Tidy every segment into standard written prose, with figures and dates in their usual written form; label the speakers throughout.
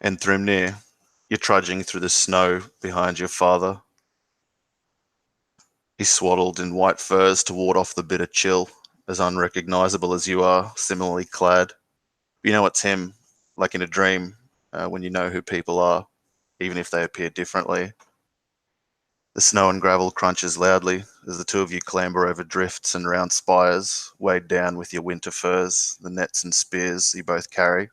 Speaker 1: And Thrimnir, you're trudging through the snow behind your father. He's swaddled in white furs to ward off the bitter chill, as unrecognizable as you are, similarly clad. You know it's him, like in a dream, when you know who people are, even if they appear differently. The snow and gravel crunches loudly as the two of you clamber over drifts and round spires, weighed down with your winter furs, the nets and spears you both carry.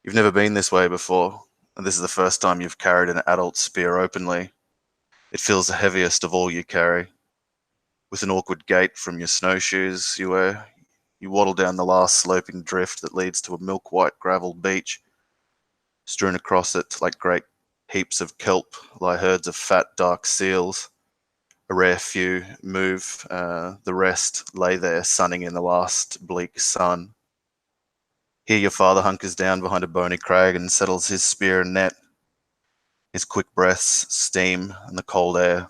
Speaker 1: You've never been this way before, and this is the first time you've carried an adult spear openly. It feels the heaviest of all you carry. With an awkward gait from your snowshoes you wear, you waddle down the last sloping drift that leads to a milk-white gravel beach. Strewn across it like great heaps of kelp lie herds of fat, dark seals. A rare few move, the rest lay there sunning in the last bleak sun. Here your father hunkers down behind a bony crag and settles his spear and net. His quick breaths, steam, and the cold air.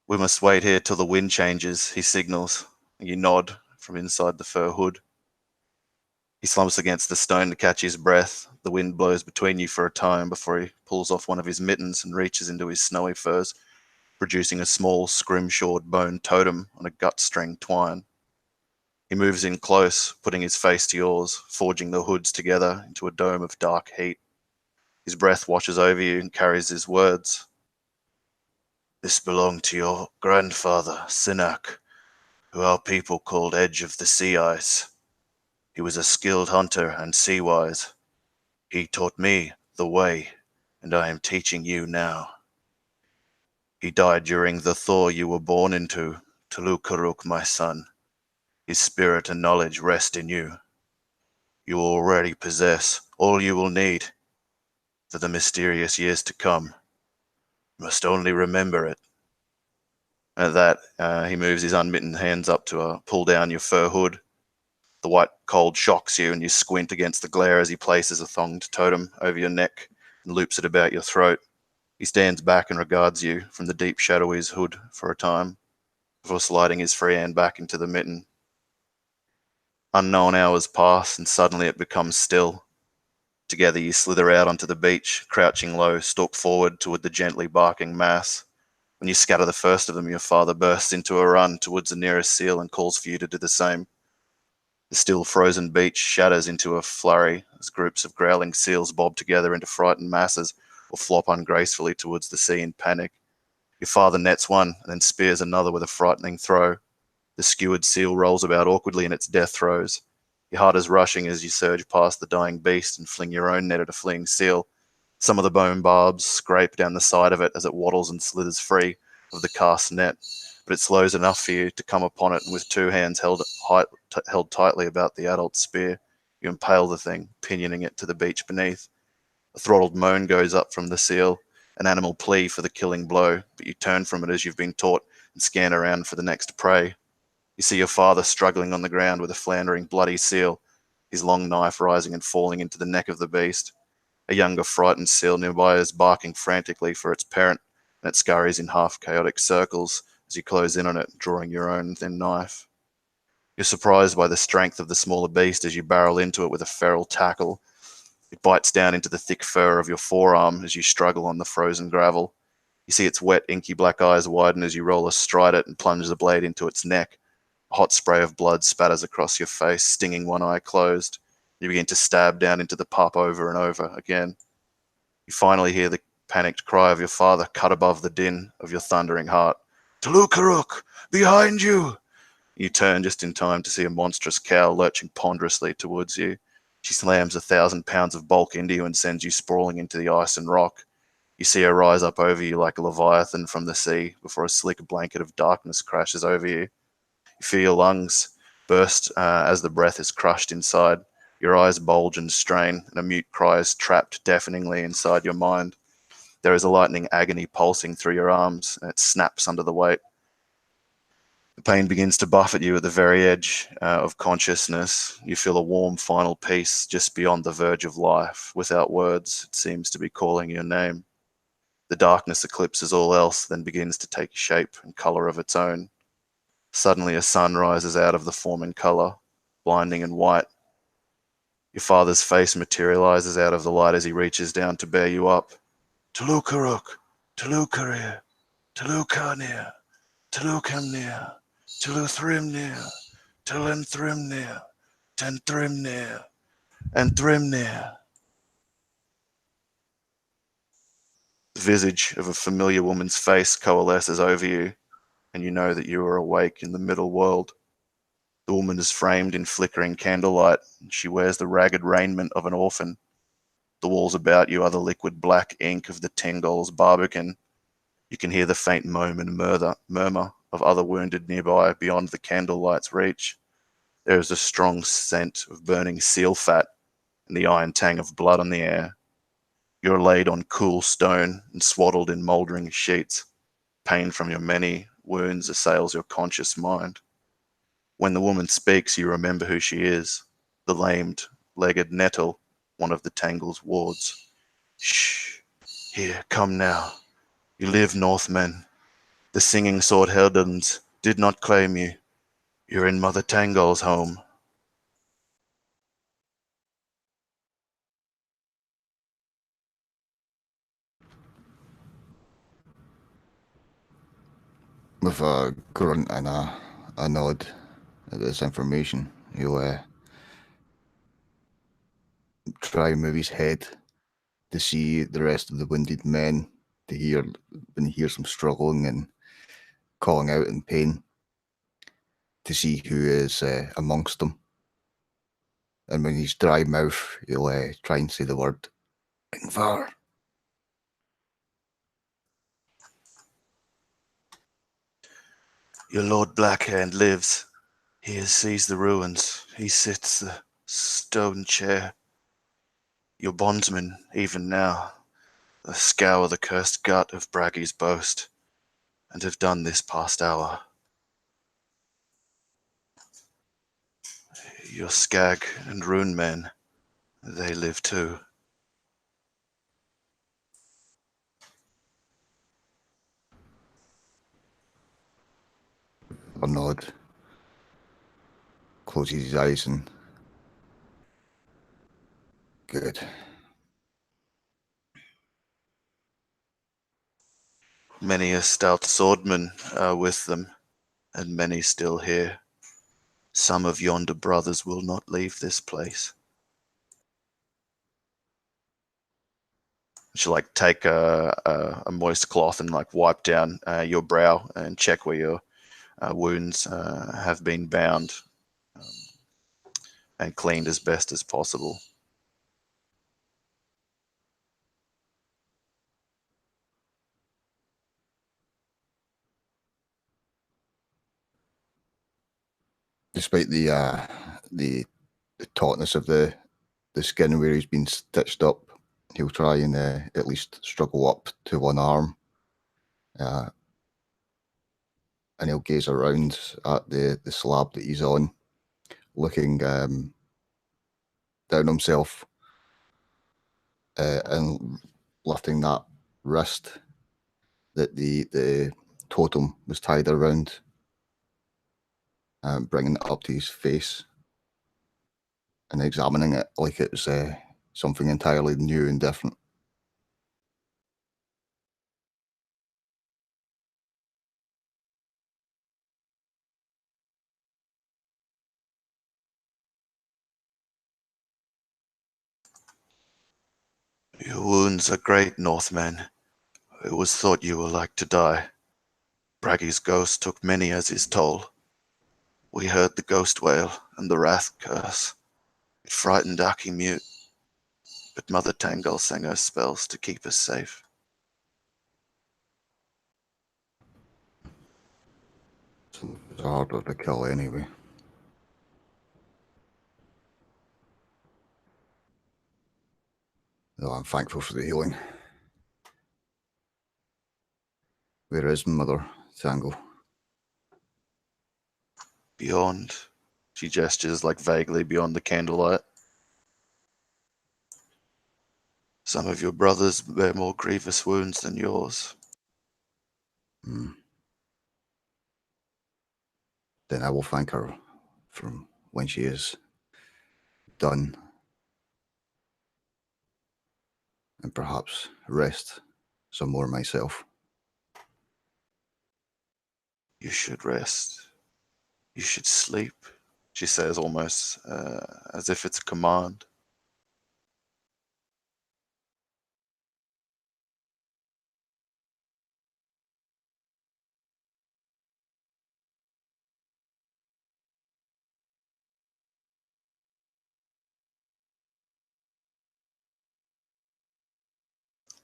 Speaker 1: We must wait here till the wind changes, he signals. You nod from inside the fur hood. He slumps against the stone to catch his breath. The wind blows between you for a time before he pulls off one of his mittens and reaches into his snowy furs, producing a small, scrimshawed bone totem on a gut-string twine. He moves in close, putting his face to yours, forging the hoods together into a dome of dark heat. His breath washes over you and carries his words. This belonged to your grandfather, Sinak, who our people called Edge of the Sea Ice. He was a skilled hunter and sea-wise. He taught me the way, and I am teaching you now. He died during the thaw you were born into, Tulukaruk, my son. His spirit and knowledge rest in you. You already possess all you will need for the mysterious years to come. You must only remember it. At that, he moves his unmittened hands up to pull down your fur hood. The white cold shocks you and you squint against the glare as he places a thonged totem over your neck and loops it about your throat. He stands back and regards you from the deep shadow of his hood for a time, before sliding his free hand back into the mitten. Unknown hours pass and suddenly it becomes still. Together you slither out onto the beach, crouching low, stalk forward toward the gently barking mass. When you scatter the first of them, your father bursts into a run towards the nearest seal and calls for you to do the same. The still frozen beach shatters into a flurry as groups of growling seals bob together into frightened masses or flop ungracefully towards the sea in panic. Your father nets one and then spears another with a frightening throw. The skewered seal rolls about awkwardly in its death throes. Your heart is rushing as you surge past the dying beast and fling your own net at a fleeing seal. Some of the bone barbs scrape down the side of it as it waddles and slithers free of the cast net, but it slows enough for you to come upon it, and with two hands held tightly about the adult spear, you impale the thing, pinioning it to the beach beneath. A throttled moan goes up from the seal, an animal plea for the killing blow, but you turn from it as you've been taught and scan around for the next prey. You see your father struggling on the ground with a floundering, bloody seal, his long knife rising and falling into the neck of the beast. A younger, frightened seal nearby is barking frantically for its parent, and it scurries in half-chaotic circles as you close in on it, drawing your own thin knife. You're surprised by the strength of the smaller beast as you barrel into it with a feral tackle. It bites down into the thick fur of your forearm as you struggle on the frozen gravel. You see its wet, inky black eyes widen as you roll astride it and plunge the blade into its neck. A hot spray of blood spatters across your face, stinging one eye closed. You begin to stab down into the pup over and over again. You finally hear the panicked cry of your father cut above the din of your thundering heart. Tulukaruk, behind you! You turn just in time to see a monstrous cow lurching ponderously towards you. She slams 1,000 pounds of bulk into you and sends you sprawling into the ice and rock. You see her rise up over you like a leviathan from the sea before a slick blanket of darkness crashes over you. You feel your lungs burst as the breath is crushed inside. Your eyes bulge and strain, and a mute cry is trapped deafeningly inside your mind. There is a lightning agony pulsing through your arms, and it snaps under the weight. The pain begins to buffet you at the very edge of consciousness. You feel a warm final peace just beyond the verge of life. Without words, it seems to be calling your name. The darkness eclipses all else, then begins to take shape and color of its own. Suddenly a sun rises out of the forming color, blinding and white. Your father's face materializes out of the light as he reaches down to bear you up. Tulukaruk, Tulukarir, Tulukanir, Tulukamnir, Tuluthrimnir, Tulenthrimnir, Tenthrimnir, and Thrimnir. The visage of a familiar woman's face coalesces over you, and you know that you are awake in the middle world. The woman is framed in flickering candlelight, and she wears the ragged raiment of an orphan. The walls about you are the liquid black ink of the Tengol's barbican. You can hear the faint moan and murmur of other wounded nearby beyond the candlelight's reach. There is a strong scent of burning seal fat and the iron tang of blood on the air. You are laid on cool stone and swaddled in mouldering sheets. Pain from your many wounds assails your conscious mind. When the woman speaks, you remember who she is, the lamed-legged Nettle, one of the Tangle's wards. Shh, here, come now. You live, Northmen. The singing sword headlands did not claim you. You're in Mother Tangle's home.
Speaker 2: With a grunt and a nod at this information, he'll try and move his head to see the rest of the wounded men, to hear some struggling and calling out in pain, to see who is amongst them. And when he's dry mouth, he'll try and say the word Yngvar.
Speaker 1: Your Lord Blackhand lives. He has seized the ruins. He sits the stone chair. Your bondsmen, even now, scour the cursed gut of Braggi's boast, and have done this past hour. Your Skag and Rune men, they live too.
Speaker 2: A nod, closes his eyes and good.
Speaker 1: Many a stout swordman are with them, and many still here. Some of yonder brothers will not leave this place. You should like take a moist cloth and like wipe down your brow and check where your wounds have been bound um, and cleaned as best as possible.
Speaker 2: Despite the tautness of the skin where he's been stitched up, he'll try and at least struggle up to one arm. And he'll gaze around at the slab that he's on, looking down himself and lifting that wrist that the totem was tied around, bringing it up to his face and examining it like it was something entirely new and different.
Speaker 1: Your wounds are great, Northmen. It was thought you were like to die. Braggi's ghost took many as his toll. We heard the ghost wail and the wrath curse. It frightened Aki mute, but Mother Tangle sang her spells to keep us safe.
Speaker 2: It's harder to kill anyway. Though I'm thankful for the healing. Where is Mother Tangle?
Speaker 1: Beyond, she gestures like vaguely beyond the candlelight. Some of your brothers bear more grievous wounds than yours.
Speaker 2: Then I will thank her from when she is done and perhaps rest some more myself.
Speaker 1: You should rest. You should sleep, she says, almost as if it's a command.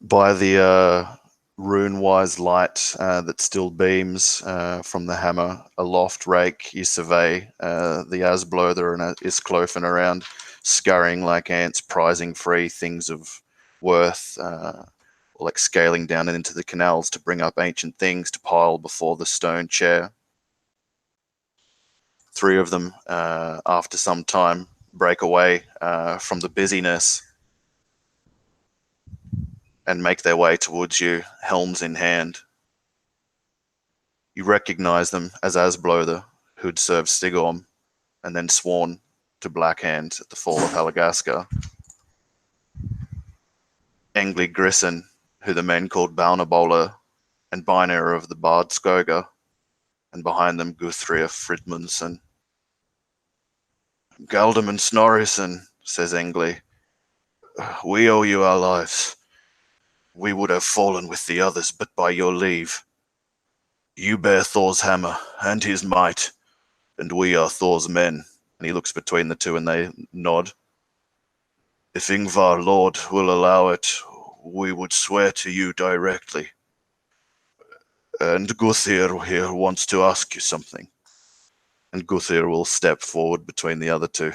Speaker 1: By the rune-wise light that still beams from the hammer aloft rake, you survey the Asblother and Isklofen around, scurrying like ants, prizing free things of worth, or like scaling down into the canals to bring up ancient things to pile before the stone chair. 3 of them, after some time, break away from the busyness and make their way towards you, helms in hand. You recognize them as Asblother, who'd served Stigorm and then sworn to Blackhand at the fall of Halagaskar. Engli Grisson, who the men called Baunabola, and Biner of the Bard Skoga, and behind them Guthria Fridmundsson. Galdem Snorrison, says Engli, we owe you our lives. We would have fallen with the others, but by your leave. You bear Thor's hammer and his might, and we are Thor's men. And he looks between the two and they nod. If Yngvar Lord will allow it, we would swear to you directly. And Guthir here wants to ask you something. And Guthir will step forward between the other two.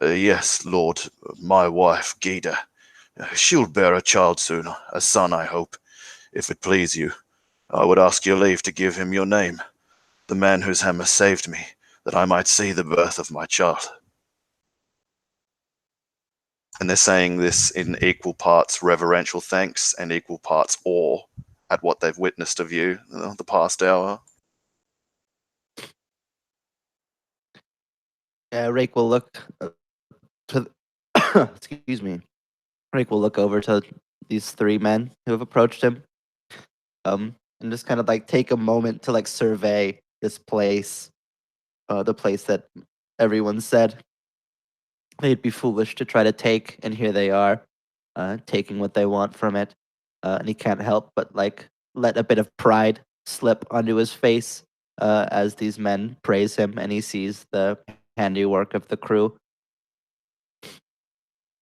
Speaker 1: Yes, Lord, my wife, Gida. She'll bear a child soon, a son, I hope. If it please you, I would ask your leave to give him your name, the man whose hammer saved me, that I might see the birth of my child. And they're saying this in equal parts reverential thanks and equal parts awe at what they've witnessed of you the past hour.
Speaker 3: Rake will look to excuse me. Rake will look over to these 3 men who have approached him, and just kind of like take a moment to like survey this place, the place that everyone said they'd be foolish to try to take, and here they are, taking what they want from it, and he can't help but like let a bit of pride slip onto his face as these men praise him, and he sees the handiwork of the crew.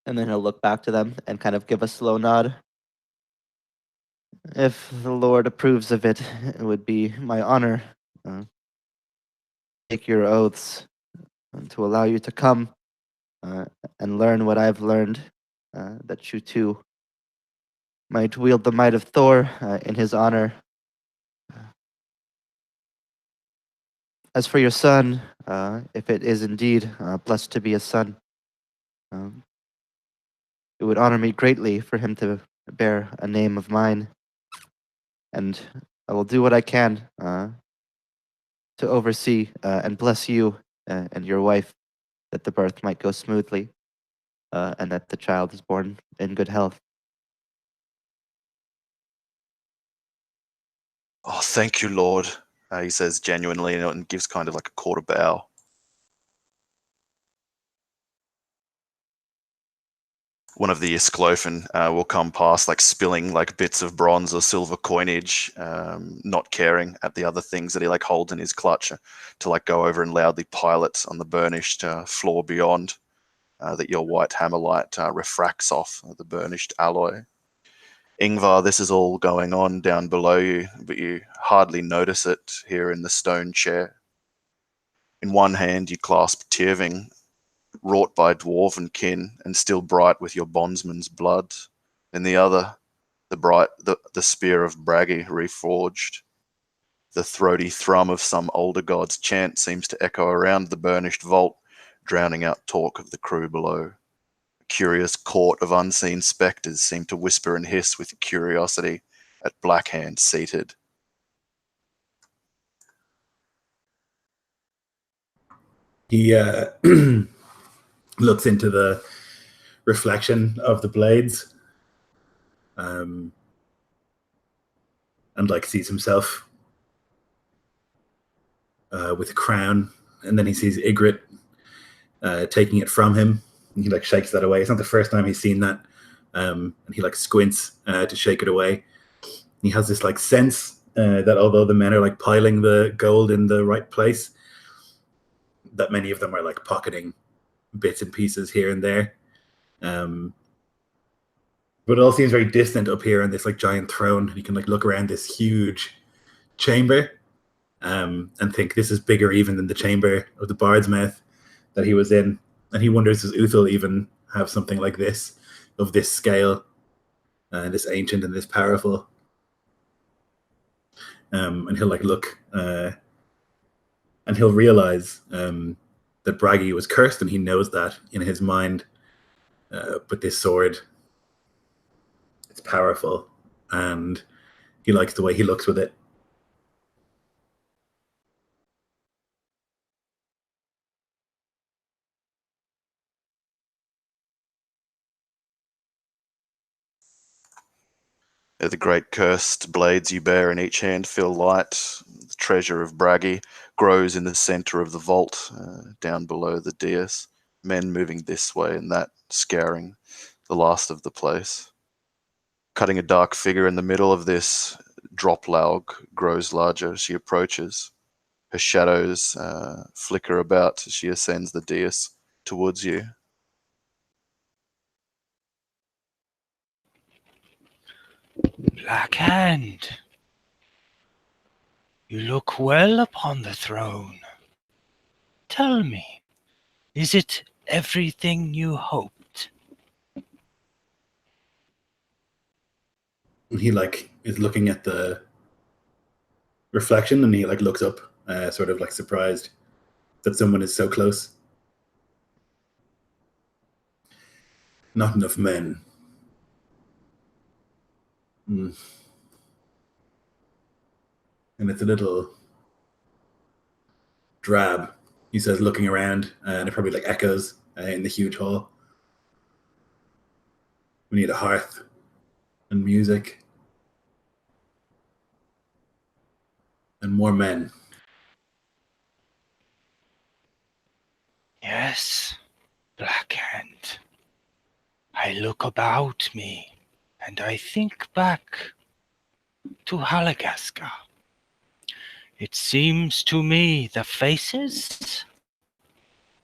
Speaker 3: And then he'll look back to them and kind of give a slow nod. If the Lord approves of it, it would be my honor take your oaths to allow you to come and learn what I've learned, that you too might wield the might of Thor in his honor. As for your son, if it is indeed blessed to be a son, it would honor me greatly for him to bear a name of mine, and I will do what I can to oversee and bless you and your wife, that the birth might go smoothly, and that the child is born in good health.
Speaker 1: Oh, thank you, Lord, he says genuinely, and gives kind of like a quarter bow. One of the Isklofen will come past, like spilling like bits of bronze or silver coinage, not caring at the other things that he like holds in his clutch, to like go over and loudly pile it on the burnished floor beyond, that your white hammerlight refracts off the burnished alloy. Yngvar, this is all going on down below you, but you hardly notice it here in the stone chair. In one hand you clasp Tyrving, wrought by dwarven kin and still bright with your bondsman's blood. In the other, the spear of Braggi reforged. The throaty thrum of some older god's chant seems to echo around the burnished vault, drowning out talk of the crew below. A curious court of unseen spectres seem to whisper and hiss with curiosity at Blackhand seated.
Speaker 4: He looks into the reflection of the blades
Speaker 5: and like sees himself with a crown, and then he sees Ygritte taking it from him, and he like shakes that away. It's not the first time he's seen that, and he like squints to shake it away. He has this like sense that although the men are like piling the gold in the right place, that many of them are like pocketing bits and pieces here and there. But it all seems very distant up here on this like giant throne. You can like look around this huge chamber and think this is bigger even than the chamber of the Bard's Mouth that he was in. And he wonders, does Uthal even have something like this, of this scale, and this ancient and this powerful? And he'll like look and he'll realize that Braggi was cursed, and he knows that in his mind. But this sword, it's powerful, and he likes the way he looks with it.
Speaker 1: The great cursed blades you bear in each hand feel light. The treasure of Braggi grows in the center of the vault, down below the dais. Men moving this way and that, scouring the last of the place. Cutting a dark figure in the middle of this, Droplaug grows larger as she approaches. Her shadows flicker about as she ascends the dais towards you.
Speaker 6: Blackhand, you look well upon the throne. Tell me, is it everything you hoped?
Speaker 5: And he like is looking at the reflection, and he like looks up, sort of like surprised that someone is so close. Not enough men. And it's a little drab, he says, looking around, and it probably like echoes in the huge hall. We need a hearth and music and more men.
Speaker 6: Yes, Blackhand. I look about me, and I think back to Halagaska. It seems to me the faces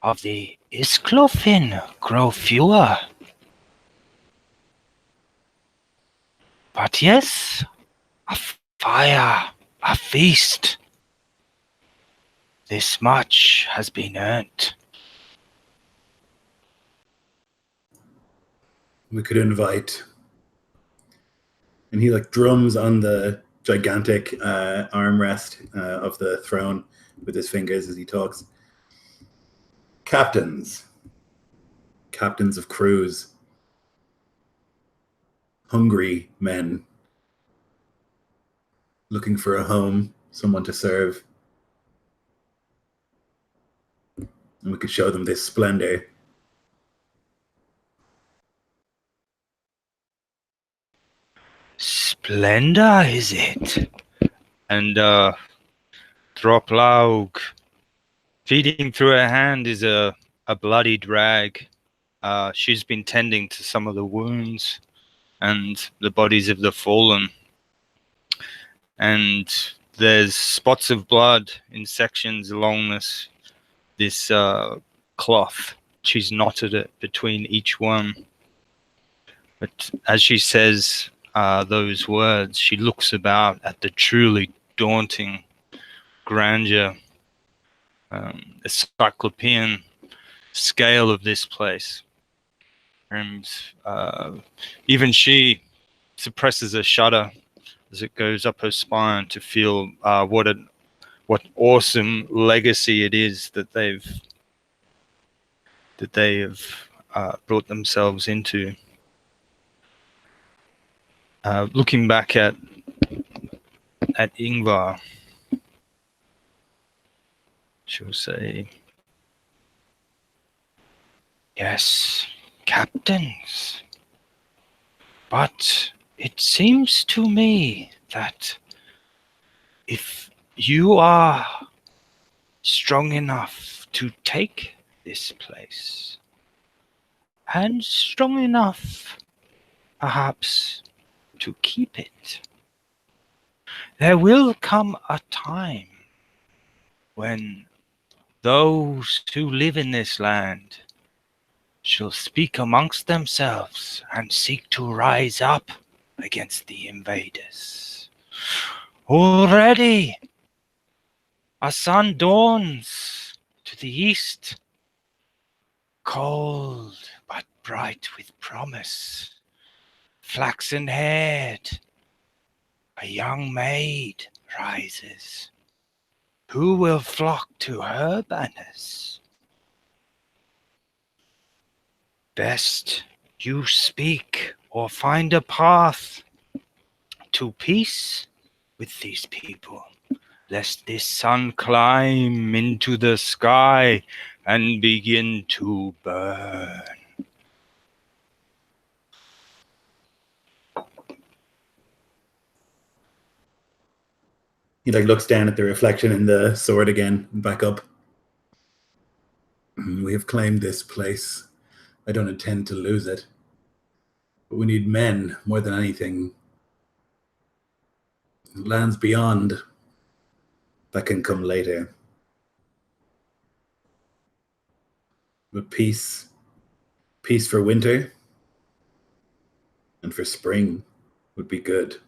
Speaker 6: of the Isclofin grow fewer. But yes, a fire, a feast. This much has been earned.
Speaker 5: We could invite, and he like drums on the gigantic armrest of the throne with his fingers as he talks. Captains of crews, hungry men looking for a home, someone to serve. And we could show them this splendor.
Speaker 6: Splendor, is it? And Droplaug, feeding through her hand is a bloodied rag. She's been tending to some of the wounds and the bodies of the fallen. And there's spots of blood in sections along this cloth. She's knotted it between each one. But as she says those words, she looks about at the truly daunting grandeur, the cyclopean scale of this place. And even she suppresses a shudder as it goes up her spine to feel what awesome legacy it is that they have brought themselves into. Looking back at Yngvar, she'll say, "Yes, captains, but It seems to me that if you are strong enough to take this place, and strong enough, perhaps, to keep it, there will come a time when those who live in this land shall speak amongst themselves and seek to rise up against the invaders. Already, a sun dawns to the east, cold but bright with promise. Flaxen-haired, a young maid rises. Who will flock to her banners? Best you speak or find a path to peace with these people, lest this sun climb into the sky and begin to burn.
Speaker 5: He like looks down at the reflection in the sword again and back up. We have claimed this place. I don't intend to lose it. But we need men more than anything. Lands beyond, that can come later. But peace for winter and for spring would be good,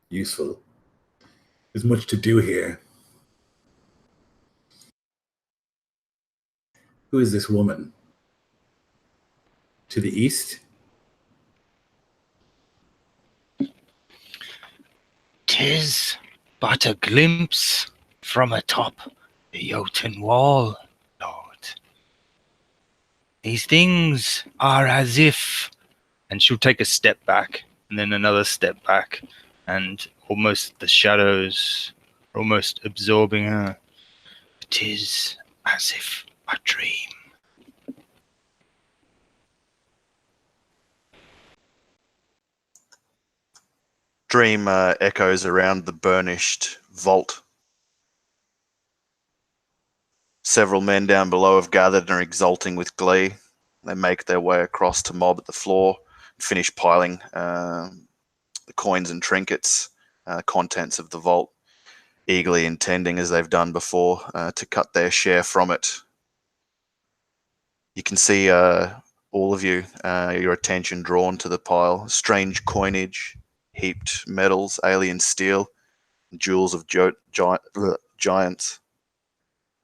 Speaker 5: useful. There's much to do here. Who is this woman? To the east?
Speaker 6: 'Tis but a glimpse from atop the Jotun wall, Lord. These things are as if... And she'll take a step back, and then another step back, and almost the shadows are almost absorbing her. 'Tis as if a dream.
Speaker 1: Dream echoes around the burnished vault. Several men down below have gathered and are exulting with glee. They make their way across to mob at the floor and finish piling the coins and trinkets, contents of the vault, eagerly intending, as they've done before, to cut their share from it. You can see all of you, your attention drawn to the pile. Strange coinage, heaped metals, alien steel, jewels of giants.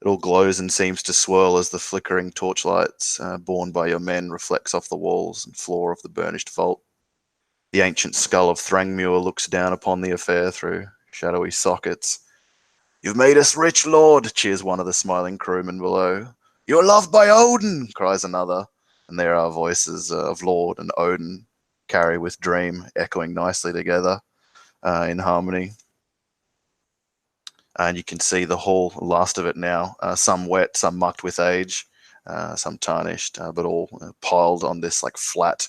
Speaker 1: It all glows and seems to swirl as the flickering torchlights borne by your men reflects off the walls and floor of the burnished vault. The ancient skull of Thrangmuir looks down upon the affair through shadowy sockets. "You've made us rich, Lord," cheers one of the smiling crewmen below. "You're loved by Odin," cries another, and there are voices of Lord and Odin carry with Dream echoing nicely together in harmony. And you can see the whole last of it now, some wet, some mucked with age, some tarnished, but all piled on this like flat,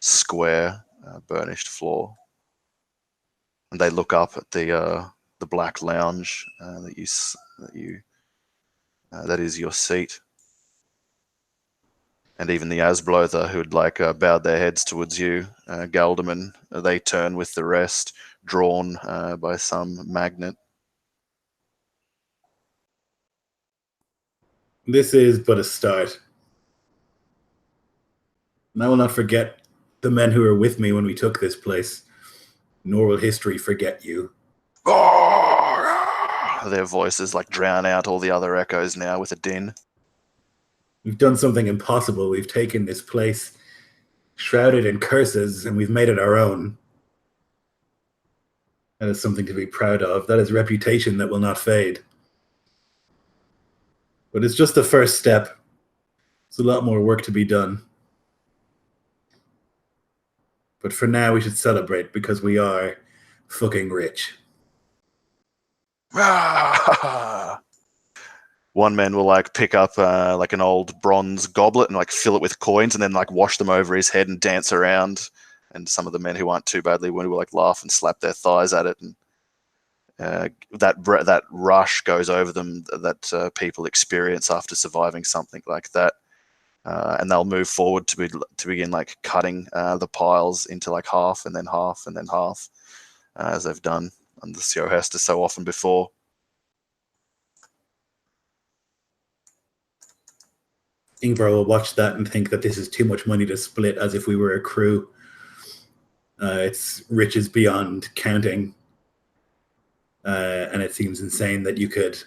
Speaker 1: square, burnished floor. And they look up at the black lounge that is your seat. And even the Asblother, who had bowed their heads towards you, Galderman, they turn with the rest, drawn by some magnet.
Speaker 5: This is but a start. And I will not forget the men who were with me when we took this place, nor will history forget you.
Speaker 1: Their voices drown out all the other echoes now with a din.
Speaker 5: We've done something impossible. We've taken this place shrouded in curses, and we've made it our own. That is something to be proud of. That is reputation that will not fade. But it's just the first step. There's a lot more work to be done. But for now, we should celebrate because we are fucking rich.
Speaker 1: One man will pick up an old bronze goblet and fill it with coins and then wash them over his head and dance around and some of the men who aren't too badly wounded will like laugh and slap their thighs at it, and that rush goes over them that people experience after surviving something like that, and they'll move forward to begin like cutting the piles into like half and then half and then half, as they've done on the Sjohestur so often before.
Speaker 5: Yngvar will watch that and think that this is too much money to split as if we were a crew. It's riches beyond counting. And it seems insane that you could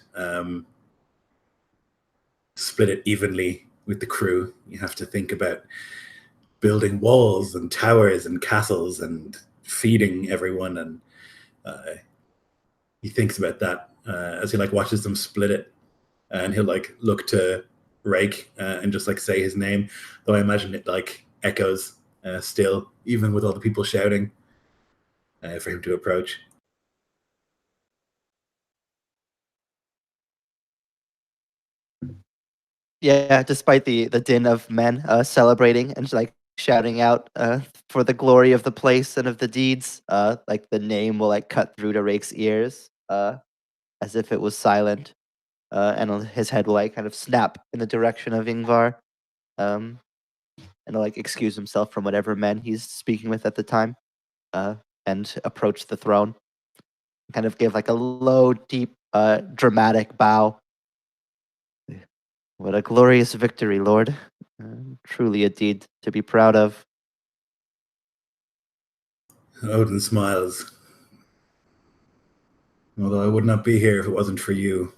Speaker 5: split it evenly with the crew. You have to think about building walls and towers and castles and feeding everyone. And he thinks about that as he like watches them split it. And he'll like look to Rake and just like say his name, though I imagine it like echoes still, even with all the people shouting for him to approach.
Speaker 3: Yeah, despite the din of men celebrating and like shouting out for the glory of the place and of the deeds, like the name will like cut through to Rake's ears as if it was silent, and his head will like kind of snap in the direction of Yngvar, and he'll like excuse himself from whatever men he's speaking with at the time, and approach the throne, kind of give like a low, deep, dramatic bow. What a glorious victory, Lord. Truly a deed to be proud of.
Speaker 5: Odin smiles. Although I would not be here if it wasn't for you.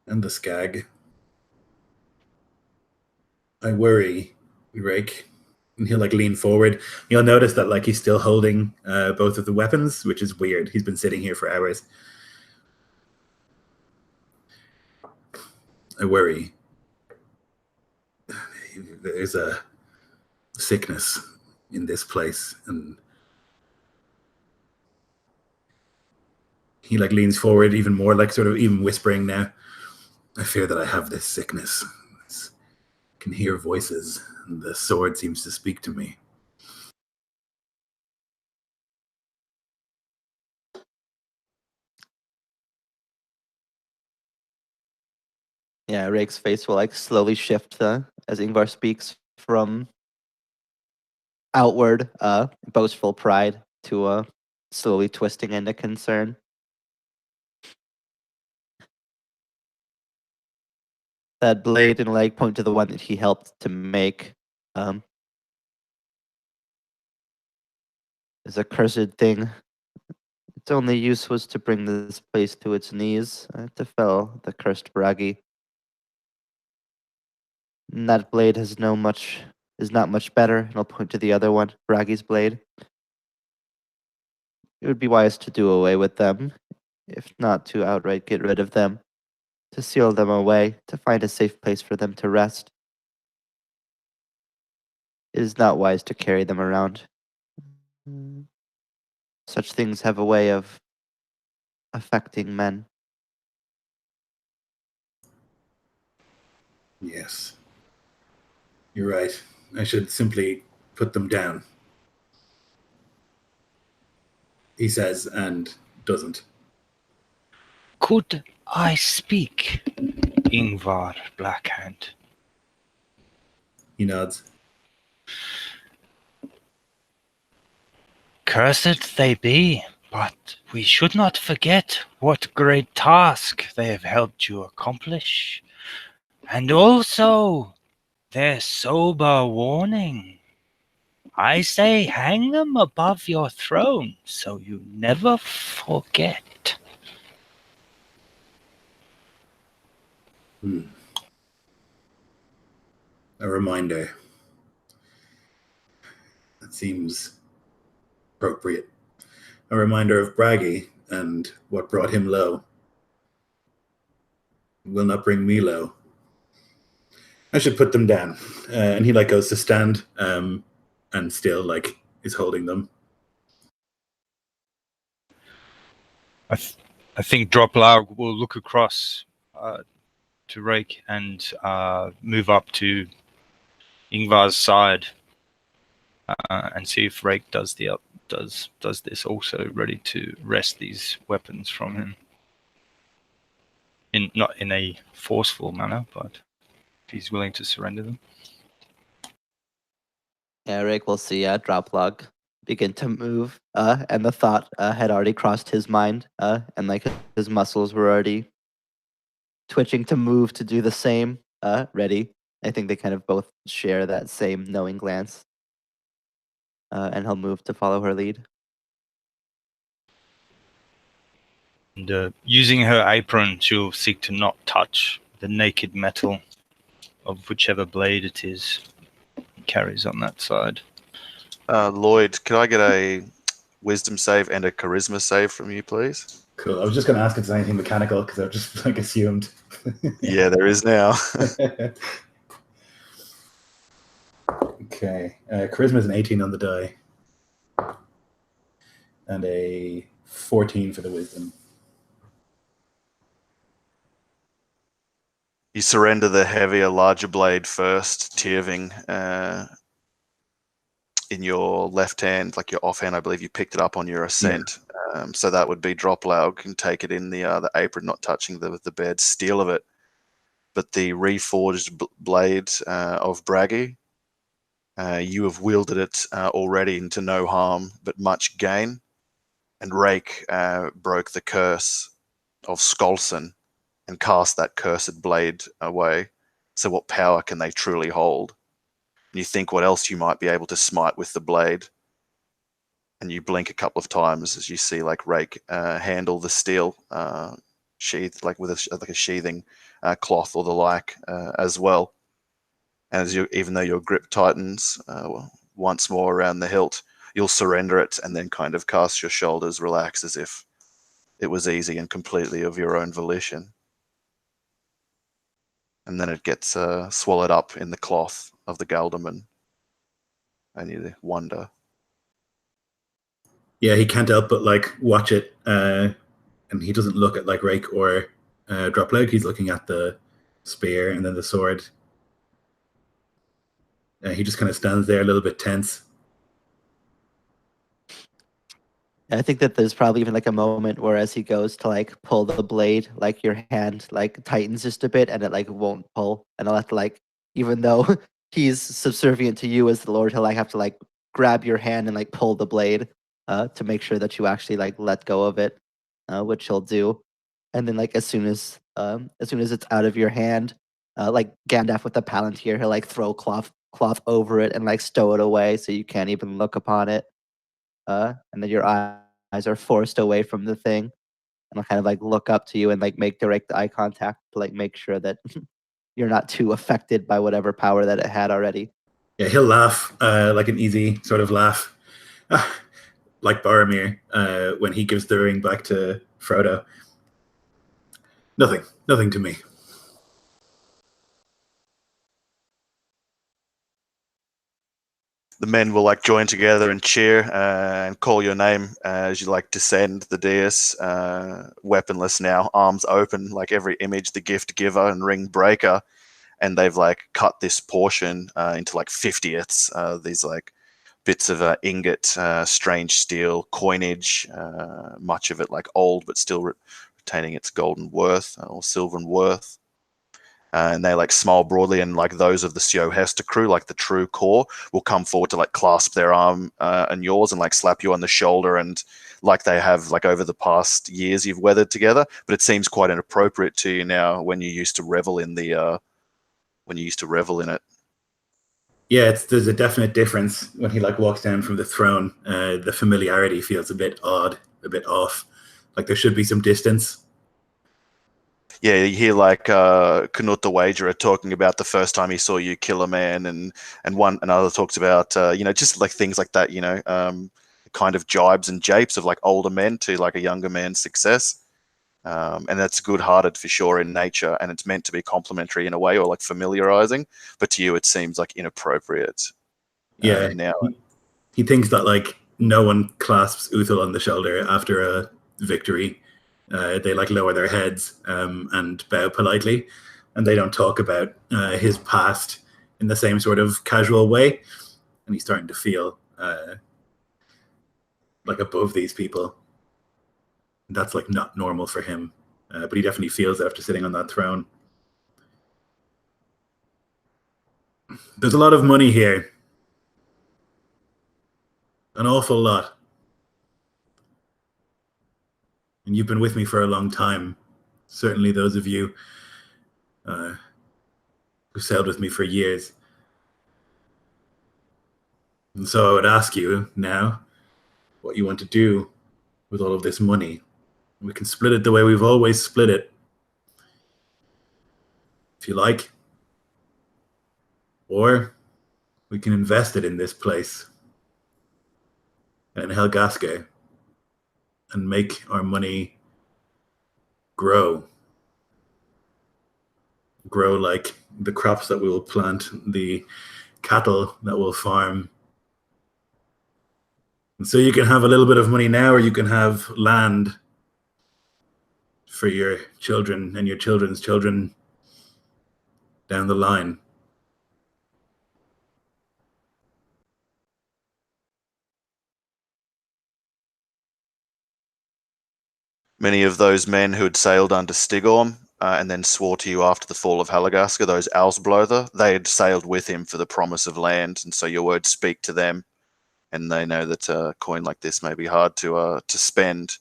Speaker 5: And the skag. I worry, Rake. And he'll like lean forward. You'll notice that like he's still holding both of the weapons, which is weird. He's been sitting here for hours. I worry. There's a sickness in this place, and he like leans forward even more, like sort of even whispering now. I fear that I have this sickness. I can hear voices, and the sword seems to speak to me.
Speaker 3: Yeah, Rake's face will like slowly shift as Yngvar speaks from outward boastful pride to slowly twisting into concern. That blade and like point to the one that he helped to make is a cursed thing. Its only use was to bring this place to its knees, to fell the cursed Braggi. And that blade is not much better, and I'll point to the other one, Braggi's blade. It would be wise to do away with them, if not to outright get rid of them, to seal them away, to find a safe place for them to rest. It is not wise to carry them around. Such things have a way of affecting men.
Speaker 5: Yes. You're right. I should simply put them down. He says, and doesn't.
Speaker 6: Could I speak, Yngvar Blackhand?
Speaker 5: He nods.
Speaker 6: Cursed they be, but we should not forget what great task they have helped you accomplish, and also their sober warning. I say hang them above your throne so you never forget.
Speaker 5: A reminder. That seems appropriate. A reminder of Braggi and what brought him low. Will not bring me low. I should put them down. And he like goes to stand and still like is holding them.
Speaker 6: I think Droplar will look across to Rake and move up to Yngvar's side and see if Rake does this also, ready to wrest these weapons from him. Not in a forceful manner, but if he's willing to surrender them.
Speaker 3: Eric will see drop log begin to move, and the thought had already crossed his mind, and like his muscles were already twitching to move to do the same. Ready. I think they kind of both share that same knowing glance, and he'll move to follow her lead.
Speaker 6: And using her apron, she'll seek to not touch the naked metal of whichever blade it is he carries on that side.
Speaker 1: Lloyd, could I get a wisdom save and a charisma save from you, please?
Speaker 5: Cool. I was just going to ask if there's anything mechanical because I've just like assumed.
Speaker 1: Yeah, there is now.
Speaker 5: Okay. Charisma is an 18 on the die. And a 14 for the wisdom.
Speaker 1: You surrender the heavier, larger blade first, Tierving, in your left hand, like your offhand. I believe you picked it up on your ascent. Yeah. So that would be drop loud. Can take it in the apron, not touching the bed steel of it. But the reforged blade of Braggi, you have wielded it already into no harm, but much gain. And Rake broke the curse of Skolson and cast that cursed blade away. So what power can they truly hold? And you think what else you might be able to smite with the blade. And you blink a couple of times as you see like Rake handle the steel sheath, like with a sheathing cloth or the like as well. And as even though your grip tightens once more around the hilt, you'll surrender it and then kind of cast your shoulders, relax as if it was easy and completely of your own volition. And then it gets swallowed up in the cloth of the Galderman. And you wonder.
Speaker 5: Yeah, he can't help but like watch it, and he doesn't look at like Rake or Dropleg. He's looking at the spear and then the sword. He just kind of stands there a little bit tense.
Speaker 3: I think that there's probably even like a moment where as he goes to like pull the blade, like your hand like tightens just a bit and it like won't pull. And I'll have to like, even though he's subservient to you as the Lord, he'll like have to like grab your hand and like pull the blade to make sure that you actually like let go of it, which he'll do. And then like as soon as it's out of your hand, like Gandalf with the Palantir, he'll like throw cloth over it and like stow it away so you can't even look upon it. And then your eyes are forced away from the thing, and I'll kind of like look up to you and like make direct eye contact to like make sure that you're not too affected by whatever power that it had already.
Speaker 5: Yeah, he'll laugh like an easy sort of laugh, like Boromir when he gives the ring back to Frodo. Nothing to me.
Speaker 1: The men will like join together and cheer and call your name as you like descend the dais, weaponless now, arms open, like every image, the gift giver and ring breaker. And they've like cut this portion into like 50ths, these like bits of ingot, strange steel, coinage, much of it like old, but still retaining its golden worth or silvern worth. And they like smile broadly, and like those of the Sjohestur crew, like the true core, will come forward to like clasp their arm and yours and like slap you on the shoulder, and like they have like over the past years you've weathered together. But it seems quite inappropriate to you now when you used to revel in it.
Speaker 5: Yeah, there's a definite difference when he like walks down from the throne. The familiarity feels a bit odd, a bit off. Like there should be some distance.
Speaker 1: Yeah, you hear like Knut the Wagerer talking about the first time he saw you kill a man, and another talks about just like things like that, kind of jibes and japes of like older men to like a younger man's success, and that's good-hearted for sure in nature, and it's meant to be complimentary in a way or like familiarizing, but to you it seems like inappropriate.
Speaker 5: Yeah,
Speaker 1: now
Speaker 5: he thinks that like no one clasps Uthal on the shoulder after a victory. They like lower their heads and bow politely, and they don't talk about his past in the same sort of casual way. and he's starting to feel like above these people. That's like not normal for him, but he definitely feels it after sitting on that throne. There's a lot of money here, an awful lot, and you've been with me for a long time. Certainly those of you who sailed with me for years. And so I would ask you now what you want to do with all of this money. We can split it the way we've always split it, if you like. Or we can invest it in this place, in Helgaske, and make our money grow. Grow like the crops that we will plant, the cattle that we'll farm. And so you can have a little bit of money now, or you can have land for your children and your children's children down the line.
Speaker 1: Many of those men who had sailed under Stigorm and then swore to you after the fall of Helgaske, those Alsblother, they had sailed with him for the promise of land, and so your words speak to them, and they know that a coin like this may be hard to spend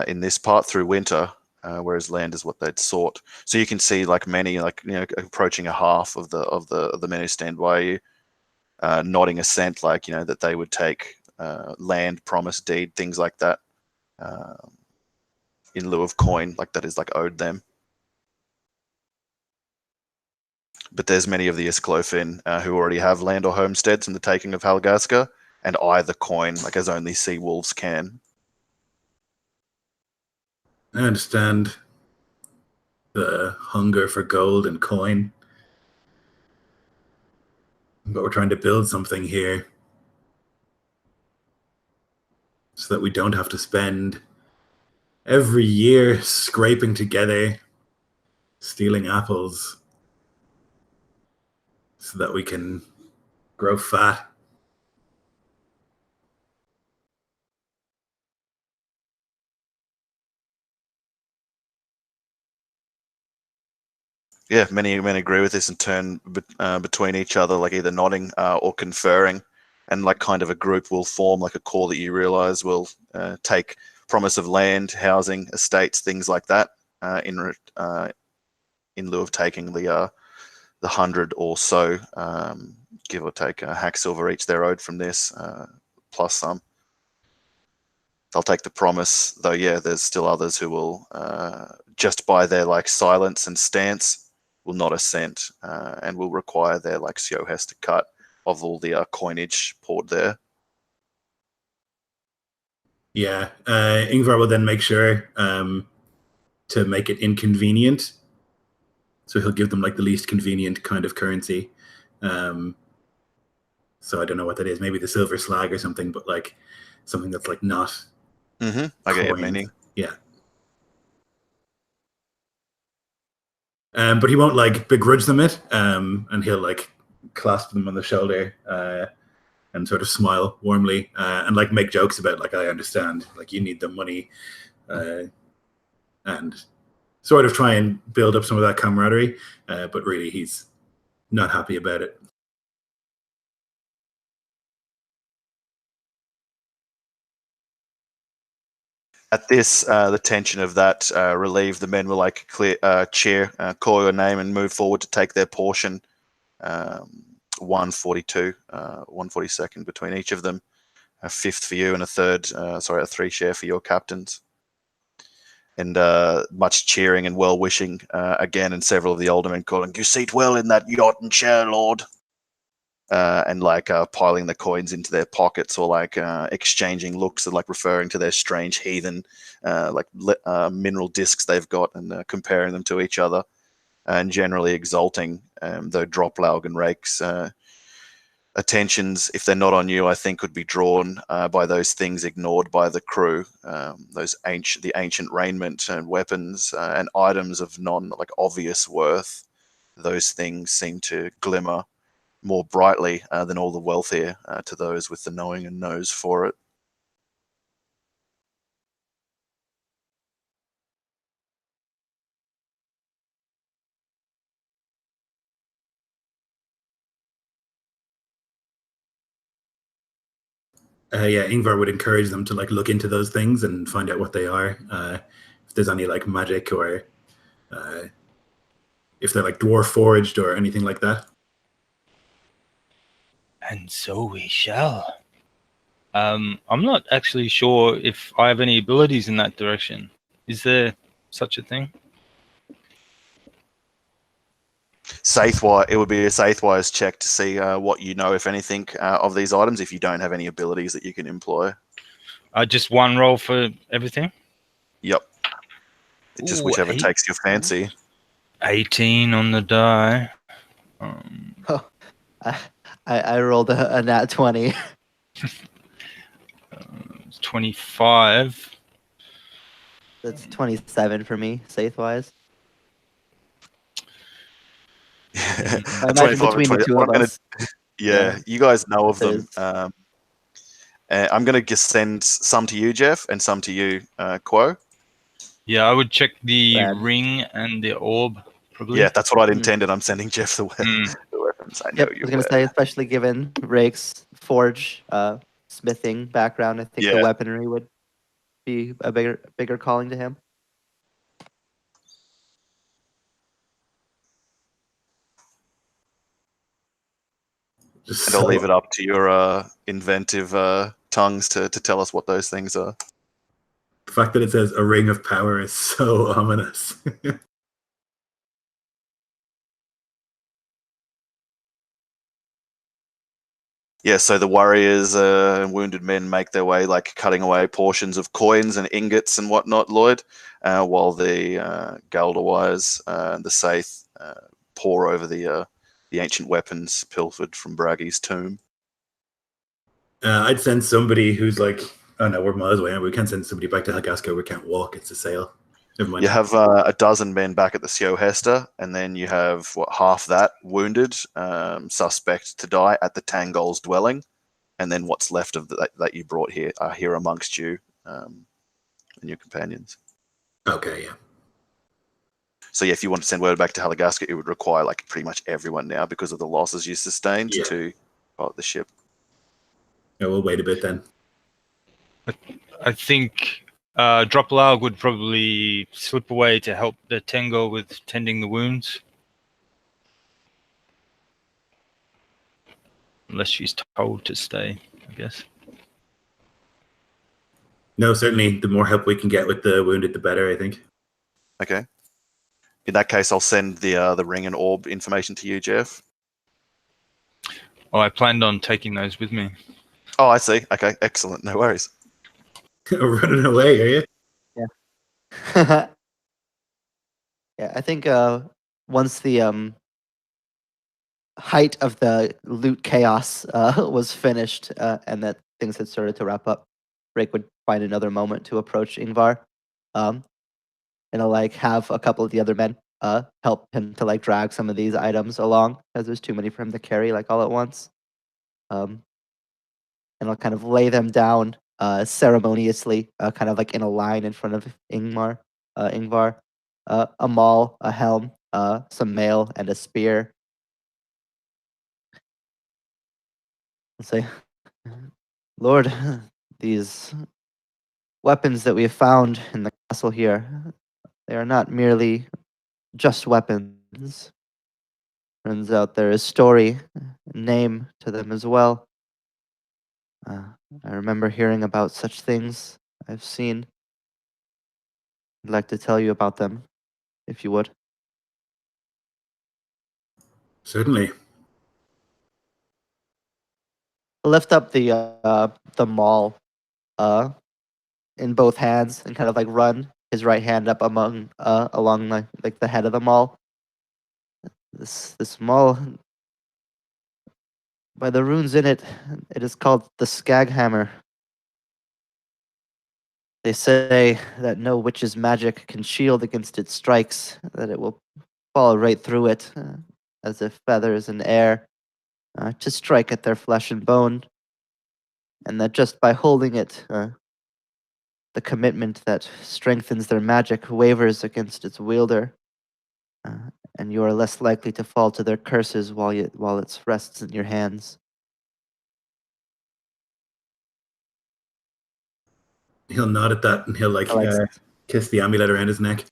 Speaker 1: in this part through winter, whereas land is what they'd sought. So you can see like many, like approaching a half of the men who stand by you, nodding assent, like that they would take land, promise, deed, things like that. In lieu of coin, like that is like owed them. But there's many of the Isclofin who already have land or homesteads in the taking of Helgaske, and eye the coin like as only sea wolves can.
Speaker 5: I understand the hunger for gold and coin, but we're trying to build something here so that we don't have to spend every year scraping together, stealing apples, so that we can grow fat.
Speaker 1: Yeah, many men agree with this and turn between each other, like either nodding or conferring, and like kind of a group will form, like a core that you realize will take promise of land, housing, estates, things like that, in lieu of taking the 100 or so, give or take a hack silver each they're owed from this, plus some. They'll take the promise, though. Yeah, there's still others who will just by their like silence and stance will not assent, and will require their like Sjohestur cut of all the coinage poured there.
Speaker 5: Yeah, Yngvar will then make sure to make it inconvenient. So he'll give them like the least convenient kind of currency. So I don't know what that is. Maybe the silver slag or something, but like something that's like not.
Speaker 1: I get your meaning.
Speaker 5: Yeah. But he won't like begrudge them it, and he'll like clasp them on the shoulder and sort of smile warmly and like make jokes about like, I understand, like you need the money, and sort of try and build up some of that camaraderie, but really he's not happy about it.
Speaker 1: At this, the tension of that relieved, the men will like cheer, call your name, and move forward to take their portion. 142, 142nd between each of them, a fifth for you, and a three share for your captains. And much cheering and well wishing again, and several of the older men calling, "You seat well in that yacht and chair, Lord." And like piling the coins into their pockets, or like exchanging looks and like referring to their strange heathen mineral discs they've got, and comparing them to each other, and generally exulting, though Droplaug and Rake's attentions, if they're not on you, I think could be drawn by those things ignored by the crew, the ancient raiment and weapons and items of non-obvious worth. Those things seem to glimmer more brightly than all the wealthier to those with the knowing and nose for it.
Speaker 5: Yeah, Yngvar would encourage them to like look into those things and find out what they are. If there's any like magic or if they're like dwarf forged or anything like that.
Speaker 6: And so we shall. I'm not actually sure if I have any abilities in that direction. Is there such a thing?
Speaker 1: It would be a Saithwise check to see what you know, if anything, of these items, if you don't have any abilities that you can employ.
Speaker 6: Just one roll for everything?
Speaker 1: Yep. Just whichever takes your fancy.
Speaker 6: 18 on the die.
Speaker 3: I rolled a nat 20.
Speaker 6: 25.
Speaker 3: That's 27 for me, Saithwise. I imagine
Speaker 1: 25
Speaker 3: between the two of us.
Speaker 1: Yeah, you guys know of them.
Speaker 3: There's-
Speaker 1: I'm going to just send some to you, Jeff, and some to you, Quo.
Speaker 6: Yeah, I would check the
Speaker 3: Brad.
Speaker 6: ring and the orb, probably.
Speaker 1: Yeah, that's what I'd intended. I'm sending Jeff the weapons. I know
Speaker 3: Yep, I
Speaker 1: you
Speaker 3: was going to say, especially given Rake's forge smithing background, I think the
Speaker 1: Yeah.
Speaker 3: weaponry would be a bigger calling to him.
Speaker 1: And I'll leave it up to your inventive tongues to tell us what those things are.
Speaker 5: The fact that it says a ring of power is so ominous.
Speaker 1: Yeah, so the warriors and wounded men make their way, like cutting away portions of coins and ingots and whatnot, Lloyd, while the Galdawires and the Saith pour over the ancient weapons pilfered from Braggi's tomb.
Speaker 5: I'd send somebody who's like, oh no, we're miles away. We can't send somebody back to Helgaska. We can't walk. It's a sail. Never mind.
Speaker 1: You have a dozen men back at the Sjohestur, and then you have half that wounded, suspect to die at the Tangol's dwelling, and then what's left of that you brought here are here amongst you and your companions.
Speaker 5: Okay, yeah.
Speaker 1: So yeah, if you want to send word back to Helgaska, it would require like pretty much everyone now because of the losses you sustained to pilot the ship.
Speaker 5: Yeah, we'll wait a bit then.
Speaker 6: I think Droplaug would probably slip away to help the Tengo with tending the wounds. Unless she's told to stay, I guess.
Speaker 5: No, certainly the more help we can get with the wounded, the better, I think.
Speaker 1: Okay. In that case, I'll send the ring and orb information to you, Jeff.
Speaker 6: Oh, I planned on taking those with me.
Speaker 1: Oh, I see. Okay, excellent. No worries.
Speaker 5: Running away, are you?
Speaker 3: Yeah. Yeah, I think once the height of the loot chaos was finished and that things had started to wrap up, Rick would find another moment to approach Yngvar, and like have a couple of the other men help him to like drag some of these items along, as there's too many for him to carry like all at once. And I'll kind of lay them down ceremoniously, kind of like in a line in front of Yngvar. A maul, a helm, some mail, and a spear. I'll say, Lord, these weapons that we have found in the castle here, they are not merely just weapons. Turns out there is story, name to them as well. I remember hearing about such things I've seen. I'd like to tell you about them, if you would.
Speaker 5: Certainly.
Speaker 3: Lift up the maul in both hands and kind of like run his right hand up along the head of the maul. This maul, by the runes in it, it is called the Skaghammer. They say that no witch's magic can shield against its strikes, that it will fall right through it, as if feathers in air. to strike at their flesh and bone, and that just by holding it, the commitment that strengthens their magic wavers against its wielder, and you are less likely to fall to their curses while it rests in your hands.
Speaker 5: He'll nod at that and he'll like kiss the amulet around his neck.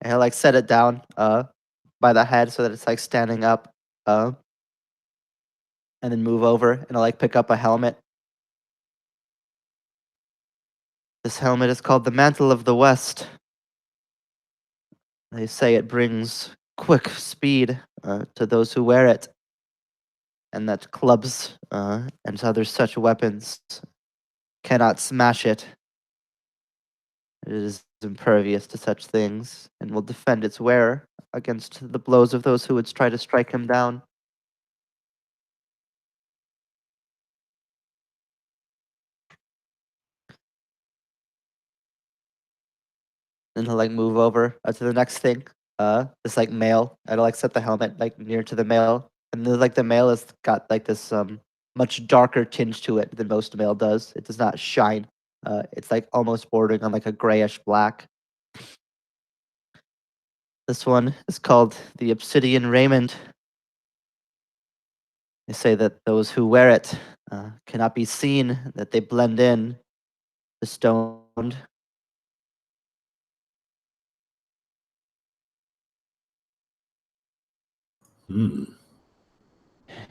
Speaker 3: And he'll like set it down by the head so that it's like standing up, and then move over and I'll like pick up a helmet. This helmet is called the Mantle of the West. They say it brings quick speed to those who wear it, and that clubs and other such weapons cannot smash it. It is impervious to such things, and will defend its wearer against the blows of those who would try to strike him down. Then he'll like move over to the next thing. This like mail. I'd like set the helmet like near to the mail, and then like the mail has got like this much darker tinge to it than most mail does. It does not shine. It's like almost bordering on like a grayish black. This one is called the Obsidian Raiment. They say that those who wear it cannot be seen, that they blend in the stoned.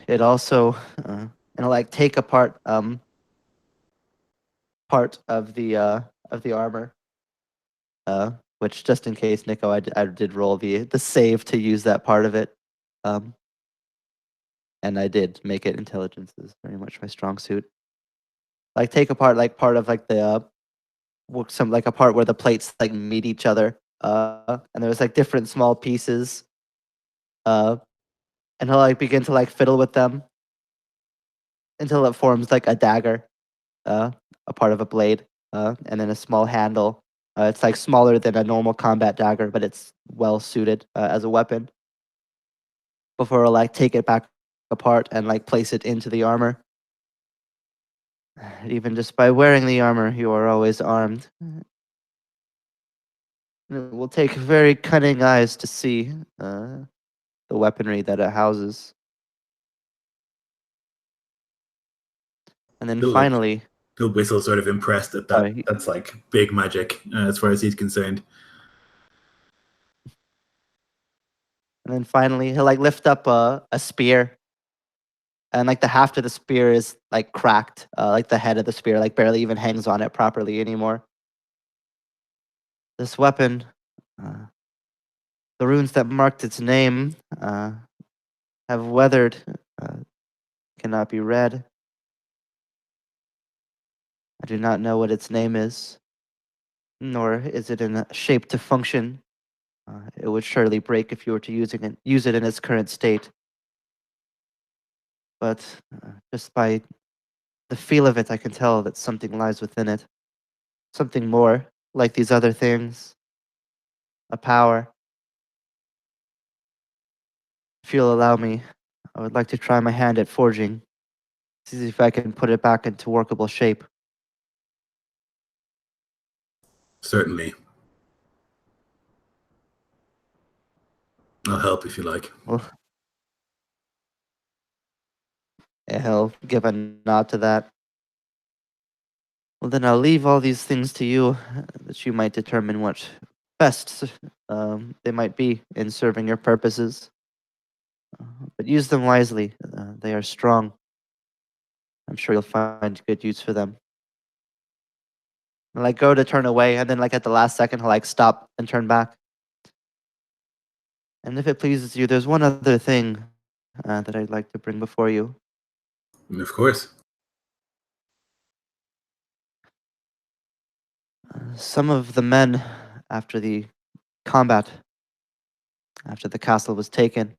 Speaker 3: It also and like take apart part of the armor. Which just in case, Nico, I did roll the save to use that part of it. And I did make it. Intelligence is very much my strong suit. Like take apart like part of like the some like a part where the plates like meet each other. And there's like different small pieces. And he'll like begin to like fiddle with them until it forms like a dagger, a part of a blade, and then a small handle. It's like smaller than a normal combat dagger, but it's well suited as a weapon. Before I'll like take it back apart and like place it into the armor. Even just by wearing the armor, you are always armed. It will take very cunning eyes to see the weaponry that it houses. And then finally,
Speaker 5: he'll whistle, sort of impressed at that. That's like big magic as far as he's concerned.
Speaker 3: And then finally, he'll like lift up a spear, and like the haft of the spear is like cracked. Like the head of the spear like barely even hangs on it properly anymore. This weapon, the runes that marked its name, have weathered, cannot be read. I do not know what its name is, nor is it in a shape to function. It would surely break if you were to use it in its current state. But just by the feel of it, I can tell that something lies within it. Something more, like these other things. A power. If you'll allow me, I would like to try my hand at forging. See if I can put it back into workable shape.
Speaker 5: Certainly. I'll help if you like.
Speaker 3: Well, he'll give a nod to that. Well, then I'll leave all these things to you, that you might determine what best they might be in serving your purposes. But use them wisely. They are strong. I'm sure you'll find good use for them. And like go to turn away, and then like at the last second, he'll like stop and turn back. And if it pleases you, there's one other thing that I'd like to bring before you.
Speaker 5: Of course.
Speaker 3: Some of the men, after the combat, after the castle was taken,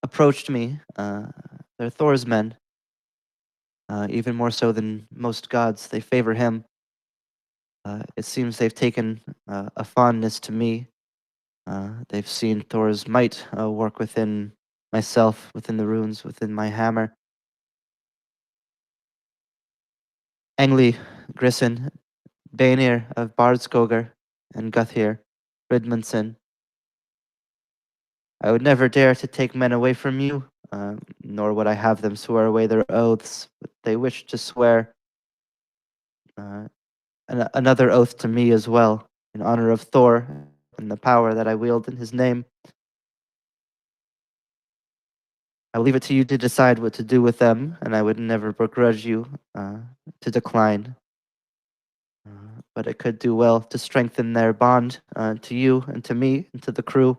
Speaker 3: approached me. They're Thor's men. Even more so than most gods, they favor him. It seems they've taken a fondness to me, They've seen Thor's might work within myself, within the runes, within my hammer. Engli, Grissin, Bainir of Bardskoger, and Guthir, Ridmundson. I would never dare to take men away from you, nor would I have them swear away their oaths, but they wish to swear another oath to me as well, in honor of Thor and the power that I wield in his name. I'll leave it to you to decide what to do with them, and I would never begrudge you to decline. But it could do well to strengthen their bond to you and to me and to the crew.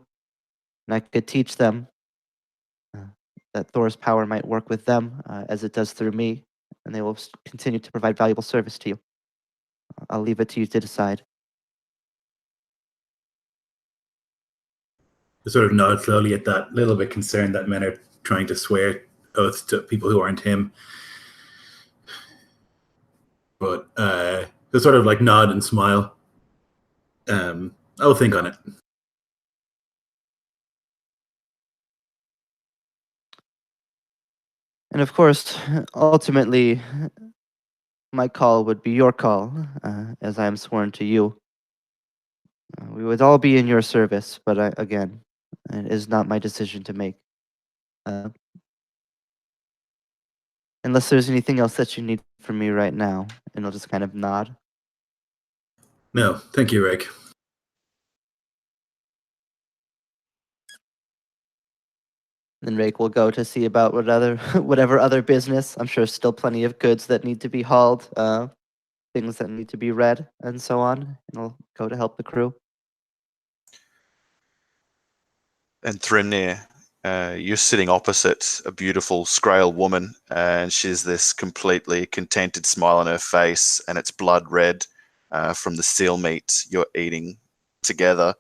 Speaker 3: And I could teach them that Thor's power might work with them as it does through me, and they will continue to provide valuable service to you. I'll leave it to you to decide.
Speaker 5: I sort of nod slowly at that, little bit concerned that men are trying to swear oaths to people who aren't him. But they sort of like nod and smile. I'll think on it.
Speaker 3: And of course, ultimately, my call would be your call, as I am sworn to you. We would all be in your service, but again, it is not my decision to make. Unless there's anything else that you need from me right now, and I'll just kind of nod.
Speaker 5: No, thank you, Rick.
Speaker 3: Then Rake will go to see about whatever other business. I'm sure still plenty of goods that need to be hauled, things that need to be read, and so on. And I'll go to help the crew.
Speaker 1: And Thrimnir, you're sitting opposite a beautiful Scrael woman, and she's this completely contented smile on her face, and it's blood red from the seal meat you're eating together.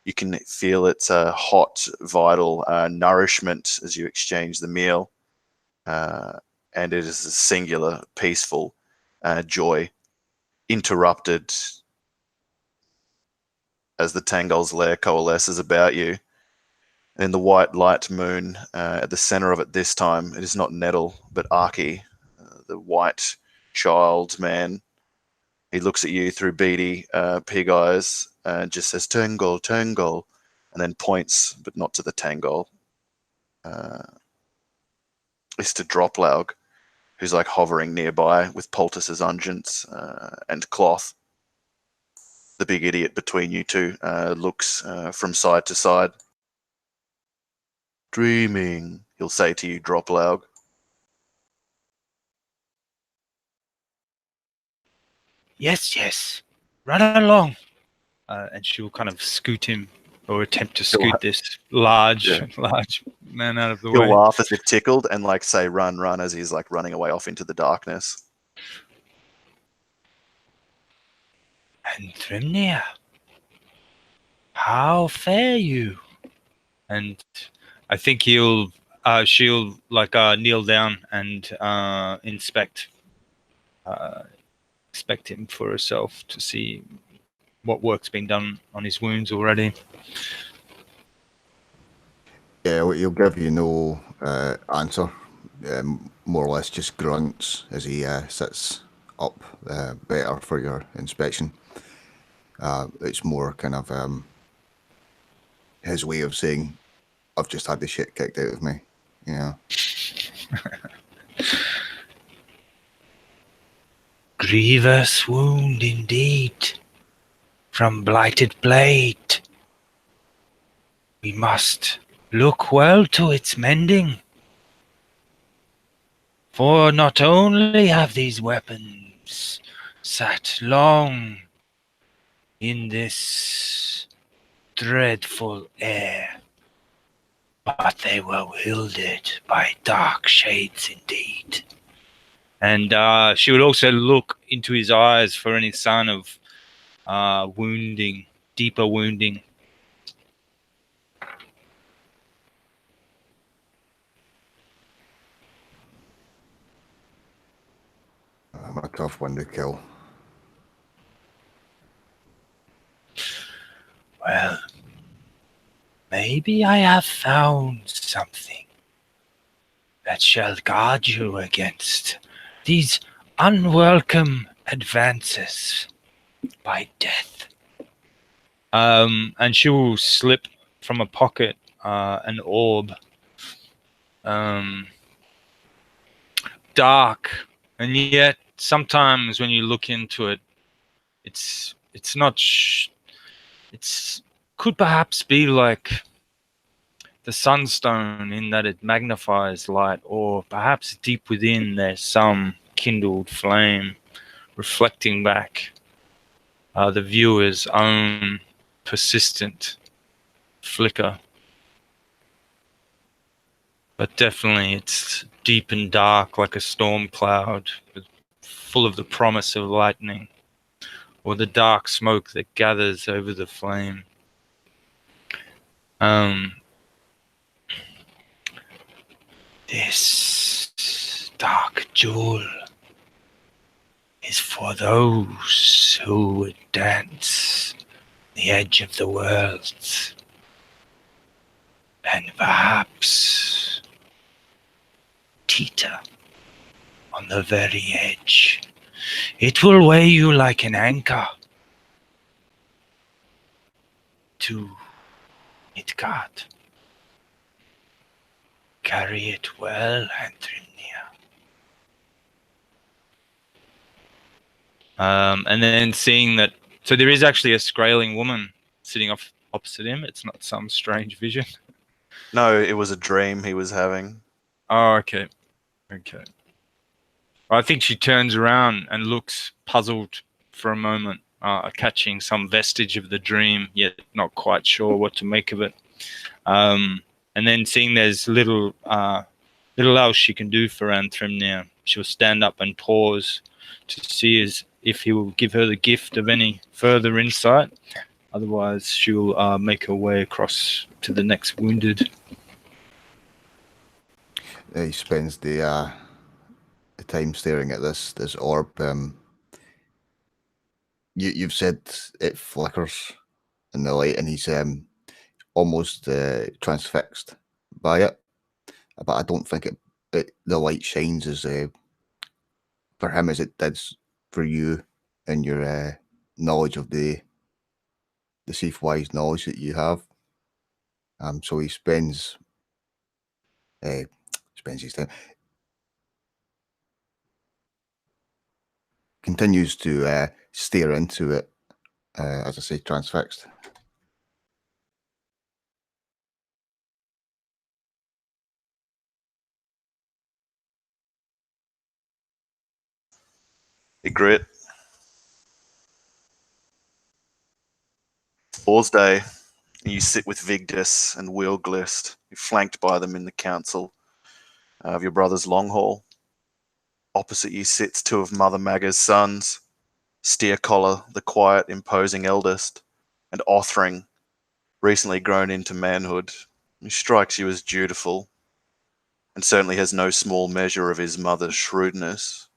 Speaker 1: You can feel its hot, vital nourishment as you exchange the meal, and it is a singular, peaceful joy, interrupted as the Tangol's lair coalesces about you. And in the white light moon, at the center of it this time, it is not Nettle, but Archie, the white child man. He looks at you through beady pig eyes and just says, Tangol, Tangol, and then points, but not to the Tangol. It's to Droplaug, who's like hovering nearby with poultices, unguents, and cloth. The big idiot between you two looks from side to side. Dreaming, he'll say to you, Droplaug.
Speaker 6: Yes, yes. Run along. And she'll kind of scoot him or attempt to scoot this large man out of the way.
Speaker 1: He'll laugh as if tickled and like say run, run as he's like running away off into the darkness.
Speaker 6: And Thrimnir, how fare you? And I think she'll like kneel down and inspect him for herself to see what work's been done on his wounds already.
Speaker 2: Yeah, well, he'll give you no answer. More or less just grunts as he sits up better for your inspection. It's more kind of his way of saying, I've just had the shit kicked out of me. Yeah.
Speaker 6: Grievous wound indeed, from blighted blade. We must look well to its mending. For not only have these weapons sat long in this dreadful air, but they were wielded by dark shades indeed. And she would also look into his eyes for any sign of wounding, deeper wounding.
Speaker 2: I'm a tough one to kill.
Speaker 6: Well, maybe I have found something that shall guard you against these unwelcome advances by death. And she will slip from a pocket an orb, dark, and yet sometimes when you look into it, it's not. It's could perhaps be like the sunstone in that it magnifies light, or perhaps deep within there's some kindled flame reflecting back the viewer's own persistent flicker. But definitely it's deep and dark like a storm cloud, full of the promise of lightning, or the dark smoke that gathers over the flame. This dark jewel is for those who would dance the edge of the world, and perhaps teeter on the very edge. It will weigh you like an anchor to Midgard. Carry it well, Anthrimnia. And then seeing that, so there is actually a Skraeling woman sitting opposite him. It's not some strange vision.
Speaker 1: No, it was a dream he was having.
Speaker 6: Oh, okay. Okay. I think she turns around and looks puzzled for a moment, catching some vestige of the dream, yet not quite sure what to make of it. And then seeing there's little else she can do for Anthrimnia, she'll stand up and pause to see if he will give her the gift of any further insight. Otherwise, she'll make her way across to the next wounded.
Speaker 2: He spends the time staring at this orb. You've said it flickers in the light, and he's almost transfixed by it. But I don't think the light shines as for him as it did for you in your knowledge of the Seathwise knowledge that you have. So he spends his time, continues to stare into it, as I say, transfixed.
Speaker 1: Ygritte. All's day. You sit with Vigdis and Wheelglist. You're flanked by them in the council of your brother's Longhall. Opposite you sits two of Mother Maga's sons, Steercollar, the quiet, imposing eldest, and Othring, recently grown into manhood, who strikes you as dutiful, and certainly has no small measure of his mother's shrewdness.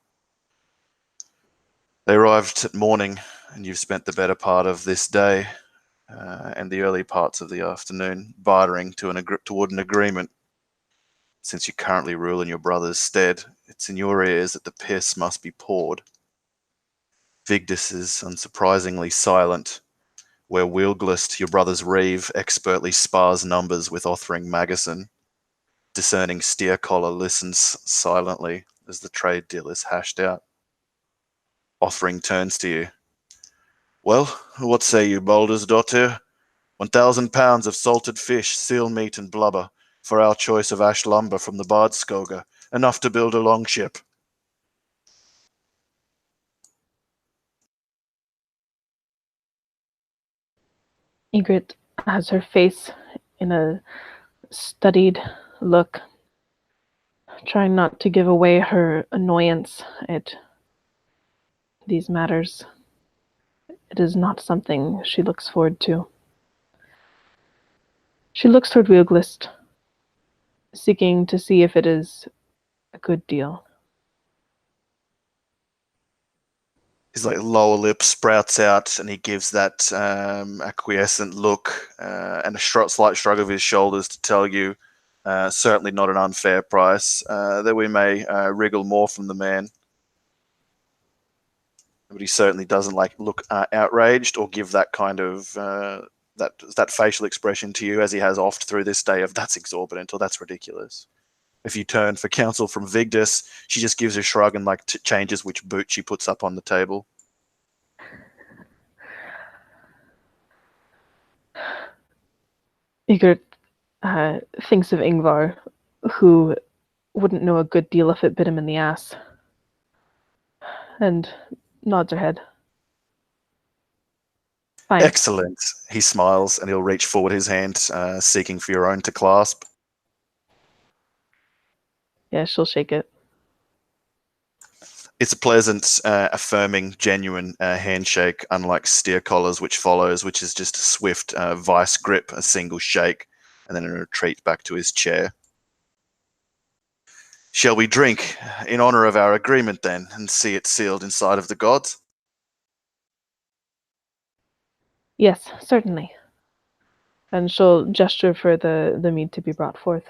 Speaker 1: They arrived at morning, and you've spent the better part of this day and the early parts of the afternoon bartering toward an agreement. Since you currently rule in your brother's stead, it's in your ears that the piss must be poured. Vigdis is unsurprisingly silent, where Wheelglist, your brother's reeve, expertly spars numbers with Othring Magison. Discerning Steercollar listens silently as the trade deal is hashed out. Othring turns to you. Well, what say you, Baldur's daughter? 1,000 pounds of salted fish, seal meat, and blubber for our choice of ash lumber from the Bardskoga, enough to build a longship.
Speaker 7: Ygritte has her face in a studied look, trying not to give away her annoyance at these matters. It is not something she looks forward to. She looks toward Wheelglist, seeking to see if it is a good deal.
Speaker 1: His like lower lip sprouts out, and he gives that acquiescent look and a slight shrug of his shoulders to tell you, certainly not an unfair price, that we may wriggle more from the man. But he certainly doesn't look outraged or give that kind of that facial expression to you, as he has oft through this day, of that's exorbitant or that's ridiculous. If you turn for counsel from Vigdis, she just gives a shrug and changes which boot she puts up on the table.
Speaker 7: Ygritte thinks of Yngvar, who wouldn't know a good deal if it bit him in the ass, and nods her head. Fine.
Speaker 1: Excellent. He smiles, and he'll reach forward his hand, seeking for your own to clasp.
Speaker 7: Yeah, she'll shake it.
Speaker 1: It's a pleasant, affirming, genuine handshake, unlike Steer Collar's, which follows, which is just a swift vice grip, a single shake, and then a retreat back to his chair. Shall we drink in honor of our agreement, then, and see it sealed inside of the gods?
Speaker 7: Yes, certainly. And she'll gesture for the mead to be brought forth.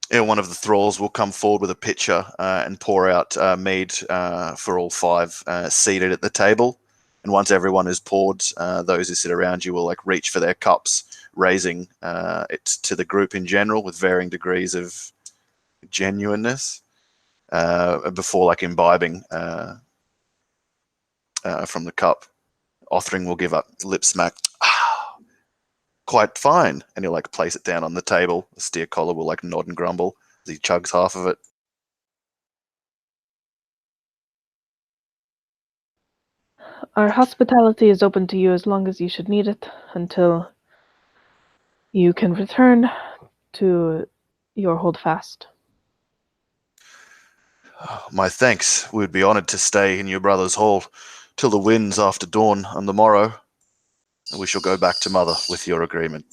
Speaker 1: One of the thralls will come forward with a pitcher and pour out mead for all five seated at the table. And once everyone is poured, those who sit around you will reach for their cups, raising it to the group in general with varying degrees of genuineness before imbibing from the cup. Othring will give a lip smack. Quite fine. And he'll place it down on the table. Steer Collar will nod and grumble as he chugs half of it.
Speaker 7: Our hospitality is open to you as long as you should need it, until you can return to your holdfast.
Speaker 1: My thanks. We would be honored to stay in your brother's hall till the winds after dawn on the morrow. And we shall go back to mother with your agreement.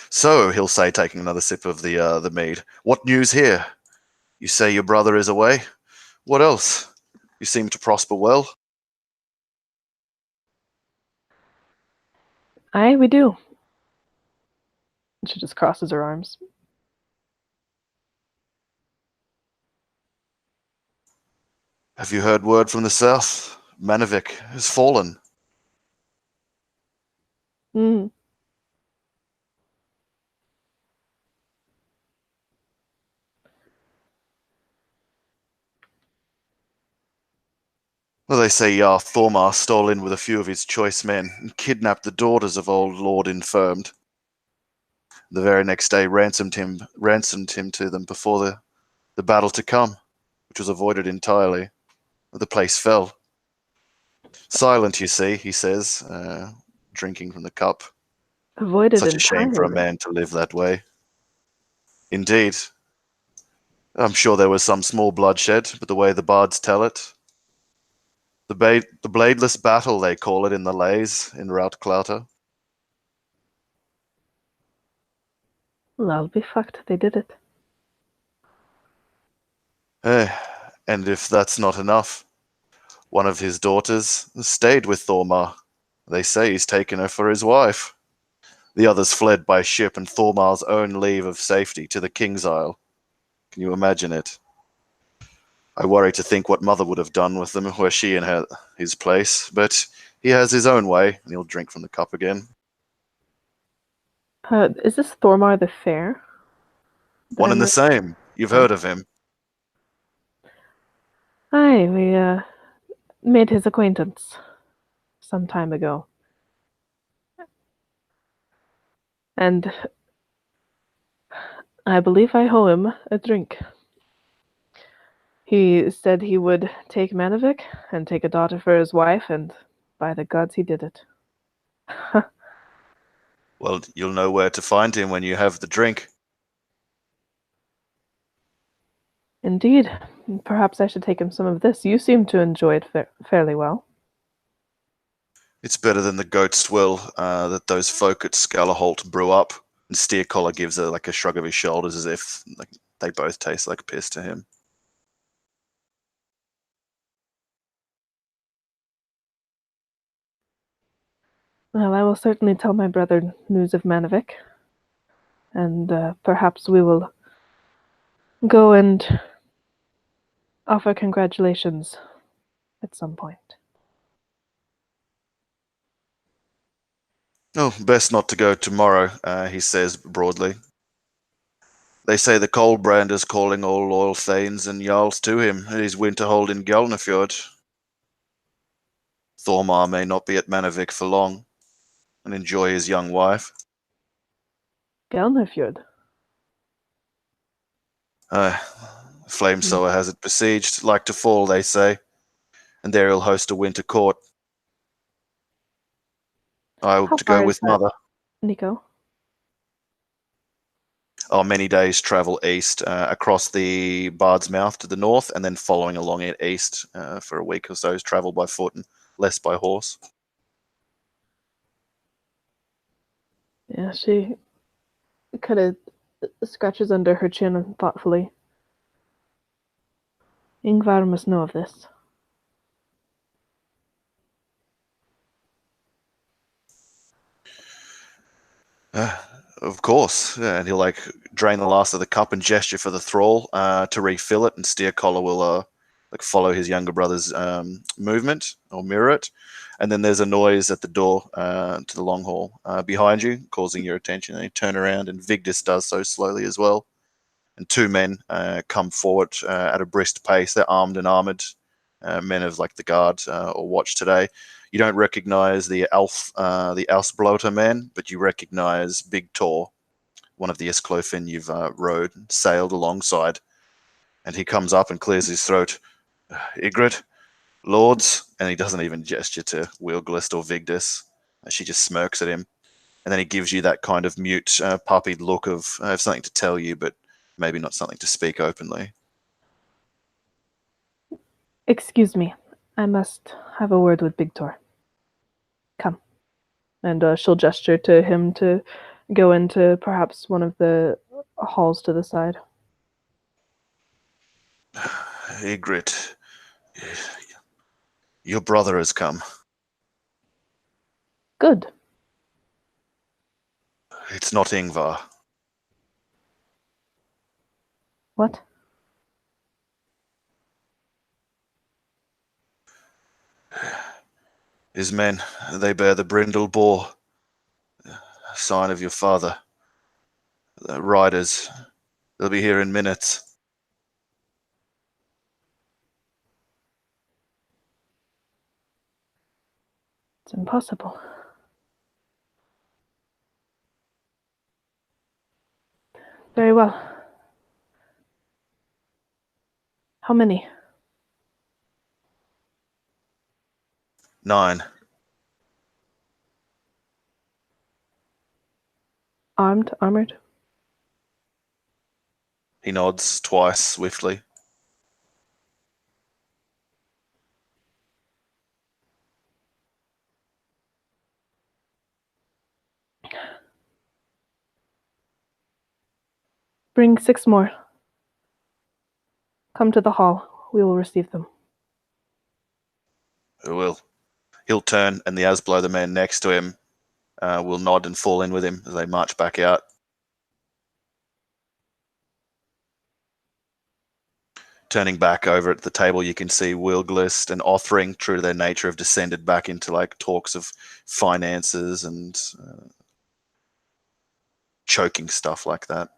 Speaker 1: So, he'll say, taking another sip of the mead, what news here? You say your brother is away? What else? You seem to prosper well.
Speaker 7: Aye, we do. She just crosses her arms.
Speaker 1: Have you heard word from the south? Manavik has fallen.
Speaker 7: Mm.
Speaker 1: Well, they say Jarl Thormar stole in with a few of his choice men and kidnapped the daughters of old Lord Infirmed. The very next day ransomed him to them before the battle to come, which was avoided entirely. The place fell. Silent, you see, he says, drinking from the cup.
Speaker 7: Avoided
Speaker 1: Such a shame for a
Speaker 7: entirely.
Speaker 1: man to live that way. Indeed. I'm sure there was some small bloodshed, but the way the bards tell it. The bladeless battle, they call it in the lays in Routklauter.
Speaker 7: Well, I'll be fucked. They did it.
Speaker 1: And if that's not enough, one of his daughters stayed with Thormar. They say he's taken her for his wife. The others fled by ship and Thormar's own leave of safety to the King's Isle. Can you imagine it? I worry to think what mother would have done with them were she in his place, but he has his own way, and he'll drink from the cup again.
Speaker 7: Is this Thormar the Fair?
Speaker 1: One and the same. You've heard of him.
Speaker 7: Aye, we made his acquaintance some time ago. And I believe I owe him a drink. He said he would take Manavik and take a daughter for his wife, and by the gods he did it.
Speaker 1: Well, you'll know where to find him when you have the drink.
Speaker 7: Indeed. Perhaps I should take him some of this. You seem to enjoy it fairly well.
Speaker 1: It's better than the goat swill that those folk at Scalaholt brew up. And Steer Collar gives a shrug of his shoulders as if they both taste like piss to him.
Speaker 7: Well, I will certainly tell my brother news of Manavik, and perhaps we will go and offer congratulations at some point.
Speaker 1: Oh, best not to go tomorrow, he says broadly. They say the cold brand is calling all loyal thanes and jarls to him at his winter hold in Gjalnafjord. Thormar may not be at Manavik for long, and enjoy his young wife.
Speaker 7: Gjalnafjord.
Speaker 1: Flamesower has it besieged, like to fall, they say, and there he'll host a winter court. I hope
Speaker 7: How
Speaker 1: to go
Speaker 7: far
Speaker 1: with
Speaker 7: is that,
Speaker 1: mother.
Speaker 7: Nico?
Speaker 1: Many days travel east, across the Bard's Mouth to the north, and then following along it east for a week or so's travel by foot and less by horse.
Speaker 7: Yeah, she kind of scratches under her chin thoughtfully. Yngvar must know of this.
Speaker 1: Of course, yeah, and he'll like drain the last of the cup and gesture for the thrall to refill it, and Steercollar will like follow his younger brother's movement or mirror it. And then there's a noise at the door to the long hall behind you, causing your attention. And you turn around, and Vigdis does so slowly as well. And two men come forward at a brisk pace. They're armed and armored, men of like the guard or watch today. You don't recognize the Alsbloter man, but you recognize Big Tor, one of the Isklofen you've rode and sailed alongside. And he comes up and clears his throat. Ygritte, lords, and he doesn't even gesture to Wilglist or Vigdis. She just smirks at him. And then he gives you that kind of mute, puppied look of I have something to tell you, but maybe not something to speak openly.
Speaker 7: Excuse me, I must have a word with Big Tor. Come. And she'll gesture to him to go into perhaps one of the halls to the side.
Speaker 1: Ygritte, your brother has come.
Speaker 7: Good.
Speaker 1: It's not Yngvar.
Speaker 7: What?
Speaker 1: His men, they bear the brindle boar, sign of your father. The riders, they'll be here in minutes.
Speaker 7: It's impossible. Very well. How many?
Speaker 1: 9.
Speaker 7: Armed? Armored?
Speaker 1: He nods twice swiftly.
Speaker 7: Bring 6 more. Come to the hall. We will receive them.
Speaker 1: Who will? He'll turn, and the Asblow, the man next to him, will nod and fall in with him as they march back out. Turning back over at the table, you can see Wilglist and Othring, true to their nature, have descended back into like talks of finances and choking stuff like that.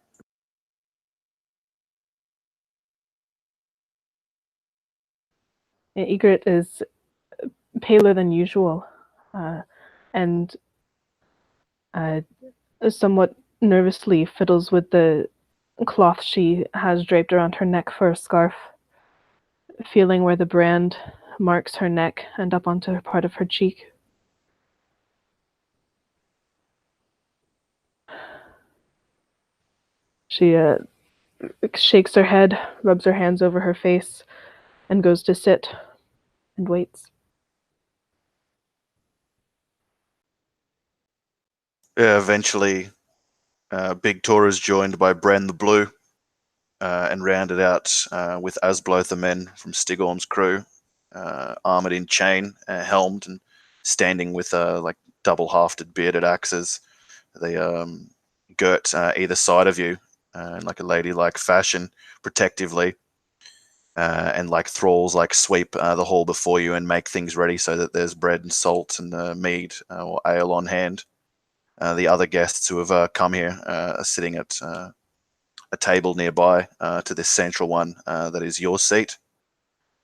Speaker 7: Ygritte is paler than usual, and somewhat nervously fiddles with the cloth she has draped around her neck for a scarf, feeling where the brand marks her neck and up onto part of her cheek. She shakes her head, rubs her hands over her face, and goes to sit and waits.
Speaker 1: Yeah, eventually, Big Tor is joined by Bren the Blue, and rounded out with Asbloth, the men from Stigorm's crew, armored in chain, helmed, and standing with like double-hafted bearded axes. They girt either side of you in like a ladylike fashion, protectively, and like thralls like sweep the hall before you and make things ready so that there's bread and salt and mead or ale on hand. The other guests who have come here are sitting at a table nearby to this central one that is your seat.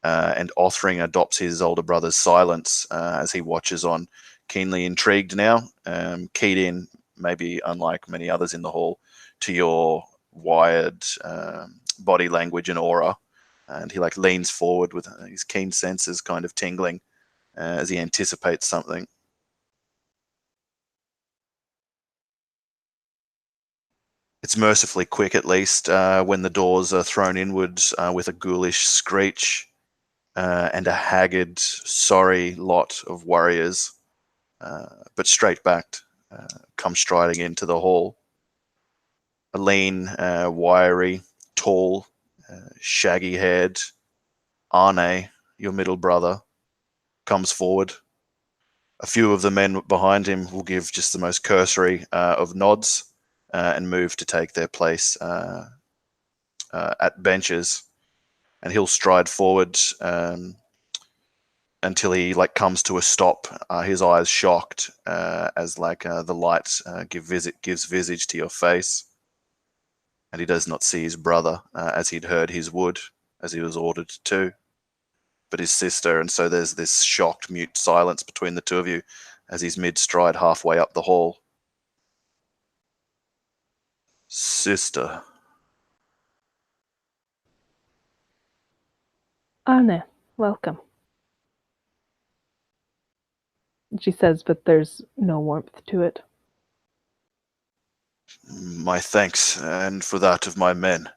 Speaker 1: And Othring adopts his older brother's silence as he watches on, keenly intrigued now, keyed in, maybe unlike many others in the hall, to your wired body language and aura. And he like leans forward with his keen senses kind of tingling as he anticipates something. It's mercifully quick, at least, when the doors are thrown inwards with a ghoulish screech, and a haggard, sorry lot of warriors, but straight-backed, come striding into the hall. A lean, wiry, tall, shaggy-haired Arne, your middle brother, comes forward. A few of the men behind him will give just the most cursory of nods and move to take their place at benches. And he'll stride forward until he like comes to a stop, his eyes shocked as like the light gives visage to your face. And he does not see his brother as he'd heard his would, as he was ordered to, but his sister. And so there's this shocked, mute silence between the two of you as he's mid-stride halfway up the hall. Sister.
Speaker 7: Arne, welcome. She says, but there's no warmth to it.
Speaker 1: My thanks, and for that of my men.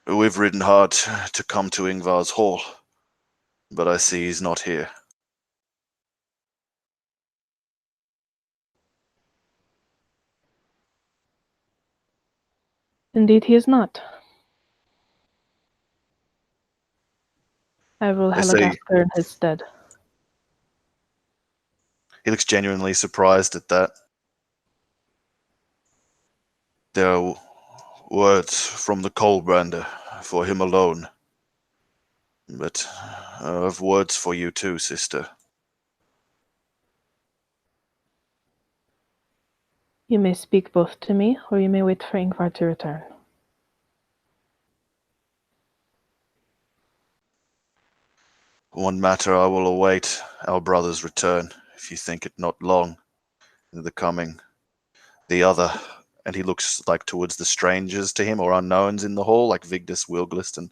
Speaker 1: We've ridden hard to come to Yngvar's hall, but I see he's not here.
Speaker 7: Indeed, he is not. I will
Speaker 1: I see.
Speaker 7: Helagaster in his stead.
Speaker 1: He looks genuinely surprised at that. There are words from the Coalbrander for him alone, but I have words for you too, sister.
Speaker 7: You may speak both to me, or you may wait for Yngvar to return.
Speaker 1: One matter I will await our brother's return, if you think it not long in the coming. The other, and he looks like towards the strangers to him or unknowns in the hall, like Vigdis, Wilglist, and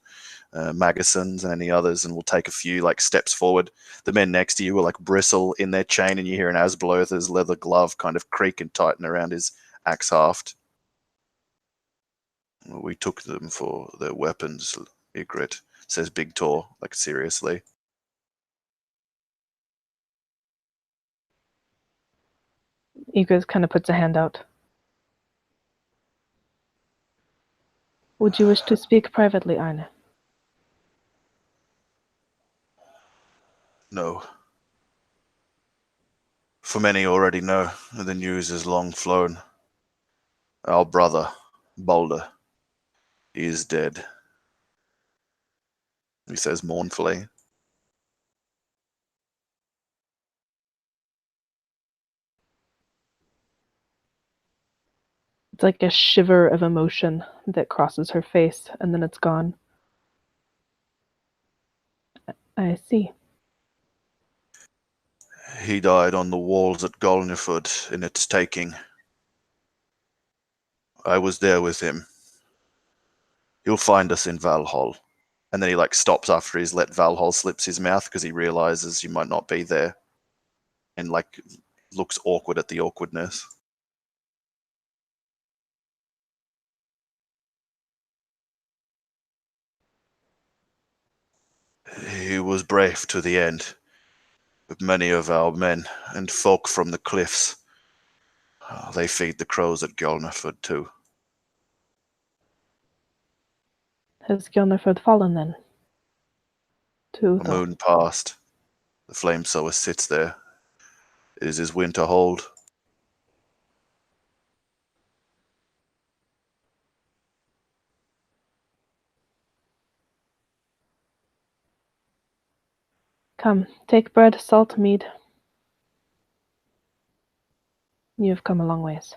Speaker 1: Magasons and any others, and will take a few like steps forward. The men next to you will like bristle in their chain, and you hear an Asblother's leather glove kind of creak and tighten around his axe haft. We took them for their weapons, Ygritte, says Big Tor, like seriously.
Speaker 7: Ygritte kind of puts a hand out. Would you wish to speak privately, Arne?
Speaker 1: No. For many already know, the news is long flown. Our brother, Balder, he is dead, he says mournfully.
Speaker 7: It's like a shiver of emotion that crosses her face, and then it's gone. I see.
Speaker 1: He died on the walls at Golniford in its taking. I was there with him. He'll find us in Valhall. And then he like stops after he's let Valhall slips his mouth because he realizes you might not be there. And like looks awkward at the awkwardness. He was brave to the end, with many of our men and folk from the cliffs. They feed the crows at Gjalnaford too.
Speaker 7: Has Gilnerford fallen then? To
Speaker 1: The moon passed. The flame sower sits there. It is his winter hold.
Speaker 7: Come, take bread, salt, mead. You have come a long ways.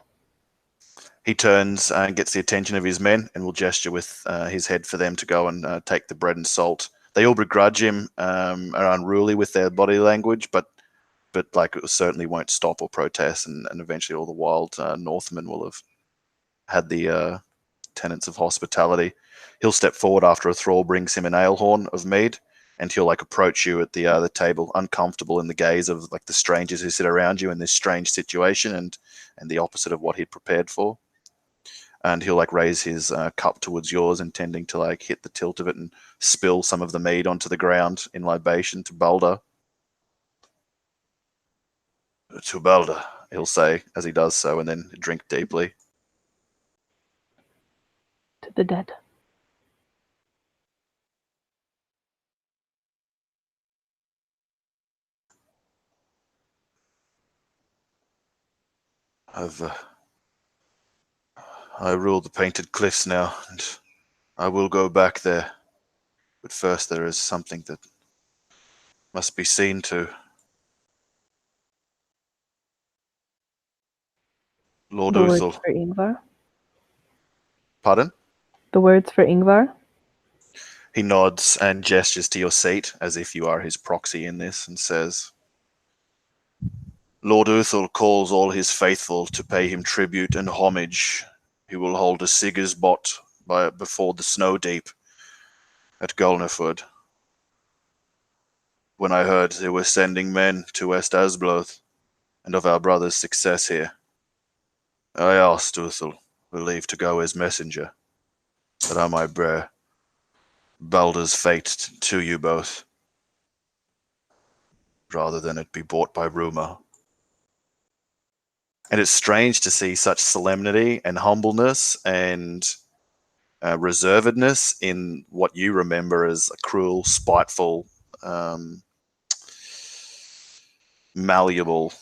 Speaker 1: He turns and gets the attention of his men and will gesture with his head for them to go and take the bread and salt. They all begrudge him, are unruly with their body language, but like it certainly won't stop or protest, and eventually all the wild Northmen will have had the tenets of hospitality. He'll step forward after a thrall brings him an ale horn of mead, and he'll like approach you at the table, uncomfortable in the gaze of like the strangers who sit around you in this strange situation, and the opposite of what he'd prepared for. And he'll like raise his cup towards yours, intending to like hit the tilt of it and spill some of the mead onto the ground in libation to Balder. To Balder, he'll say as he does so, and then drink deeply.
Speaker 7: To the dead.
Speaker 1: I rule the Painted Cliffs now, and I will go back there. But first there is something that must be seen to. Lord
Speaker 7: The words
Speaker 1: Uthal.
Speaker 7: for Yngvar.
Speaker 1: Pardon?
Speaker 7: The words for Yngvar.
Speaker 1: He nods and gestures to your seat as if you are his proxy in this, and says, Lord Uthal calls all his faithful to pay him tribute and homage. He will hold a Sigur's bot before the snow deep at Gulnerford. When I heard they were sending men to West Asbloth and of our brother's success here, I asked Uthal for leave to go as messenger, that I might bear Baldur's fate to you both, rather than it be bought by rumor. And it's strange to see such solemnity and humbleness and reservedness in what you remember as a cruel, spiteful, malleable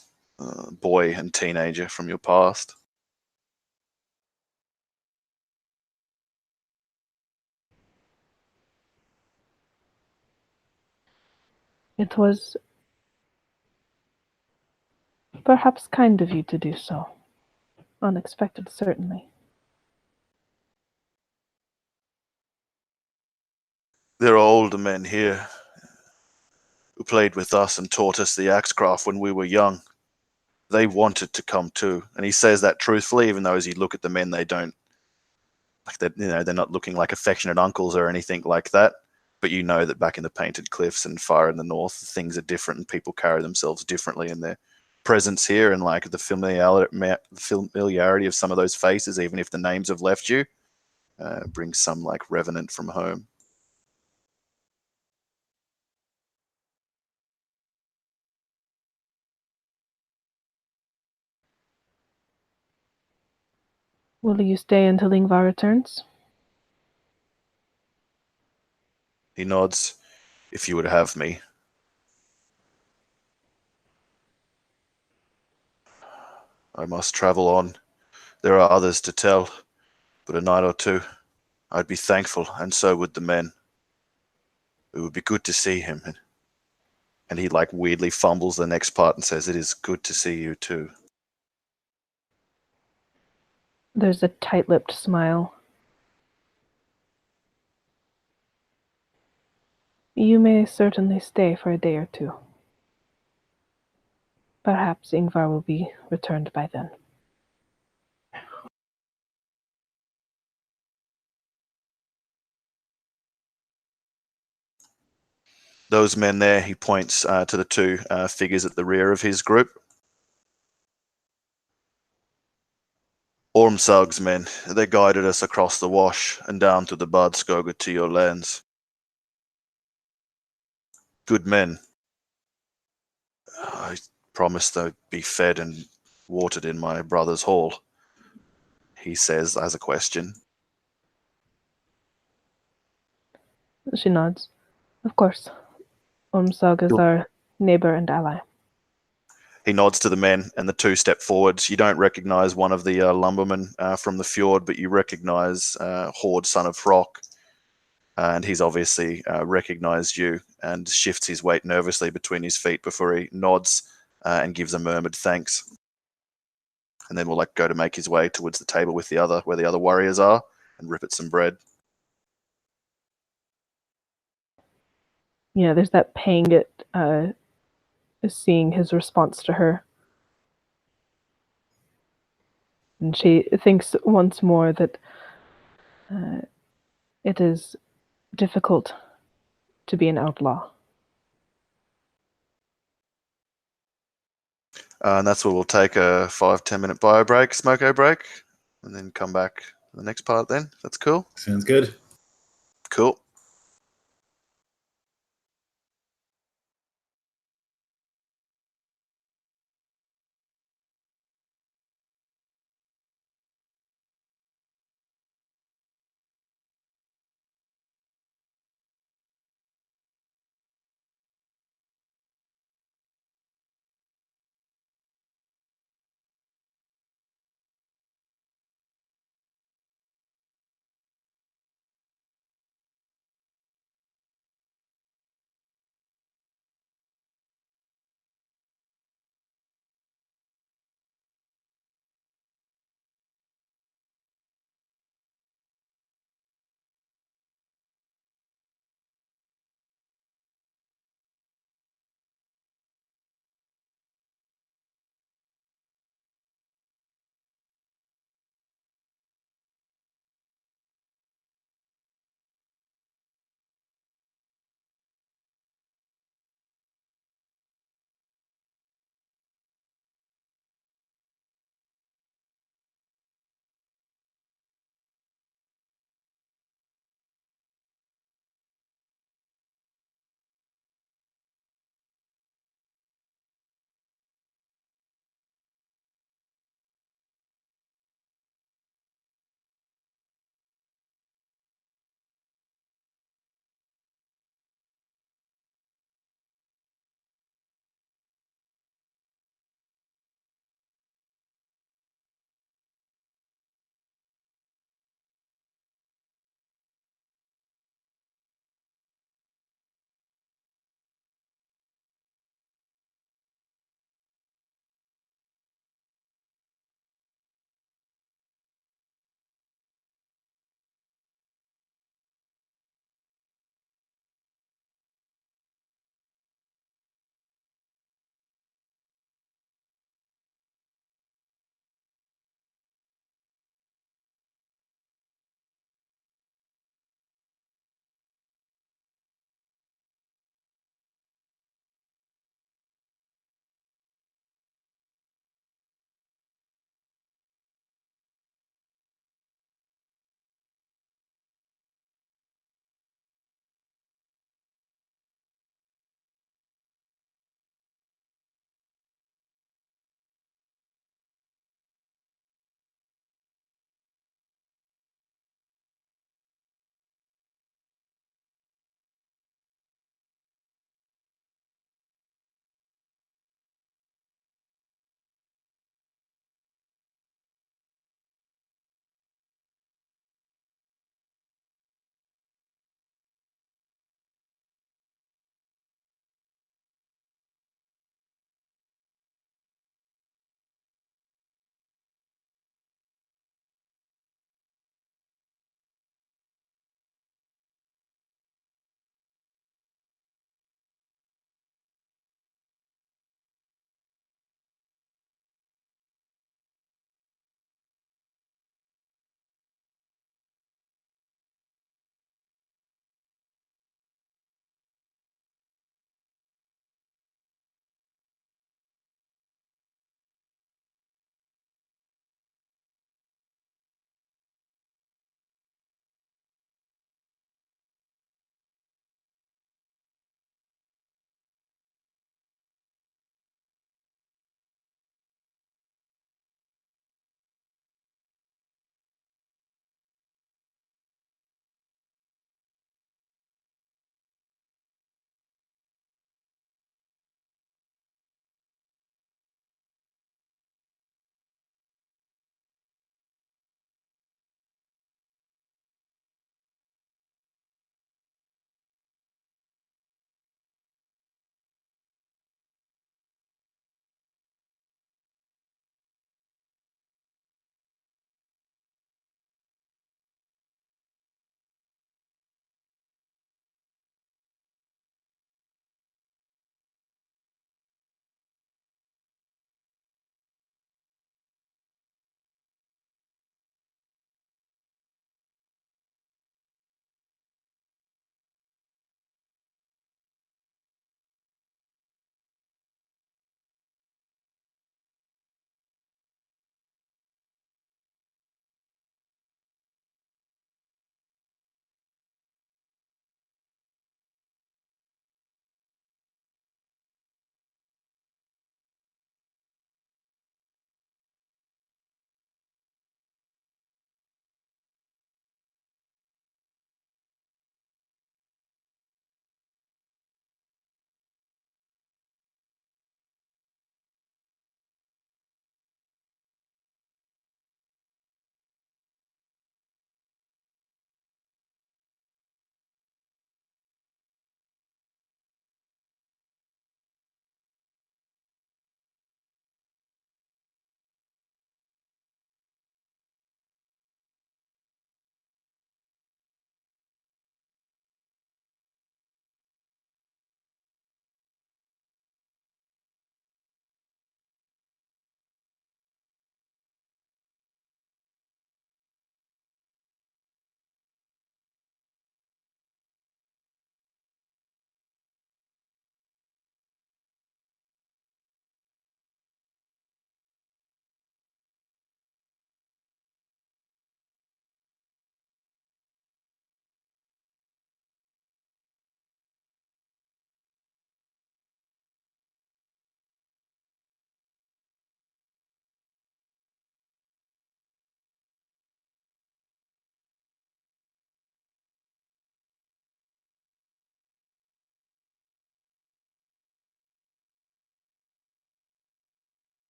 Speaker 1: boy and teenager from your past.
Speaker 7: It was perhaps kind of you to do so. Unexpected, certainly.
Speaker 1: There are older men here who played with us and taught us the axecraft when we were young. They wanted to come too, and he says that truthfully, even though as you look at the men, they don't like that. You know, they're not looking like affectionate uncles or anything like that. But you know that back in the Painted Cliffs and far in the north, things are different, and people carry themselves differently in their presence here, and like the familiarity of some of those faces, even if the names have left you, brings some like revenant from home.
Speaker 7: Will you stay until Yngvar returns?
Speaker 1: He nods. If you would have me. I must travel on. There are others to tell, but a night or two, I'd be thankful, and so would the men. It would be good to see him. And he like weirdly fumbles the next part and says, it is good to see you too.
Speaker 7: There's a tight-lipped smile. You may certainly stay for a day or two. Perhaps Yngvar will be returned by then.
Speaker 1: Those men there, he points to the two figures at the rear of his group. Ormsug's men, they guided us across the wash and down to the Bardskoga to your lands. Good men. I promised they'd be fed and watered in my brother's hall, he says as a question.
Speaker 7: She nods. Of course. Ormsog is
Speaker 1: Cool.
Speaker 7: our neighbor and ally.
Speaker 1: He nods to the men, and the two step forwards. You don't recognize one of the lumbermen from the fjord, but you recognize Horde, son of Frock. And he's obviously recognized you and shifts his weight nervously between his feet before he nods and gives a murmured thanks. And then will go to make his way towards the table with where the other warriors are, and rip at some bread.
Speaker 7: Yeah, there's that pang at seeing his response to her. And she thinks once more that it is difficult to be an outlaw.
Speaker 1: And that's where we'll take a 5-10 minute bio break, smoko break, and then come back to the next part then. That's cool.
Speaker 5: Sounds good.
Speaker 1: Cool.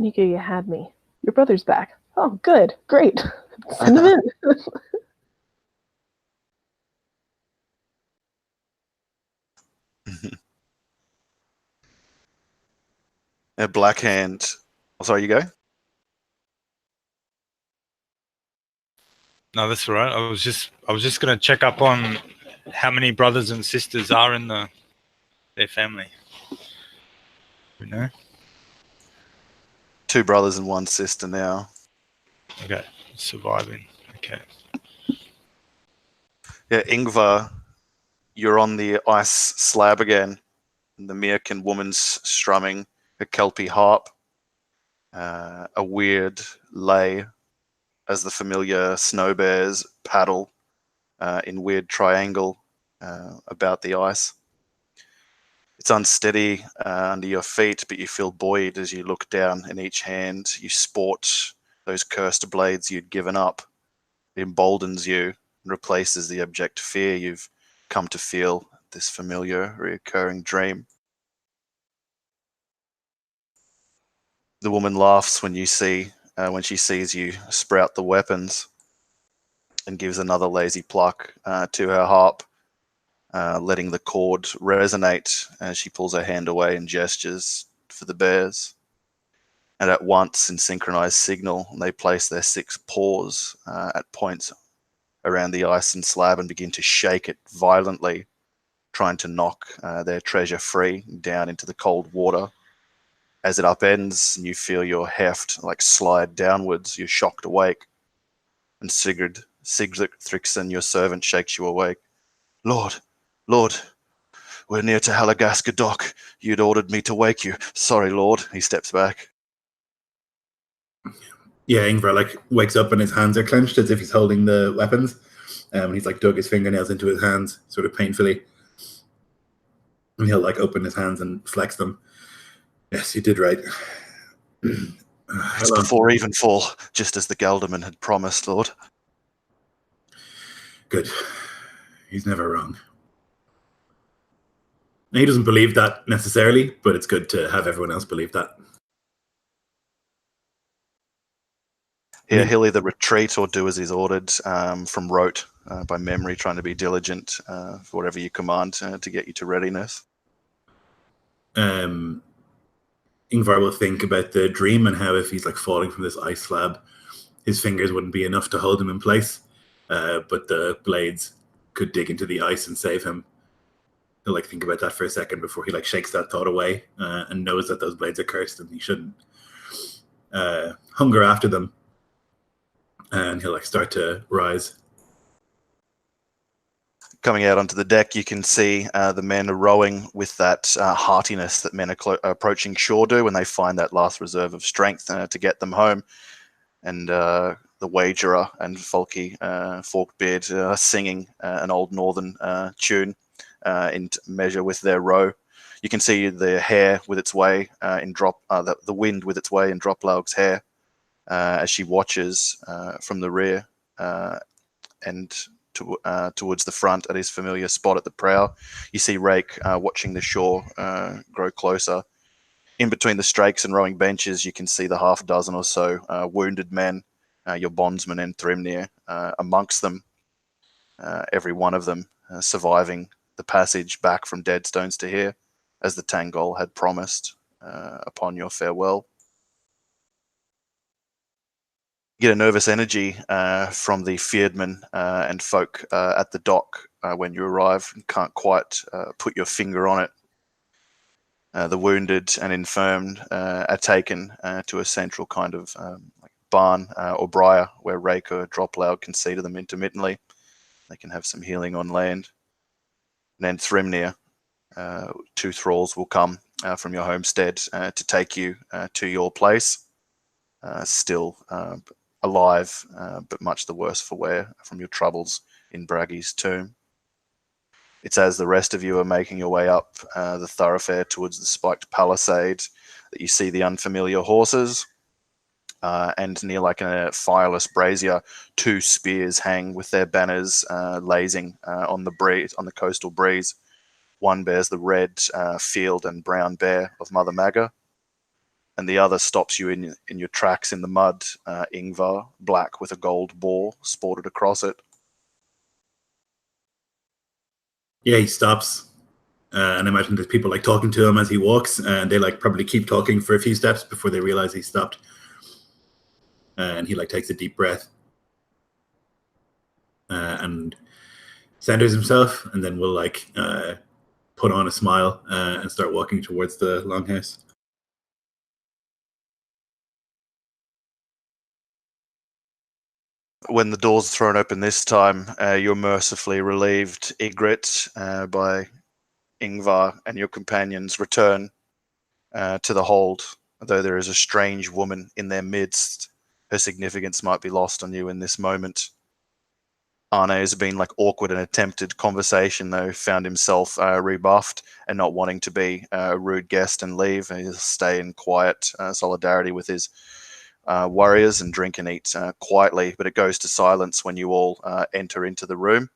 Speaker 7: Nika, you had me. Your brother's back. Oh, good. Great. Send him in.
Speaker 1: Blackhand. Oh, sorry, you go.
Speaker 6: No, that's all right. I was just gonna check up on how many brothers and sisters are in their family. You know?
Speaker 1: 2 brothers and 1 sister now.
Speaker 6: Okay. Surviving. Okay.
Speaker 1: Yeah, Yngvar, you're on the ice slab again. And the Mirkan woman's strumming a Kelpie harp. A weird lay as the familiar snow bears paddle in weird triangle about the ice. It's unsteady under your feet, but you feel buoyed as you look down. In each hand, you sport those cursed blades you'd given up. It emboldens you and replaces the abject fear you've come to feel, this familiar, recurring dream. The woman laughs when she sees you sprout the weapons, and gives another lazy pluck to her harp, letting the chord resonate as she pulls her hand away and gestures for the bears. And at once, in synchronized signal, they place their 6 paws at points around the ice and slab and begin to shake it violently, trying to knock their treasure free down into the cold water. As it upends and you feel your heft like slide downwards, you're shocked awake. And Sigtryggsson, your servant, shakes you awake. Lord, we're near to Halagaska dock. You'd ordered me to wake you. Sorry, Lord. He steps back.
Speaker 5: Yeah, Yngvar like wakes up and his hands are clenched as if he's holding the weapons. And he's like dug his fingernails into his hands, sort of painfully. And he'll like open his hands and flex them. Yes, you did right.
Speaker 1: It's before evenfall, just as the Galderman had promised, Lord.
Speaker 5: Good. He's never wrong. He doesn't believe that necessarily, but it's good to have everyone else believe that.
Speaker 1: Yeah, he'll either retreat or do as he's ordered from rote, by memory, trying to be diligent for whatever you command to get you to readiness.
Speaker 5: Yngvar will think about the dream and how if he's like falling from this ice slab, his fingers wouldn't be enough to hold him in place, but the blades could dig into the ice and save him. He'll like think about that for a second before he like shakes that thought away and knows that those blades are cursed and he shouldn't hunger after them. And he'll like start to rise.
Speaker 1: Coming out onto the deck, you can see the men are rowing with that heartiness that men are approaching shore do when they find that last reserve of strength to get them home. And the wagerer and Folky Forkbeard are singing an old northern tune in measure with their row. You can see the hair with its way the wind with its way in Droplaug's hair as she watches from the rear and towards the front at his familiar spot at the prow. You see Rake watching the shore grow closer. In between the strakes and rowing benches, you can see the 6 or so wounded men, your bondsmen and Thrymnir, amongst them, every one of them surviving the passage back from Deadstones to here, as the Tangol had promised upon your farewell. You get a nervous energy from the Feardmen and folk at the dock when you arrive and can't quite put your finger on it. The wounded and infirmed are taken to a central kind of like barn or briar where Rake or Droplaug can see to them intermittently. They can have some healing on land. And then Thrymnir, 2 thralls will come from your homestead to take you to your place, still alive, but much the worse for wear from your troubles in Braggi's tomb. It's as the rest of you are making your way up the thoroughfare towards the spiked palisade that you see the unfamiliar horses, and near like a fireless brazier, 2 spears hang with their banners lazing on the coastal breeze. One bears the red field and brown bear of Mother Maga, and the other stops you in your tracks in the mud. Yngvar, black with a gold boar sported across it.
Speaker 5: Yeah, he stops. And I imagine there's people like talking to him as he walks, and they like probably keep talking for a few steps before they realize he stopped. And he like takes a deep breath and centers himself, and then will like put on a smile and start walking towards the longhouse.
Speaker 1: When the doors are thrown open this time, you're mercifully relieved, Ygritte, by Yngvar and your companions return to the hold, though there is a strange woman in their midst. Her significance might be lost on you in this moment. Arne has been like awkward and attempted conversation, though found himself rebuffed and not wanting to be a rude guest and leave. He'll stay in quiet solidarity with his warriors and drink and eat quietly, but it goes to silence when you all enter into the room,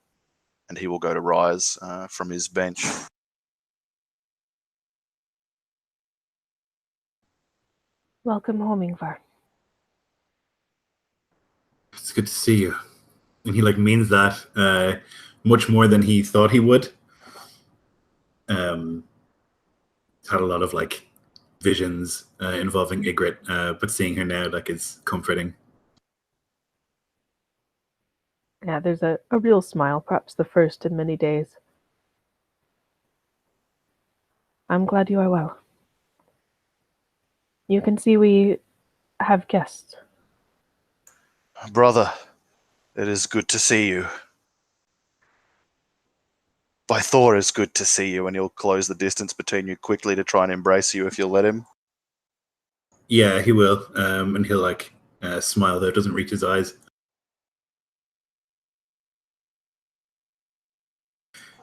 Speaker 1: and he will go to rise from his bench.
Speaker 7: Welcome home, Yngvar.
Speaker 5: It's good to see you. And he like means that much more than he thought he would. Had a lot of like visions involving Ygritte, but seeing her now like is comforting.
Speaker 7: Yeah, there's a real smile, perhaps the first in many days. I'm glad you are well. You can see we have guests.
Speaker 1: Brother, it is good to see you. By Thor, it's good to see you, and he'll close the distance between you quickly to try and embrace you if you'll let him.
Speaker 5: Yeah, he will. And he'll like smile, though it doesn't reach his eyes.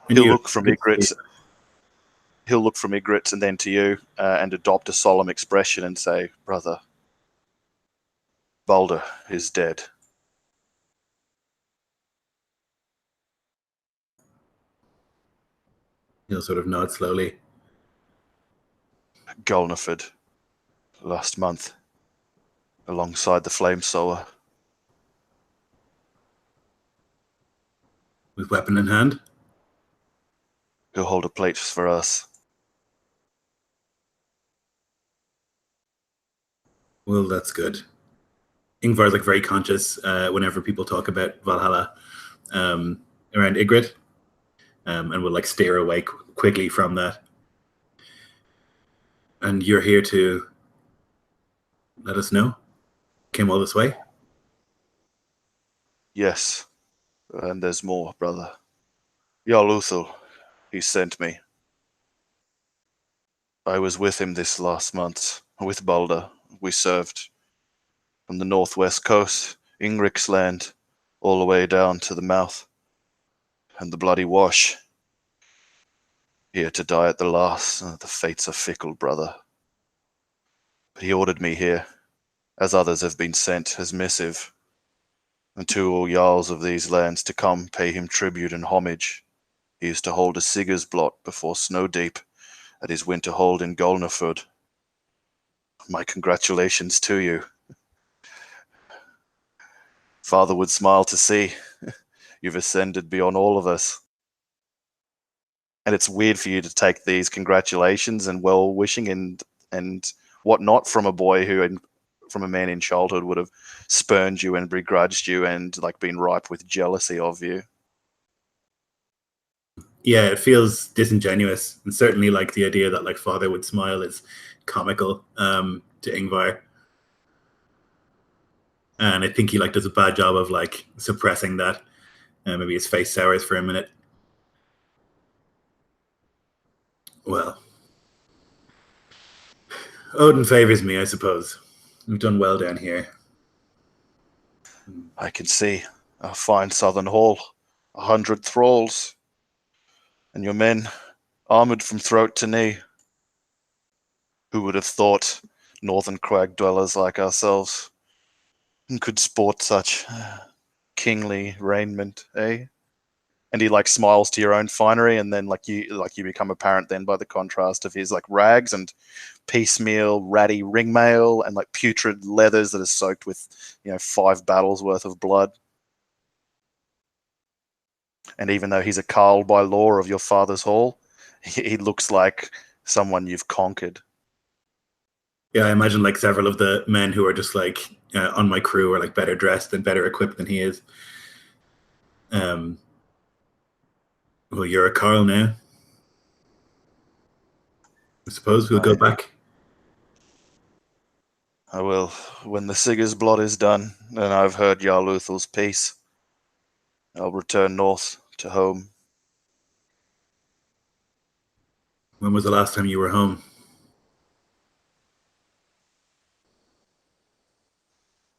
Speaker 5: And
Speaker 1: He'll look from Ygritte. He'll look from Ygritte and then to you, and adopt a solemn expression and say, "Brother, Balder is dead."
Speaker 5: He'll sort of nod slowly.
Speaker 1: Gulnaford, last month, alongside the flame sower.
Speaker 5: With weapon in hand.
Speaker 1: He'll hold a plate for us.
Speaker 5: Well, that's good. Yngvar's like very conscious whenever people talk about Valhalla around Ygritte, and will like steer away quickly from that. And you're here to let us know? Came all this way?
Speaker 1: Yes, and there's more, brother. Jarl Uthul, he sent me. I was with him this last month, with Balder. We served from the northwest coast, Ingrick's land, all the way down to the mouth, and the bloody wash. Here to die at the last. The fates are fickle, brother. But he ordered me here, as others have been sent as missive, and to all jarls of these lands to come pay him tribute and homage. He is to hold a Sigur's blot before snow deep at his winter hold in Gulnaford. My congratulations to you. Father would smile to see. You've ascended beyond all of us. And it's weird for you to take these congratulations and well-wishing and whatnot from a boy who, from a man in childhood, would have spurned you and begrudged you and like been ripe with jealousy of you.
Speaker 5: Yeah, it feels disingenuous, and certainly like the idea that like father would smile is comical to Yngvar. And I think he like does a bad job of like suppressing that. Maybe his face sours for a minute. Well, Odin favors me, I suppose. We've done well down here.
Speaker 1: I can see a fine southern hall, 100 thralls, and your men armored from throat to knee. Who would have thought northern crag dwellers like ourselves could sport such kingly raiment, eh? And he like smiles to your own finery, and then you become apparent then by the contrast of his like rags and piecemeal ratty ringmail and like putrid leathers that are soaked with 5 battles worth of blood. And even though he's a carl by law of your father's hall, he looks like someone you've conquered.
Speaker 5: Yeah, I imagine like several of the men who are just like on my crew are like better dressed and better equipped than he is. Well, you're a carl now. I suppose we'll go back.
Speaker 1: I will, when the Sigur's blot is done, and I've heard Jarl Uthel's peace, I'll return north to home.
Speaker 5: When was the last time you were home?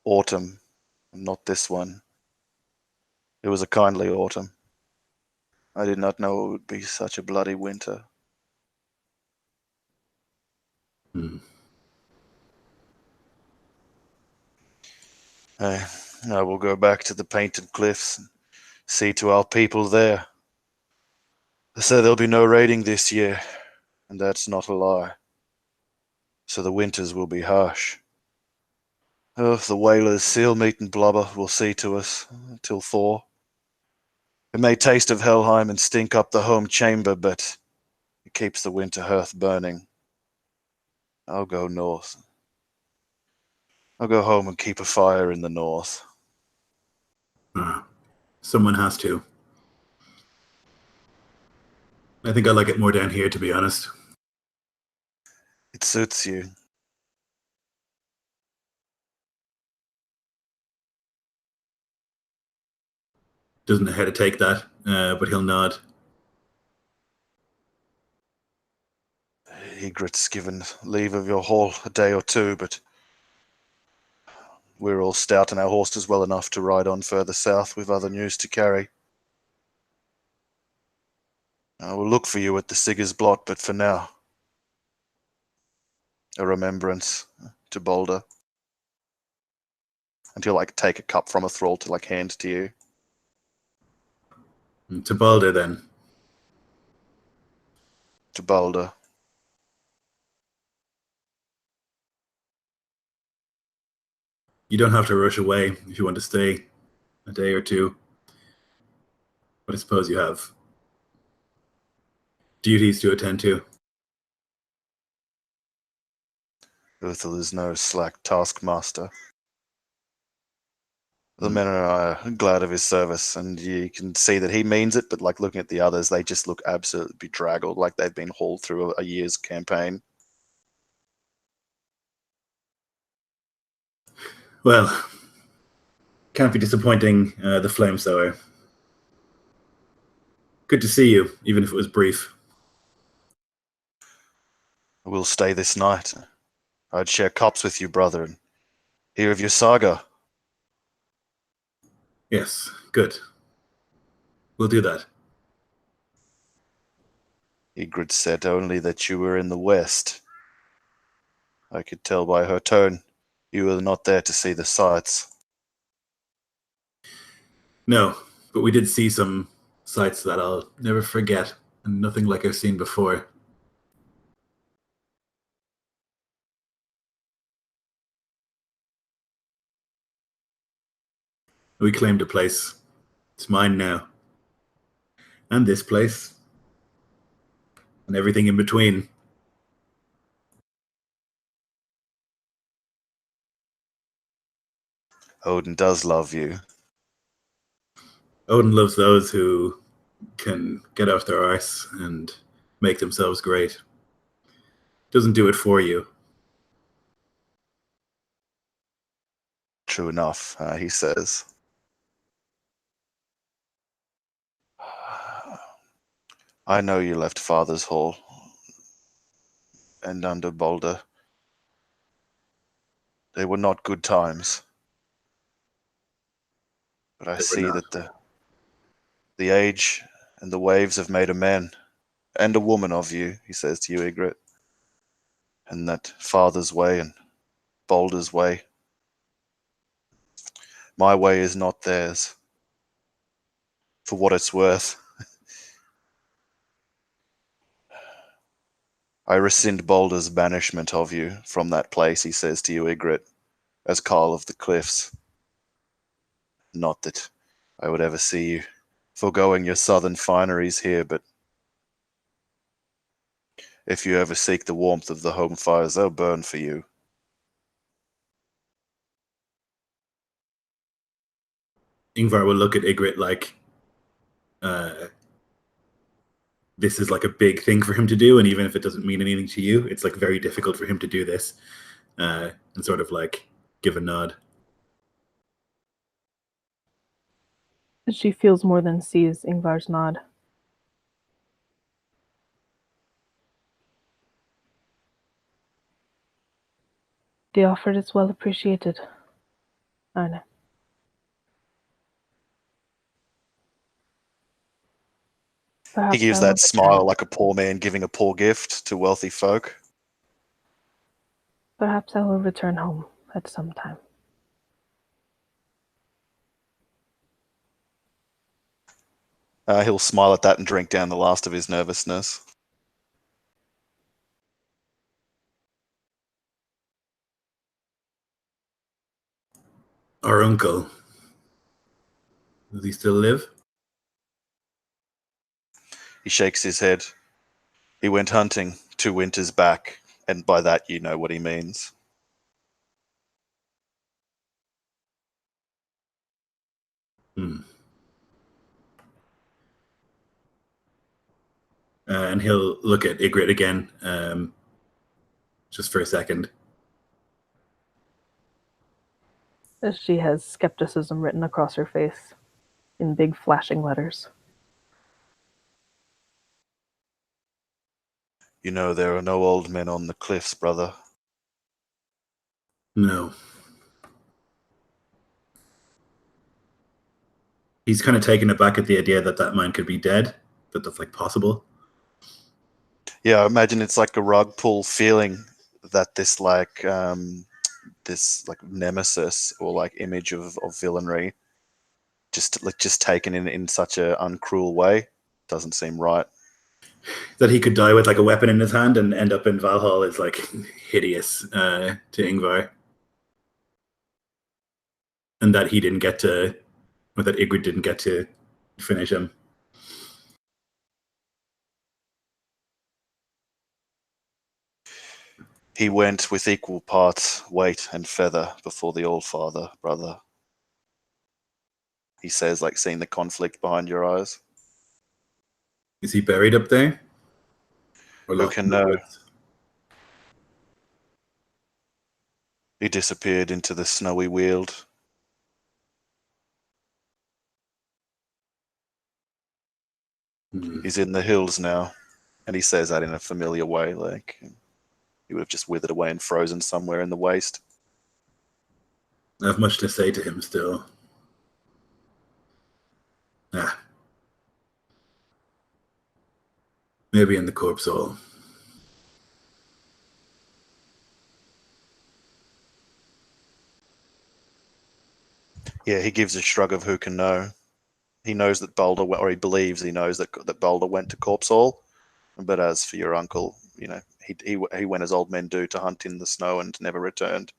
Speaker 1: Autumn, not this one. It was a kindly autumn. I did not know it would be such a bloody winter. I will go back to the Painted Cliffs and see to our people there. They say there'll be no raiding this year, and that's not a lie. So the winters will be harsh. Oh, the whalers, seal meat and blubber will see to us till thaw. It may taste of Helheim and stink up the home chamber, but it keeps the winter hearth burning. I'll go north. I'll go home and keep a fire in the north.
Speaker 5: Someone has to. I think I like it more down here, to be honest.
Speaker 1: It suits you.
Speaker 5: Doesn't know how to take that, but he'll nod.
Speaker 1: Egret's given leave of your hall a day or two, but we're all stout and our horses well enough to ride on further south with other news to carry. I will look for you at the Sigur's blot, but for now, a remembrance to Balder. And he'll like take a cup from a thrall to like hand to you.
Speaker 5: To Balder, then.
Speaker 1: To Balder.
Speaker 5: You don't have to rush away if you want to stay a day or two. But I suppose you have duties to attend to.
Speaker 1: Uthal is no slack taskmaster. The men are glad of his service, and you can see that he means it, but like looking at the others, they just look absolutely bedraggled, like they've been hauled through a year's campaign.
Speaker 5: Well, can't be disappointing, the Flamesower. Good to see you, even if it was brief.
Speaker 1: We'll stay this night. I'd share cups with you, brother, and hear of your saga.
Speaker 5: Yes, good. We'll do that.
Speaker 1: Ygritte said only that you were in the west. I could tell by her tone you were not there to see the sights.
Speaker 5: No, but we did see some sights that I'll never forget, and nothing like I've seen before. We claimed a place. It's mine now. And this place. And everything in between.
Speaker 1: Odin does love you.
Speaker 5: Odin loves those who can get off their arse and make themselves great. Doesn't do it for you.
Speaker 1: True enough, he says. I know you left Father's Hall and under Balder. They were not good times. But I see that the age and the waves have made a man and a woman of you, he says to you, Ygritte. And that Father's way and Balder's way. My way is not theirs. For what it's worth, I rescind Balder's banishment of you from that place, he says to you, Ygritte, as Carl of the Cliffs. Not that I would ever see you foregoing your southern fineries here, but if you ever seek the warmth of the home fires, they'll burn for you.
Speaker 5: Yngvar will look at Ygritte like this is like a big thing for him to do, and even if it doesn't mean anything to you, it's like very difficult for him to do this, and sort of like give a nod.
Speaker 7: She feels more than sees Yngvar's nod. The offer is well appreciated, Arne.
Speaker 1: He gives that
Speaker 7: I will
Speaker 1: smile
Speaker 7: return.
Speaker 1: like a poor man giving a poor gift to wealthy folk.
Speaker 7: Perhaps I will return home at some time.
Speaker 1: He'll smile at that and drink down the last of his nervousness.
Speaker 5: Our uncle, does he still live?
Speaker 1: He shakes his head. He went hunting 2 winters back, and by that you know what he means.
Speaker 5: And he'll look at Ygritte again, just for a second.
Speaker 7: She has skepticism written across her face in big flashing letters.
Speaker 1: You know there are no old men on the cliffs, brother.
Speaker 5: No. He's kind of taken aback at the idea that man could be dead, that that's like possible.
Speaker 1: Yeah, I imagine it's like a rug pull feeling that this like nemesis or like image of villainry just taken in such a uncruel way doesn't seem right.
Speaker 5: That he could die with like a weapon in his hand and end up in Valhalla is like hideous to Yngvar. And that he didn't get to, or that Ygritte didn't get to finish him.
Speaker 1: He went with equal parts weight and feather before the All-Father, brother. He says, like seeing the conflict behind your eyes.
Speaker 5: Is he buried up there? Or
Speaker 1: Who
Speaker 5: lost
Speaker 1: can
Speaker 5: in the
Speaker 1: know?
Speaker 5: woods?
Speaker 1: He disappeared into the snowy weald. He's in the hills now, and he says that in a familiar way, like he would have just withered away and frozen somewhere in the waste.
Speaker 5: I have much to say to him still. Maybe in the corpse hole.
Speaker 1: Yeah, he gives a shrug of who can know. He knows that Balder, or he believes he knows that Balder went to Corpse Hall. But as for your uncle, you know, he went as old men do to hunt in the snow and never returned.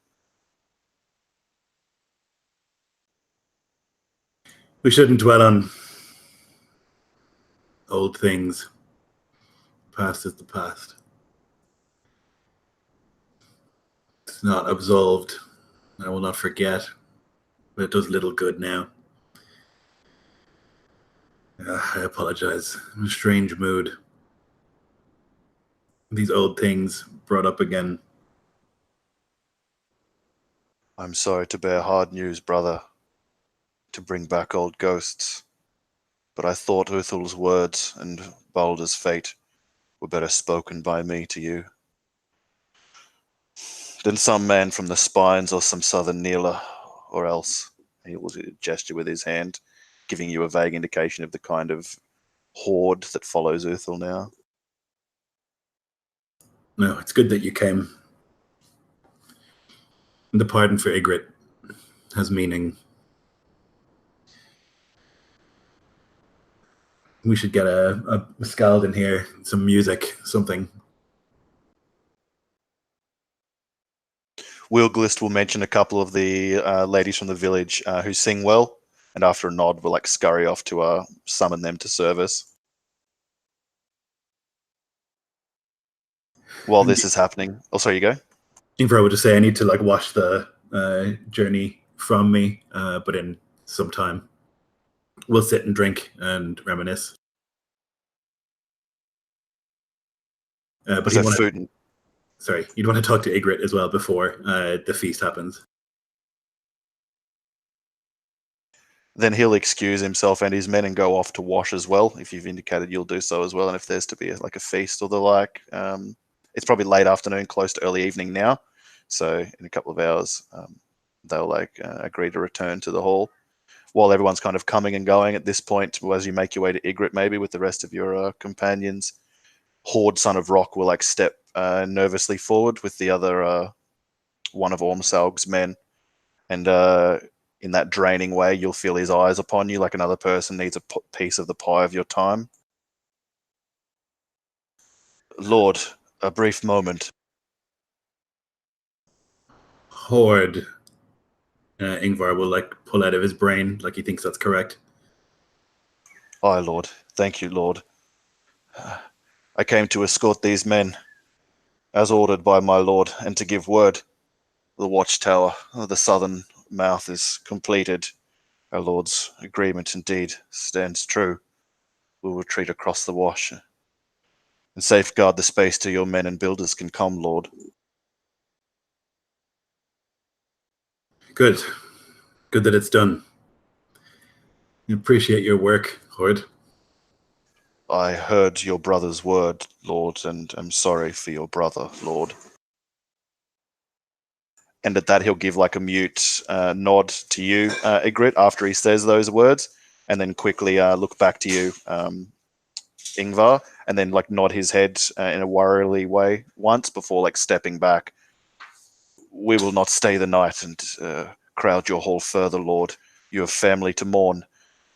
Speaker 5: We shouldn't dwell on old things. Past is the past. It's not absolved. I will not forget. But it does little good now. I apologize. I'm in a strange mood. These old things brought up again.
Speaker 1: I'm sorry to bear hard news, brother, to bring back old ghosts. But I thought Uthel's words and Balder's fate were better spoken by me to you than some man from the spines or some southern kneeler, or else. He will gesture with his hand, giving you a vague indication of the kind of horde that follows Uthel now.
Speaker 5: No, it's good that you came. And the pardon for Ygritte has meaning. We should get a skald in here, some music, something.
Speaker 1: Wilglist will mention a couple of the ladies from the village who sing well, and after a nod, will like scurry off to summon them to service. While this is happening, oh, sorry, you go.
Speaker 5: Yngvar would just say, I need to like watch the journey from me, but in some time, we'll sit and drink and reminisce. But
Speaker 1: Was there food?
Speaker 5: Sorry, you'd want to talk to Ygritte as well before the feast happens.
Speaker 1: Then he'll excuse himself and his men and go off to wash as well, if you've indicated you'll do so as well. And if there's to be like a feast or the like, it's probably late afternoon, close to early evening now. So in a couple of hours, they'll like agree to return to the hall. While everyone's kind of coming and going at this point, as you make your way to Ygritte, maybe with the rest of your companions, Horde, son of Rock, will like step nervously forward with the other one of Ormsalg's men, and in that draining way, you'll feel his eyes upon you, like another person needs a piece of the pie of your time. Lord, a brief moment.
Speaker 5: Horde, Yngvar will like pull out of his brain, like he thinks that's correct.
Speaker 1: Aye, Lord. Thank you, Lord. I came to escort these men, as ordered by my lord, and to give word. The watchtower of the southern mouth is completed. Our lord's agreement indeed stands true. We'll retreat across the wash and safeguard the space till your men and builders can come, Lord.
Speaker 5: Good. Good that it's done. I appreciate your work, Horde.
Speaker 1: I heard your brother's word, Lord, and am sorry for your brother, Lord. And at that, he'll give like a mute nod to you, Ygritte, after he says those words, and then quickly look back to you, Yngvar, and then like nod his head in a worrily way once before like stepping back. We will not stay the night and crowd your hall further, Lord. You have family to mourn,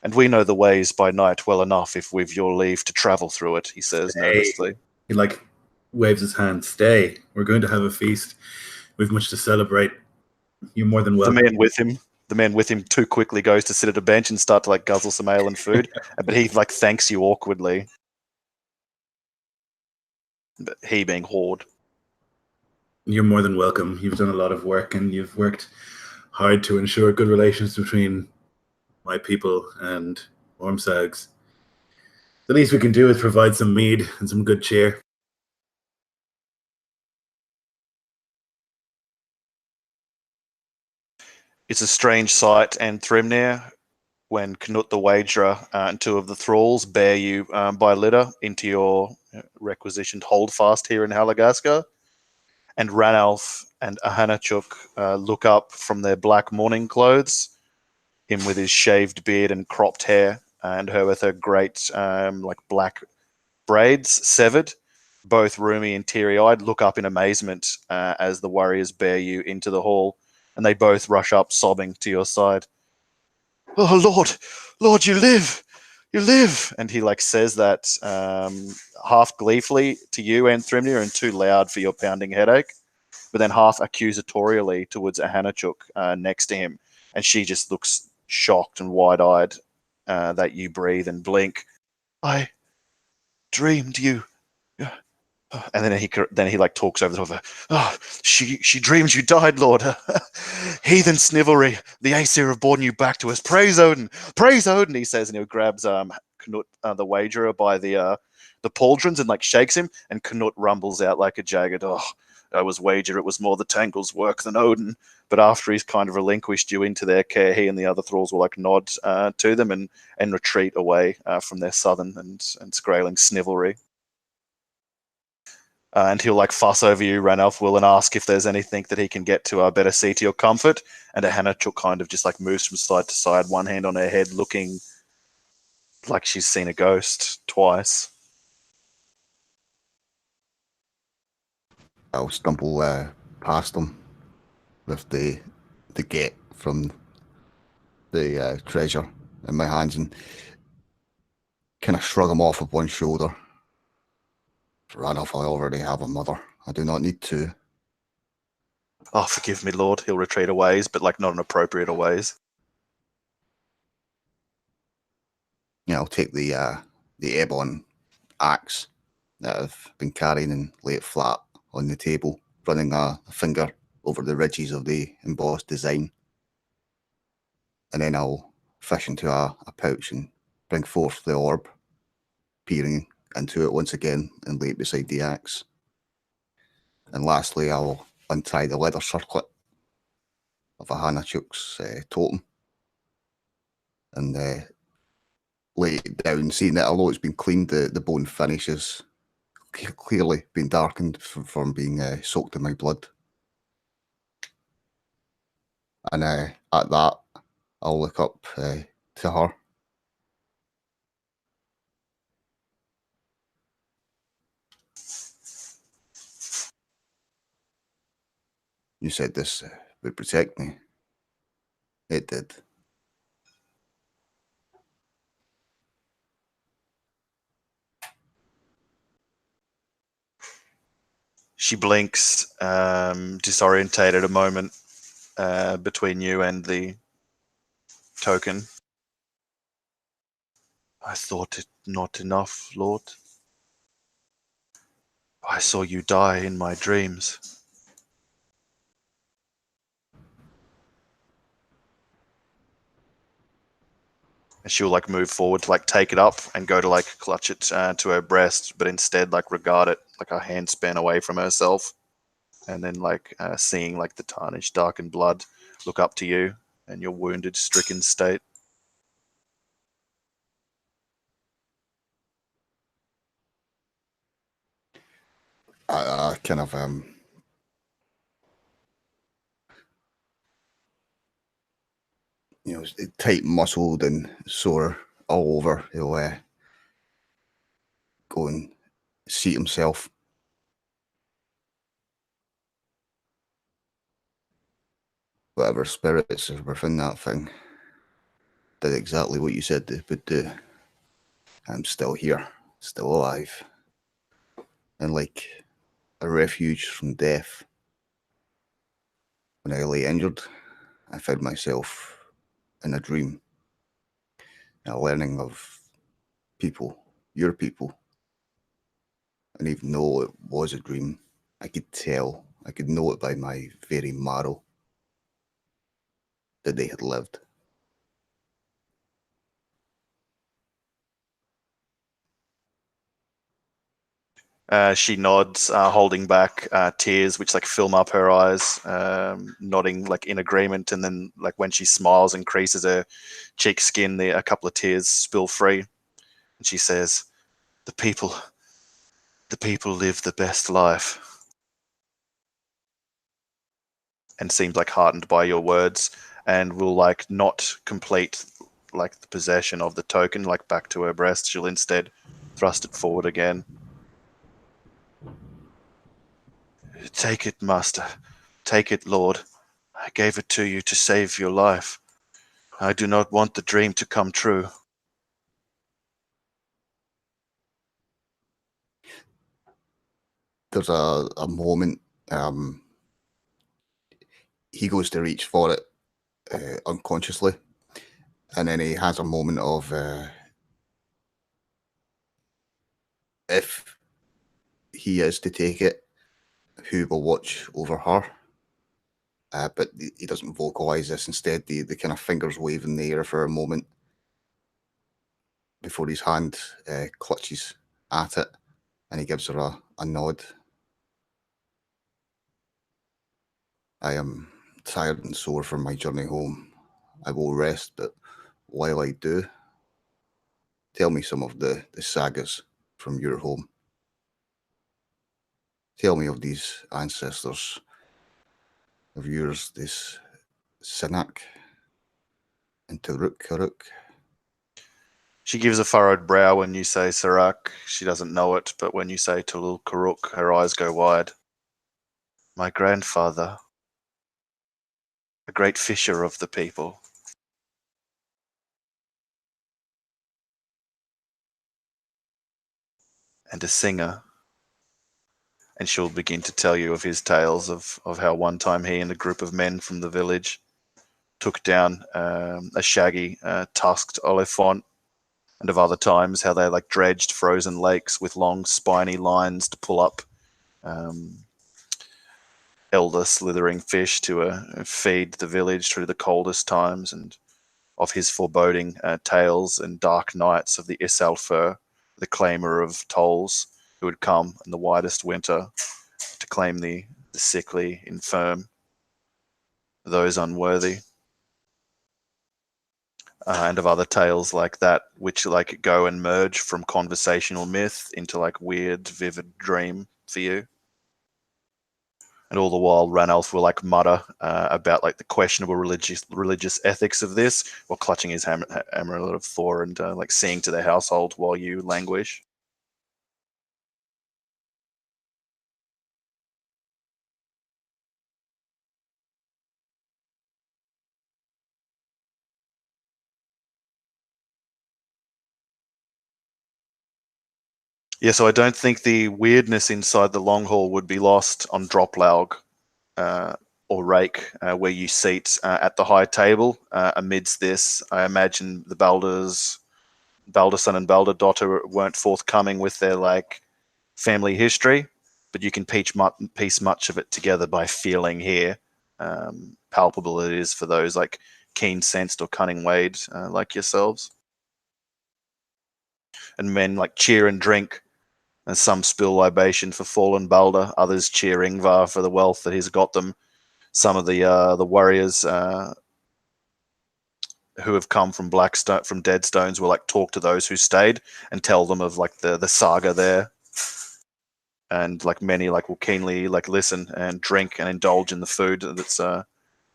Speaker 1: and we know the ways by night well enough if we've your leave to travel through it, he says nervously.
Speaker 5: He like waves his hand. Stay. We're going to have a feast. We've much to celebrate. You're more than welcome.
Speaker 1: The man with him too quickly goes to sit at a bench and start to like guzzle some ale and food, but he like thanks you awkwardly. But he being Horde.
Speaker 5: You're more than welcome. You've done a lot of work, and you've worked hard to ensure good relations between my people and Ormsalg's. The least we can do is provide some mead and some good cheer.
Speaker 1: It's a strange sight, and Thrymnir, when Knut the Wagerer and two of the thralls bear you by litter into your requisitioned holdfast here in Halagaska, and Ranulf and Ahanachuk look up from their black mourning clothes, him with his shaved beard and cropped hair, and her with her great like black braids severed, both roomy and teary-eyed, look up in amazement as the warriors bear you into the hall, and they both rush up sobbing to your side. Oh, Lord, you live! You live! And he like says that half gleefully to you and Thrymnir, and too loud for your pounding headache, but then half accusatorially towards Ahanachuk next to him, and she just looks shocked and wide-eyed that you breathe and blink. I dreamed you. And then he like talks over the top of her. Oh, she dreams you died, Lord. Heathen snivelry. The Aesir have borne you back to us. Praise Odin, he says, and he grabs Knut the Wagerer by the pauldrons and like shakes him, and Knut rumbles out like a jagged, oh, I was wager it was more the Tangle's work than Odin. But after he's kind of relinquished you into their care, he and the other thralls will like nod to them and retreat away from their southern and skrailing snivelry. And he'll like fuss over you, Ranulf will, and ask if there's anything that he can get to better see to your comfort. And Ahanachuk kind of just like moves from side to side, one hand on her head, looking like she's seen a ghost twice.
Speaker 2: I'll stumble past them with the get from the treasure in my hands and kind of shrug him off with one shoulder. Ranulf, I already have a mother. I do not need to
Speaker 1: Oh, forgive me, Lord. He'll retreat a ways, but like not an appropriate a ways.
Speaker 2: Yeah, I'll take the ebon axe that I've been carrying and lay it flat on the table, running a finger over the ridges of the embossed design. And then I'll fish into a pouch and bring forth the orb, peering into it once again and lay it beside the axe. And lastly, I'll untie the leather circlet of a Hanachuk's totem and lay it down, seeing that although it's been cleaned, the bone finish has clearly been darkened from being soaked in my blood. And at that, I'll look up to her. You said this would protect me. It did.
Speaker 1: She blinks, disorientated a moment between you and the token. I thought it not enough, Lord. I saw you die in my dreams. And she'll like move forward to like take it up and go to like clutch it to her breast, but instead like regard it like a hand span away from herself, and then like seeing like the tarnished, darkened blood, look up to you and your wounded, stricken state.
Speaker 2: I kind of tight muscled and sore all over. He'll go and seat himself. Whatever spirits are within that thing did exactly what you said they would do. I'm still here, still alive, and like a refuge from death. When I lay injured, I found myself in a dream, a learning of people, your people. And even though it was a dream, I could tell, I could know it by my very marrow that they had lived.
Speaker 1: She nods, holding back tears, which like film up her eyes, nodding like in agreement. And then like when she smiles and creases her cheek skin, a couple of tears spill free. And she says, the people live the best life. And seems like heartened by your words, and will like not complete like the possession of the token like back to her breast. She'll instead thrust it forward again. Take it, master. Take it, Lord. I gave it to you to save your life. I do not want the dream to come true.
Speaker 2: There's a moment, he goes to reach for it unconsciously, and then he has a moment of if he is to take it, who will watch over her? But he doesn't vocalize this. Instead, the kind of fingers wave in the air for a moment before his hand clutches at it, and he gives her a nod. I am tired and sore from my journey home. I will rest, but while I do, tell me some of the sagas from your home. Tell me of these ancestors of yours, this Sinak and Karuk.
Speaker 1: She gives a furrowed brow when you say Sarak. She doesn't know it, but when you say Tulul Karuk, her eyes go wide. My grandfather, a great fisher of the people. And a singer. and she'll begin to tell you of his tales of how one time he and a group of men from the village took down a shaggy, tusked Oliphant, and of other times how they like dredged frozen lakes with long spiny lines to pull up elder slithering fish to feed the village through the coldest times, and of his foreboding tales and dark nights of the Isalfur, the claimer of tolls, who would come in the widest winter to claim the sickly, infirm, those unworthy. And of other tales like that, which like go and merge from conversational myth into like weird, vivid dream for you. And all the while, Ranulf will like mutter about like the questionable religious ethics of this, while clutching his amulet of Thor and like seeing to the household while you languish. Yeah, so I don't think the weirdness inside the long hall would be lost on Droplaug or Rake, where you seat at the high table. Amidst this, I imagine the Balderson and Balderdotter weren't forthcoming with their like family history, but you can piece much of it together by feeling here. Palpable it is for those like keen-sensed or cunning-wayed like yourselves. And men like cheer and drink, and some spill libation for fallen Balder, others cheer Yngvar for the wealth that he's got them. Some of the warriors who have come from from Deadstones will like talk to those who stayed and tell them of like the saga there. And like many like will keenly like listen and drink and indulge in the food that's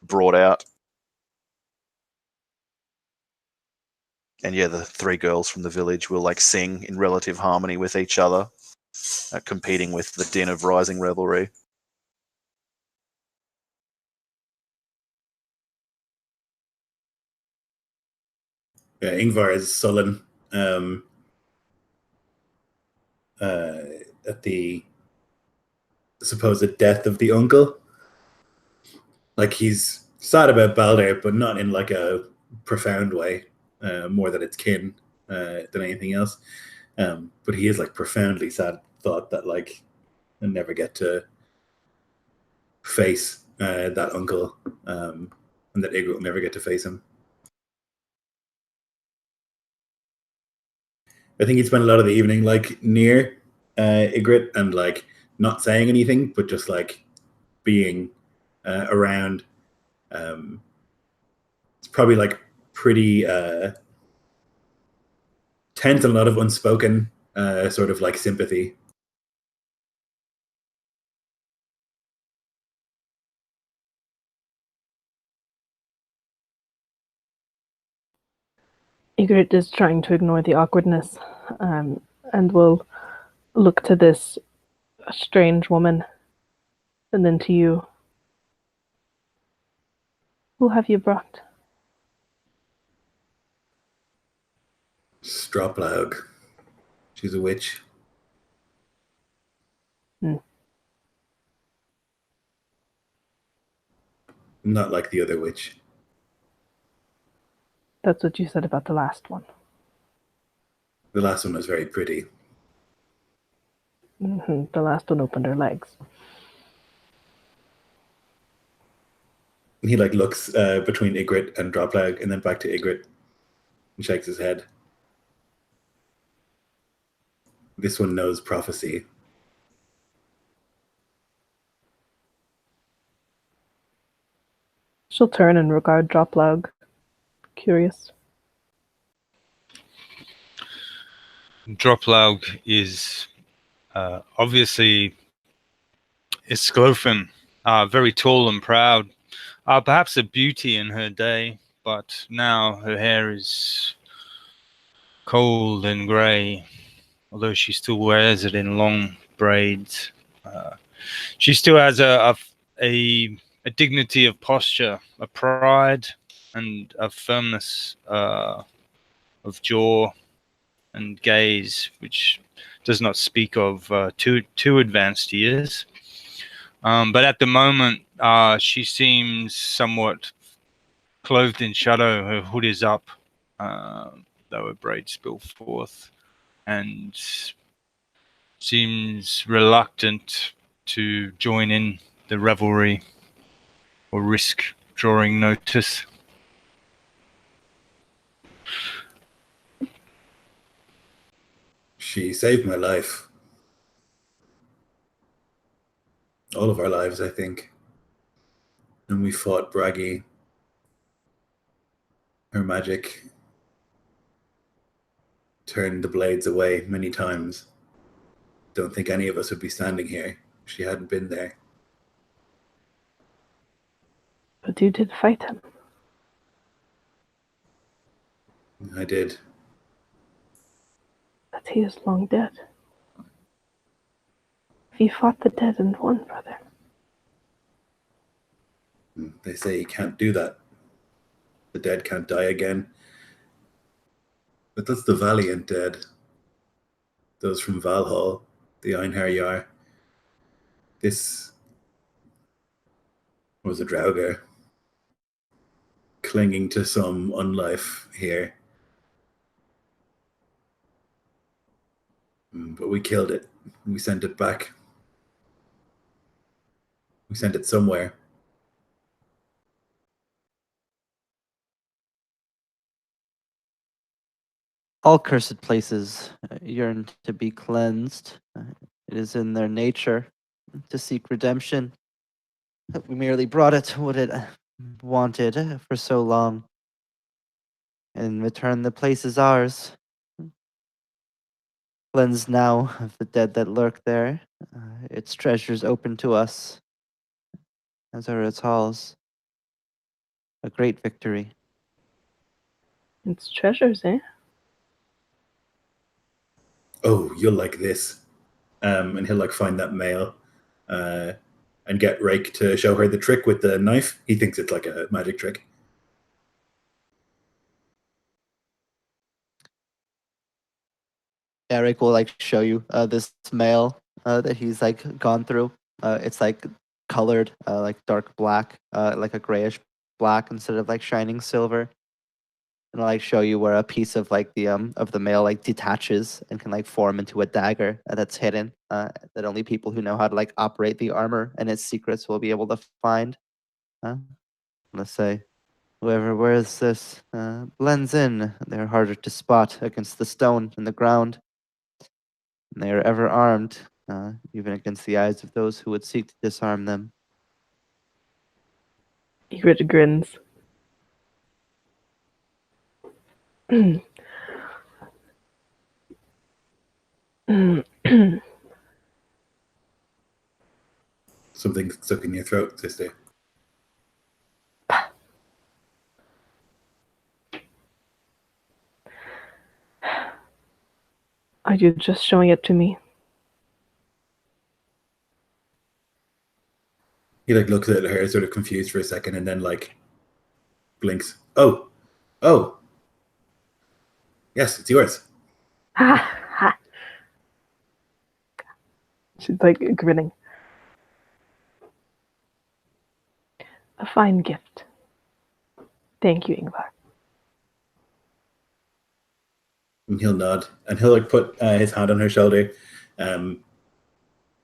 Speaker 1: brought out. And yeah, the three girls from the village will like sing in relative harmony with each other, competing with the din of rising revelry.
Speaker 5: Yngvar is sullen at the supposed death of the uncle. Like he's sad about Balder, but not in like a profound way. More that it's kin than anything else. But he is like profoundly sad. Thought that like he'll never get to face that uncle, and that Ygritte will never get to face him. I think he spent a lot of the evening like near Ygritte and like not saying anything, but just like being around. It's probably like pretty tense and a lot of unspoken sort of like sympathy.
Speaker 7: Ygritte is trying to ignore the awkwardness and will look to this strange woman and then to you. Who have you brought?
Speaker 5: Droplaug. She's a witch. Not like the other witch.
Speaker 7: That's what you said about the last one.
Speaker 5: The last one was very pretty.
Speaker 7: The last one opened her legs.
Speaker 5: He like looks between Ygritte and Droplaug and then back to Ygritte and shakes his head. This one knows prophecy.
Speaker 7: She'll turn and regard Droplaug. Curious.
Speaker 6: Droplaug is obviously Isglofin, very tall and proud. Perhaps a beauty in her day, but now her hair is cold and grey, although she still wears it in long braids. She still has a dignity of posture, a pride, and a firmness of jaw and gaze, which does not speak of too advanced years. But at the moment, she seems somewhat clothed in shadow. Her hood is up, though her braids spill forth, and seems reluctant to join in the revelry or risk drawing notice.
Speaker 5: She saved my life. All of our lives, I think. And we fought Braggi. Her magic turned the blades away many times. Don't think any of us would be standing here if she hadn't been there.
Speaker 7: But you did fight him.
Speaker 5: I did.
Speaker 7: But he is long dead. We fought the dead and won, brother.
Speaker 5: They say you can't do that. The dead can't die again. But that's the valiant dead. Those from Valhall, the Einherjar. This was a Draugr clinging to some unlife here. But we killed it. We sent it back. We sent it somewhere.
Speaker 3: All cursed places yearn to be cleansed. It is in their nature to seek redemption. We merely brought it what it wanted for so long. In return, the place is ours. Cleansed now of the dead that lurk there, its treasures open to us, as are its halls. A great victory.
Speaker 7: It's treasures, eh?
Speaker 5: Oh, you'll like this. And he'll like find that mail and get Rake to show her the trick with the knife. He thinks it's like a magic trick.
Speaker 3: Eric will like show you this mail that he's like gone through. It's like colored like dark black, like a grayish black instead of like shining silver. And I'll like show you where a piece of like the mail like detaches and can like form into a dagger that's hidden. That only people who know how to like operate the armor and its secrets will be able to find. Let's say whoever wears this blends in. They're harder to spot against the stone in the ground. And they are ever armed, even against the eyes of those who would seek to disarm them.
Speaker 7: Ygritte grins.
Speaker 5: Something stuck in your throat, sister.
Speaker 7: Are you just showing it to me?
Speaker 5: He like looks at her, sort of confused for a second, and then like blinks. Oh, yes, it's yours.
Speaker 7: Ha ha. She's like grinning. A fine gift. Thank you, Yngvar.
Speaker 5: And he'll nod, and he'll like put his hand on her shoulder, and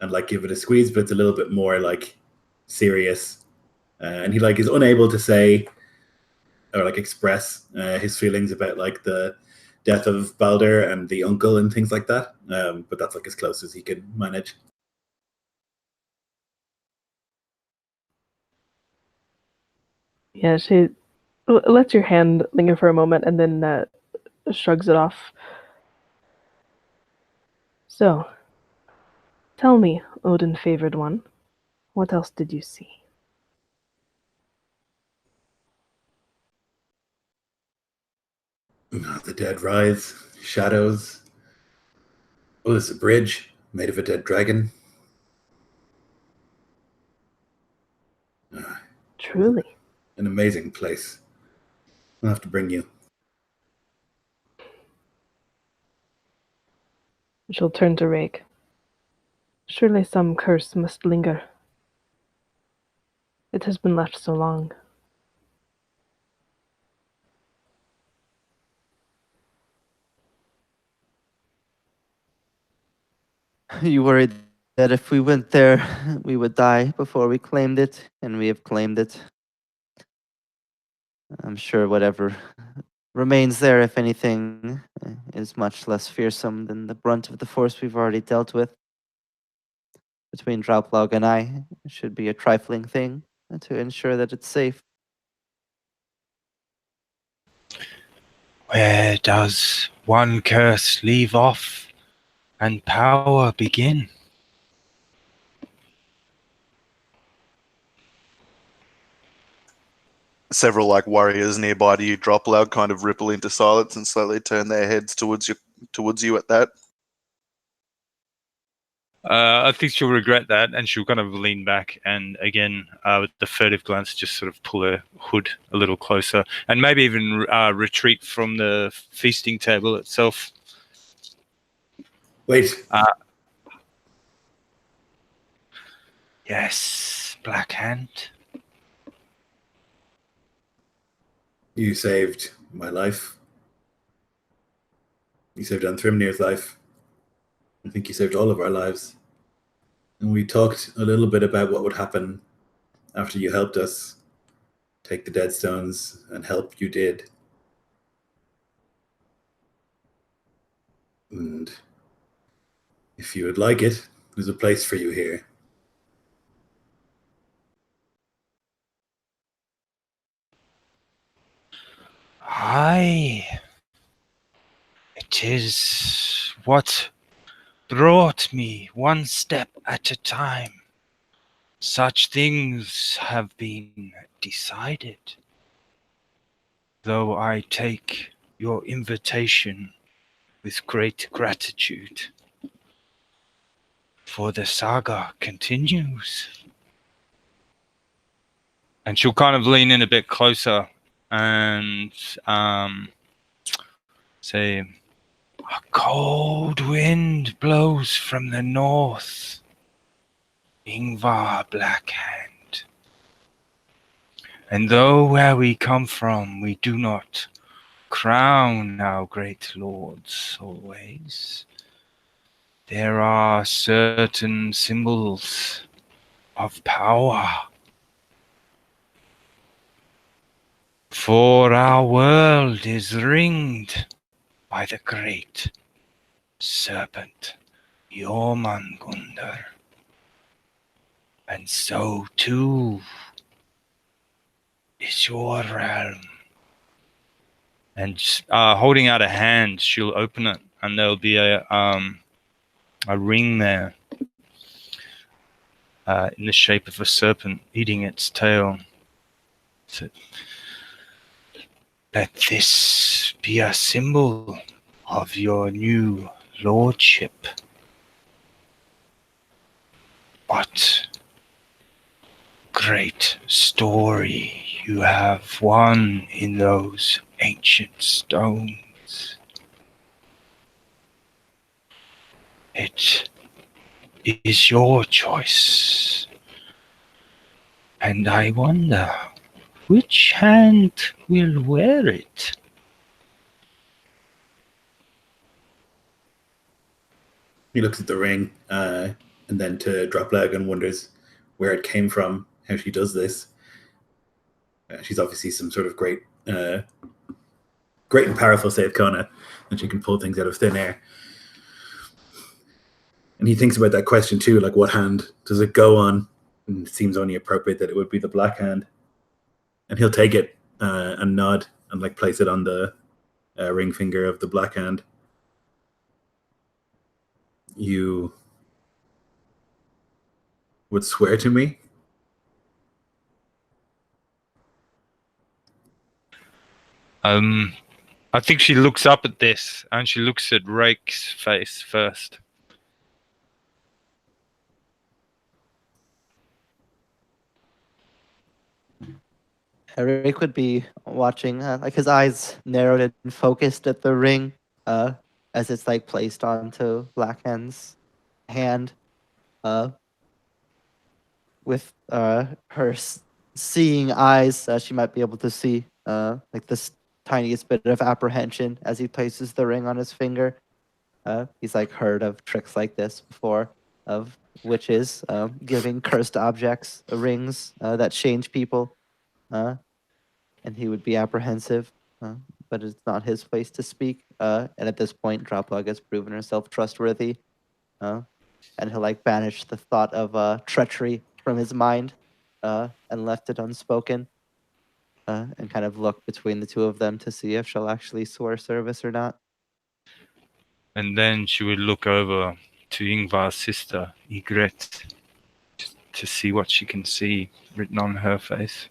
Speaker 5: like give it a squeeze, but it's a little bit more like serious. And he like is unable to say or like express his feelings about like the death of Balder and the uncle and things like that. But that's like as close as he can manage.
Speaker 7: Yeah, she lets your hand linger for a moment and then shrugs it off. So, tell me, Odin favored one, what else did you see?
Speaker 5: The dead rise, shadows. Oh, there's a bridge made of a dead dragon.
Speaker 7: Truly.
Speaker 5: An amazing place. I'll have to bring you.
Speaker 7: She'll turn to Rake. Surely some curse must linger. It has been left so long.
Speaker 3: You worried that if we went there, we would die before we claimed it, and we have claimed it. I'm sure whatever remains there, if anything, is much less fearsome than the brunt of the force we've already dealt with. Between Drauplaug and I, it should be a trifling thing to ensure that it's safe.
Speaker 6: Where does one curse leave off and power begin?
Speaker 1: Several like warriors nearby to you drop loud, kind of ripple into silence and slowly turn their heads towards you at that.
Speaker 6: I think she'll regret that, and she'll kind of lean back and again, with the furtive glance, just sort of pull her hood a little closer, and maybe even retreat from the feasting table itself.
Speaker 5: Wait.
Speaker 6: Yes, Blackhand.
Speaker 5: You saved my life. You saved Anthrimnir's life. I think you saved all of our lives. And we talked a little bit about what would happen after you helped us take the dead stones, and help you did. And if you would like it, there's a place for you here.
Speaker 6: Aye. It is what brought me one step at a time. Such things have been decided. Though I take your invitation with great gratitude, for the saga continues. And she'll kind of lean in a bit closer and say, a cold wind blows from the north, Yngvar Blackhand. And though where we come from, we do not crown our great lords always, there are certain symbols of power. For our world is ringed by the great serpent Jormungandr. And so too is your realm. And holding out a hand, she'll open it, and there'll be a ring there in the shape of a serpent eating its tail. So, let this be a symbol of your new lordship. What great story you have won in those ancient stones. It is your choice. And I wonder, which hand will wear it?
Speaker 5: He looks at the ring and then to Dropleg and wonders where it came from, how she does this. She's obviously some sort of great and powerful Save Kona, and she can pull things out of thin air. And he thinks about that question too, like what hand does it go on? And it seems only appropriate that it would be the black hand. And he'll take it and nod and like place it on the ring finger of the black hand. You would swear to me?
Speaker 6: I think she looks up at this and she looks at Rake's face first.
Speaker 3: Eric would be watching, like his eyes narrowed and focused at the ring. as it's like placed onto Blackhand's hand, with her seeing eyes, she might be able to see like this tiniest bit of apprehension as he places the ring on his finger. He's like heard of tricks like this before, of witches giving cursed objects rings that change people, and he would be apprehensive, but it's not his place to speak. And at this point, Droplug has proven herself trustworthy, and he'll like banish the thought of treachery from his mind, and left it unspoken, and kind of look between the two of them to see if she'll actually swear service or not.
Speaker 6: And then she would look over to Yngvar's sister, Ygritte, to see what she can see written on her face.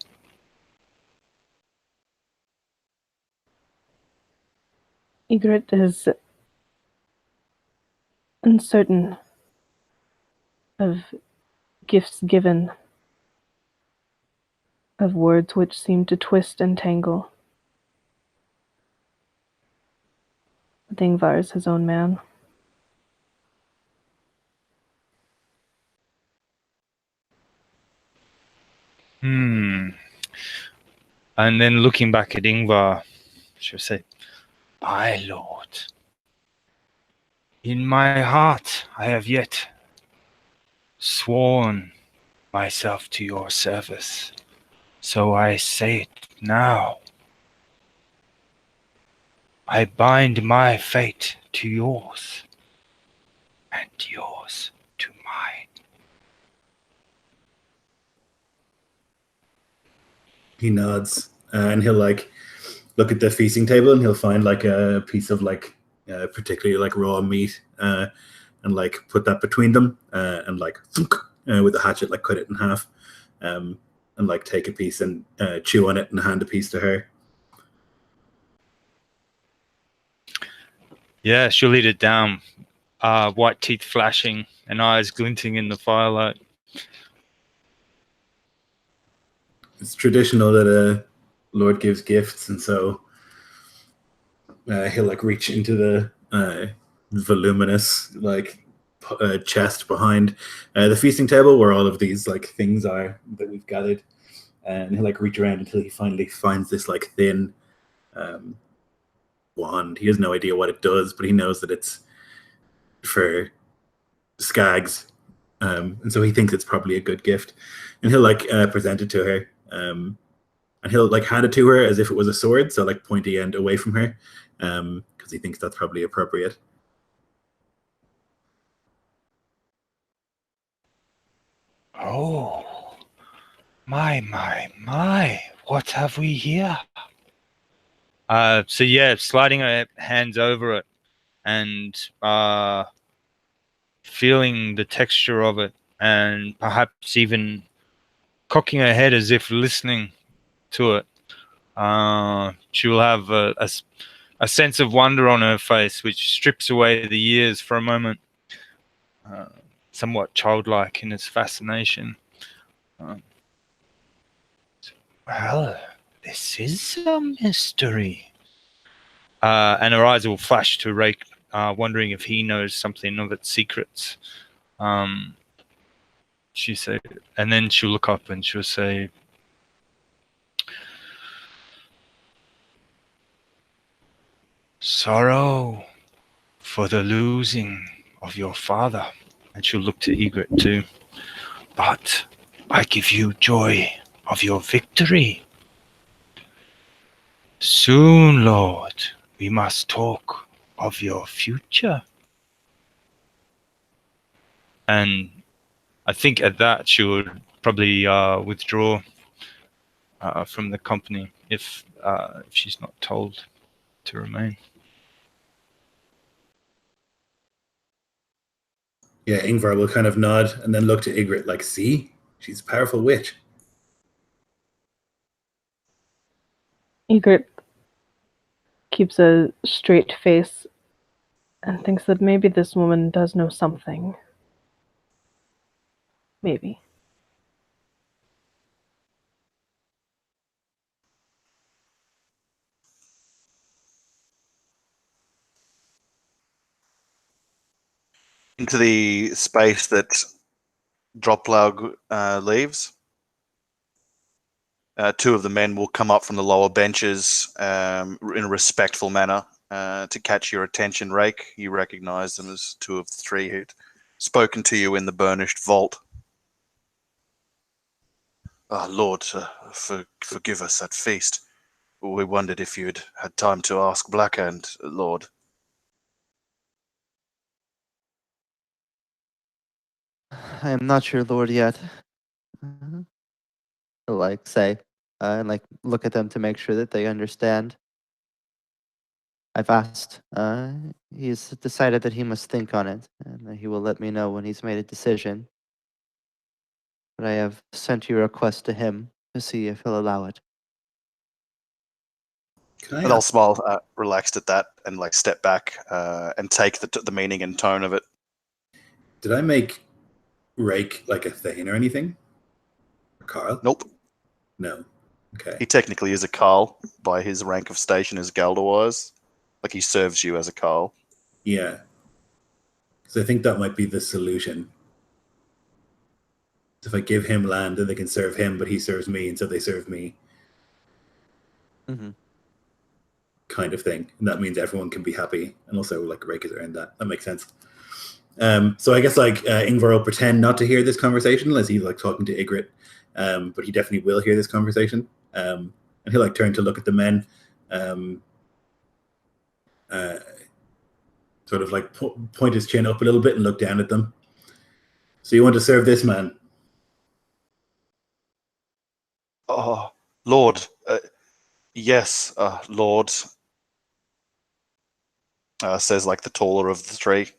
Speaker 7: Ygritte is uncertain of gifts given, of words which seem to twist and tangle. But Yngvar is his own man.
Speaker 6: And then looking back at Yngvar, she'll say, "My lord, in my heart I have yet sworn myself to your service, so I say it now. I bind my fate to yours, and yours to mine."
Speaker 5: He nods, and he'll like look at the feasting table, and he'll find like a piece of like particularly like raw meat, and like put that between them, and like with a hatchet like cut it in half, and like take a piece and chew on it and hand a piece to her.
Speaker 6: Yeah, she'll eat it down, white teeth flashing and eyes glinting in the firelight.
Speaker 5: It's traditional that a lord gives gifts, and so he'll like reach into the voluminous like chest behind the feasting table where all of these like things are that we've gathered, and he'll like reach around until he finally finds this like thin wand. He has no idea what it does, but he knows that it's for skags, and so he thinks it's probably a good gift, and he'll like present it to her, and he'll like hand it to her as if it was a sword, so like pointy end away from her, because he thinks that's probably appropriate.
Speaker 6: Oh, my, what have we here? So yeah, sliding her hands over it and feeling the texture of it, and perhaps even cocking her head as if listening to it. She'll have a sense of wonder on her face, which strips away the years for a moment, somewhat childlike in its fascination. Well, this is a mystery. And her eyes will flash to Rake, wondering if he knows something of its secrets. She say, and then she'll look up and she'll say, "Sorrow for the losing of your father." And she'll look to Ygritte too. "But I give you joy of your victory. Soon, Lord, we must talk of your future." And I think at that she would probably withdraw from the company if she's not told to remain.
Speaker 5: Yeah, Yngvar will kind of nod and then look to Ygritte like, "See, she's a powerful witch."
Speaker 7: Ygritte keeps a straight face and thinks that maybe this woman does know something. Maybe.
Speaker 1: into the space that Droplug leaves. Two of the men will come up from the lower benches in a respectful manner to catch your attention, Rake. You recognize them as two of the three who'd spoken to you in the burnished vault. Lord, forgive us at feast. We wondered if you'd had time to ask Blackhand, Lord.
Speaker 3: I am not your lord yet. He'll like say, and like look at them to make sure that they understand. I've asked. He's decided that he must think on it, and that he will let me know when he's made a decision. But I have sent your request to him to see if he'll allow it.
Speaker 5: Can I
Speaker 1: And I'll
Speaker 5: ask,
Speaker 1: smile relaxed at that and like step back and take the meaning and tone of it.
Speaker 5: did I make Rake like a Thane or anything? Or Carl?
Speaker 1: Nope.
Speaker 5: No. Okay.
Speaker 1: He technically is a Carl by his rank of station as Galdawise. Like he serves you as a Carl.
Speaker 5: Yeah. So I think that might be the solution. If I give him land, then they can serve him, but he serves me, and so they serve me.
Speaker 3: Mm-hmm.
Speaker 5: Kind of thing. And that means everyone can be happy. And also, like, Rake is around that. That makes sense. So I guess, like, Yngvar will pretend not to hear this conversation unless he's, like, talking to Ygritte. But he definitely will hear this conversation. And he'll, like, turn to look at the men. Sort of, like, point his chin up a little bit and look down at them. So you want to serve this man?
Speaker 1: Oh, Lord. Yes, Lord. Says like the taller of the three.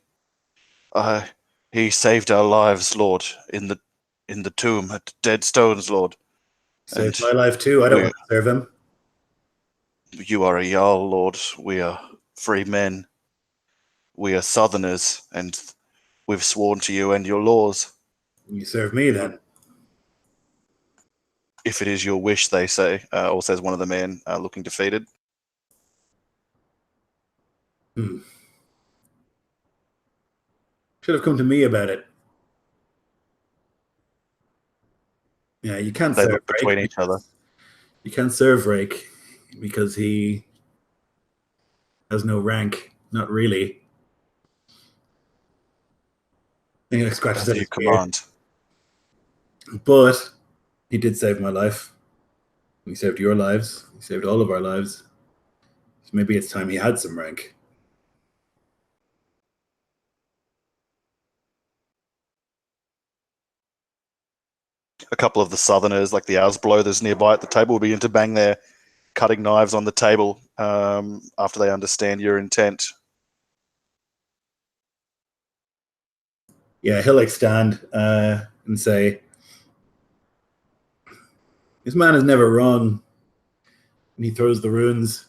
Speaker 1: He saved our lives, Lord, in the tomb at Dead Stones, Lord.
Speaker 5: Saved
Speaker 1: And
Speaker 5: my life too. I don't want to serve him.
Speaker 1: You are a Jarl, Lord. We are free men. We are Southerners, and we've sworn to you and your laws.
Speaker 5: You serve me then.
Speaker 1: If it is your wish, they say, or says one of the men looking defeated.
Speaker 5: Should have come to me about it. Yeah, you can't
Speaker 1: They
Speaker 5: serve
Speaker 1: look between each other.
Speaker 5: You can't serve Rake because he has no rank. Not really. And he like scratches
Speaker 1: As
Speaker 5: at
Speaker 1: you
Speaker 5: his beard.
Speaker 1: command.
Speaker 5: But he did save my life. He saved your lives. He saved all of our lives. So maybe it's time he had some rank.
Speaker 1: A couple of the Southerners, like the Ausblothers nearby at the table, will begin to bang their cutting knives on the table after they understand your intent.
Speaker 5: Yeah, he'll like stand and say, "This man is never wrong." And he throws the runes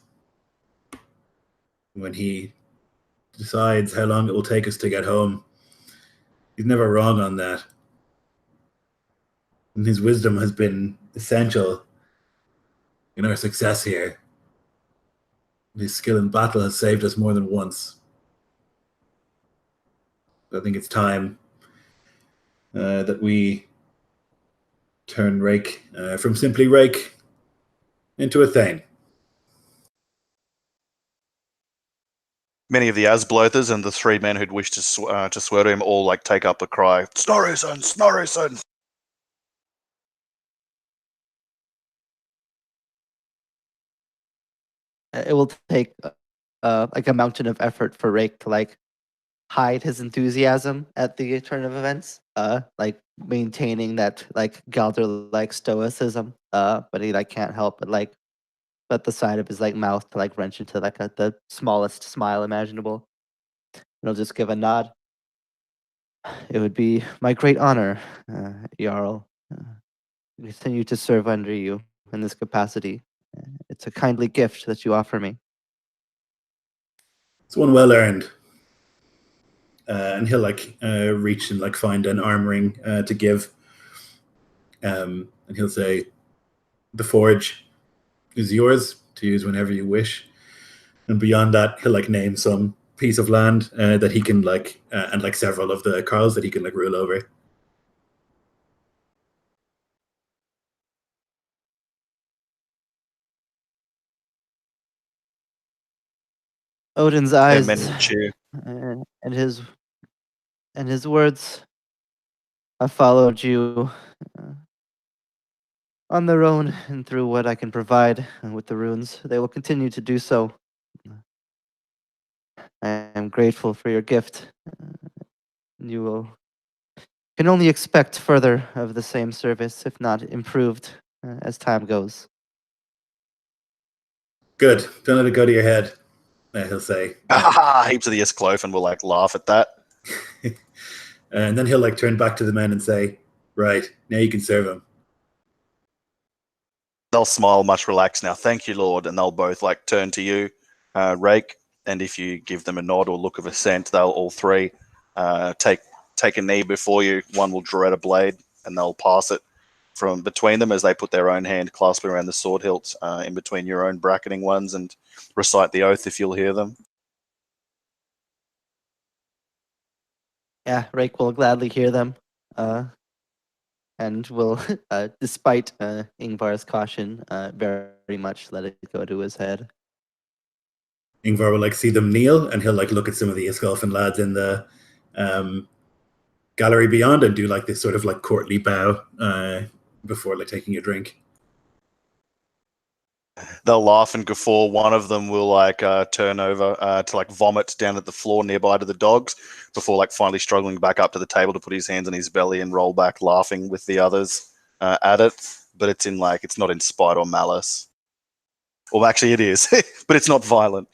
Speaker 5: when he decides how long it will take us to get home. He's never wrong on that. And his wisdom has been essential in our success here. His skill in battle has saved us more than once. I think it's time that we turn Rake from simply Rake into a Thane.
Speaker 1: Many of the Asblothers and the three men who'd wish to swear to him all like take up a cry, "Snorrison, Snorrison!"
Speaker 3: It will take like a mountain of effort for Rake to like hide his enthusiasm at the turn of events. Like maintaining that like Galder like stoicism. But he like can't help but like let the side of his like mouth to like wrench into like the smallest smile imaginable. And he'll just give a nod. It would be my great honor, Jarl, to continue to serve under you in this capacity. It's a kindly gift that you offer me.
Speaker 5: It's one well earned. And he'll like reach and like find an arm ring to give. And he'll say, "The forge is yours to use whenever you wish." And beyond that, he'll like name some piece of land that he can and like several of the carls that he can like rule over.
Speaker 3: Odin's eyes
Speaker 1: men will cheer.
Speaker 3: and his words have followed you on their own and through what I can provide with the runes. They will continue to do so. I am grateful for your gift. You will can only expect further of the same service, if not improved, as time goes.
Speaker 5: Good. Don't let it go to your head. He'll say.
Speaker 1: Heaps of the Isclofen will like laugh at that.
Speaker 5: And then he'll like turn back to the men and say, "Right, now you can serve him."
Speaker 1: They'll smile much relaxed now. Thank you, Lord. And they'll both like turn to you, Rake. And if you give them a nod or look of assent, they'll all three take a knee before you. One will draw out a blade and they'll pass it from between them as they put their own hand clasping around the sword hilt in between your own bracketing ones and recite the oath if you'll hear them.
Speaker 3: Yeah, Rake will gladly hear them, and will, despite Yngvar's caution, very much let it go to his head.
Speaker 5: Yngvar will like see them kneel, and he'll like look at some of the Iskolfin lads in the gallery beyond and do like this sort of like courtly bow before like taking a drink.
Speaker 1: They'll laugh and guffaw. One of them will like turn over to like vomit down at the floor nearby to the dogs before like finally struggling back up to the table to put his hands on his belly and roll back laughing with the others at it. But it's not in spite or malice. Well, actually it is, but it's not violent.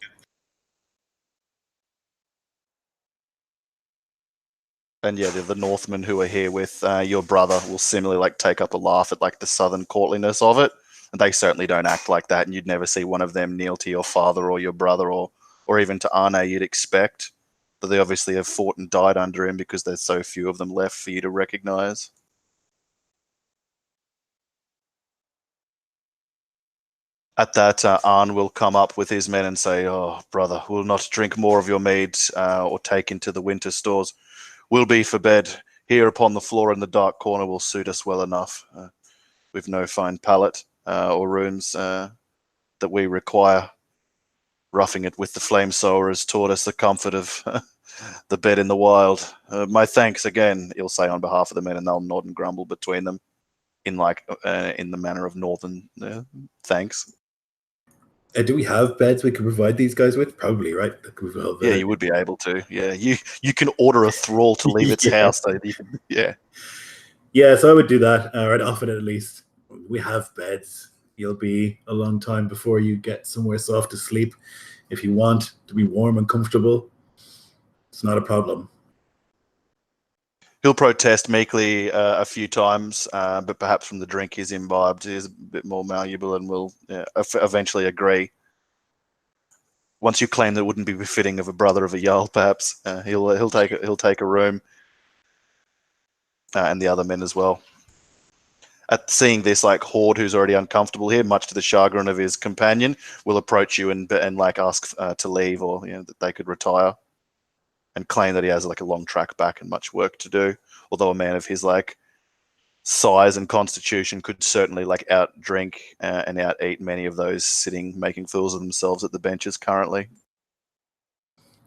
Speaker 1: And yeah, the Northmen who are here with your brother will similarly like take up a laugh at like the southern courtliness of it. And they certainly don't act like that, and you'd never see one of them kneel to your father or your brother or even to Arne you'd expect. But they obviously have fought and died under him because there's so few of them left for you to recognize. At that, Arn will come up with his men and say, "Oh, brother, we'll not drink more of your mead or take into the winter stores. We'll be for bed. Here upon the floor in the dark corner will suit us well enough. We've no fine palate or runes that we require. Roughing it with the flame sower has taught us the comfort of the bed in the wild. My thanks again," he'll say on behalf of the men, and they'll nod and grumble between them in the manner of northern thanks.
Speaker 5: Do we have beds we can provide these guys with? Probably, right?
Speaker 1: Yeah, you would be able to. Yeah, you can order a thrall to leave its
Speaker 5: Yeah.
Speaker 1: house. So yeah.
Speaker 5: Yeah, so I would do that right off it at least. We have beds. You'll be a long time before you get somewhere soft to sleep. If you want to be warm and comfortable, it's not a problem.
Speaker 1: He'll protest meekly a few times, but perhaps from the drink he's imbibed, he is a bit more malleable and will eventually agree. Once you claim that it wouldn't be befitting of a brother of a Jarl, perhaps he'll take a room, and the other men as well. At seeing this like horde who's already uncomfortable here, much to the chagrin of his companion, will approach you and like ask to leave or that they could retire, and claim that he has like a long track back and much work to do. Although a man of his like size and constitution could certainly like out drink and out eat many of those sitting making fools of themselves at the benches currently.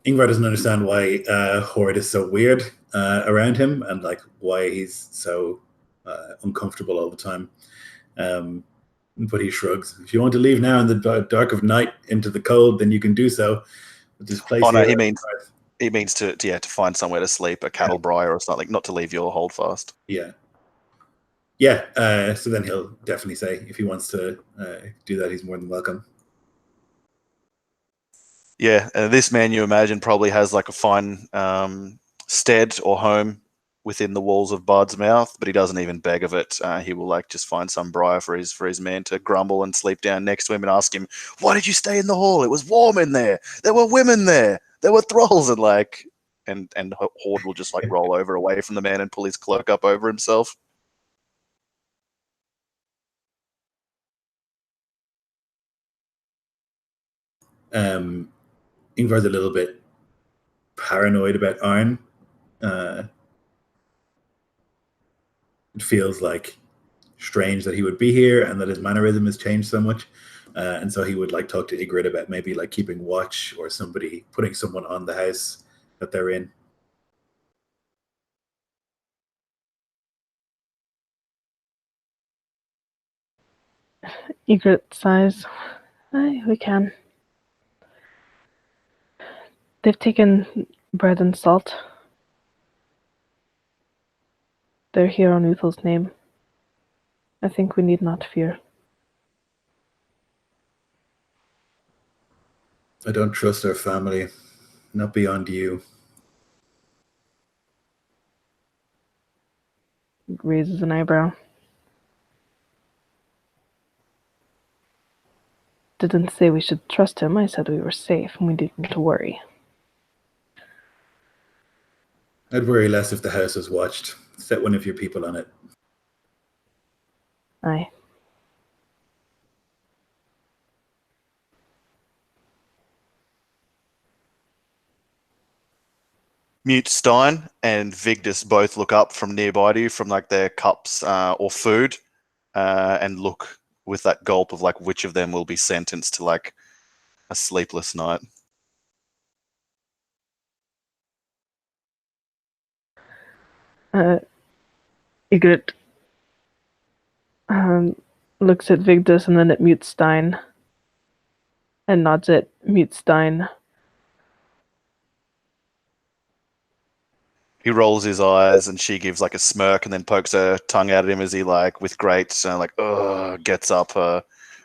Speaker 5: Yngvar doesn't understand why Horde is so weird around him and like why he's so uncomfortable all the time. But he shrugs. If you want to leave now in the dark of night into the cold, then you can do so. But this place
Speaker 1: Oh no,
Speaker 5: here,
Speaker 1: he means to find somewhere to sleep, a cattle briar or something, not to leave your holdfast.
Speaker 5: Yeah. So then he'll definitely say if he wants to do that, he's more than welcome.
Speaker 1: Yeah, this man you imagine probably has like a fine stead or home within the walls of Bard's Mouth, but he doesn't even beg of it. He will like just find some briar for his man to grumble and sleep down next to him and ask him, "Why did you stay in the hall? It was warm in there. There were women there. There were thralls," and like and Horde will just like roll over away from the man and pull his cloak up over himself.
Speaker 5: Yngvar's a little bit paranoid about Arn. It feels like strange that he would be here and that his mannerism has changed so much. And so he would like talk to Ygritte about maybe like keeping watch or somebody putting someone on the house that they're in.
Speaker 7: Ygritte sighs. Aye, we can. They've taken bread and salt. They're here on Uthel's name. I think we need not fear.
Speaker 5: I don't trust our family, not beyond you.
Speaker 7: Raises an eyebrow. Didn't say we should trust him. I said we were safe and we didn't to worry.
Speaker 5: I'd worry less if the house was watched. Set one of your people on it.
Speaker 7: Aye.
Speaker 1: Mute Stein and Vigdis both look up from nearby to you from like their cups or food and look with that gulp of like which of them will be sentenced to like a sleepless night.
Speaker 7: Ygritte looks at Vigdis and then at Mute Stein and nods at Mute Stein.
Speaker 1: He rolls his eyes and she gives like a smirk and then pokes her tongue out at him as he like with great gets up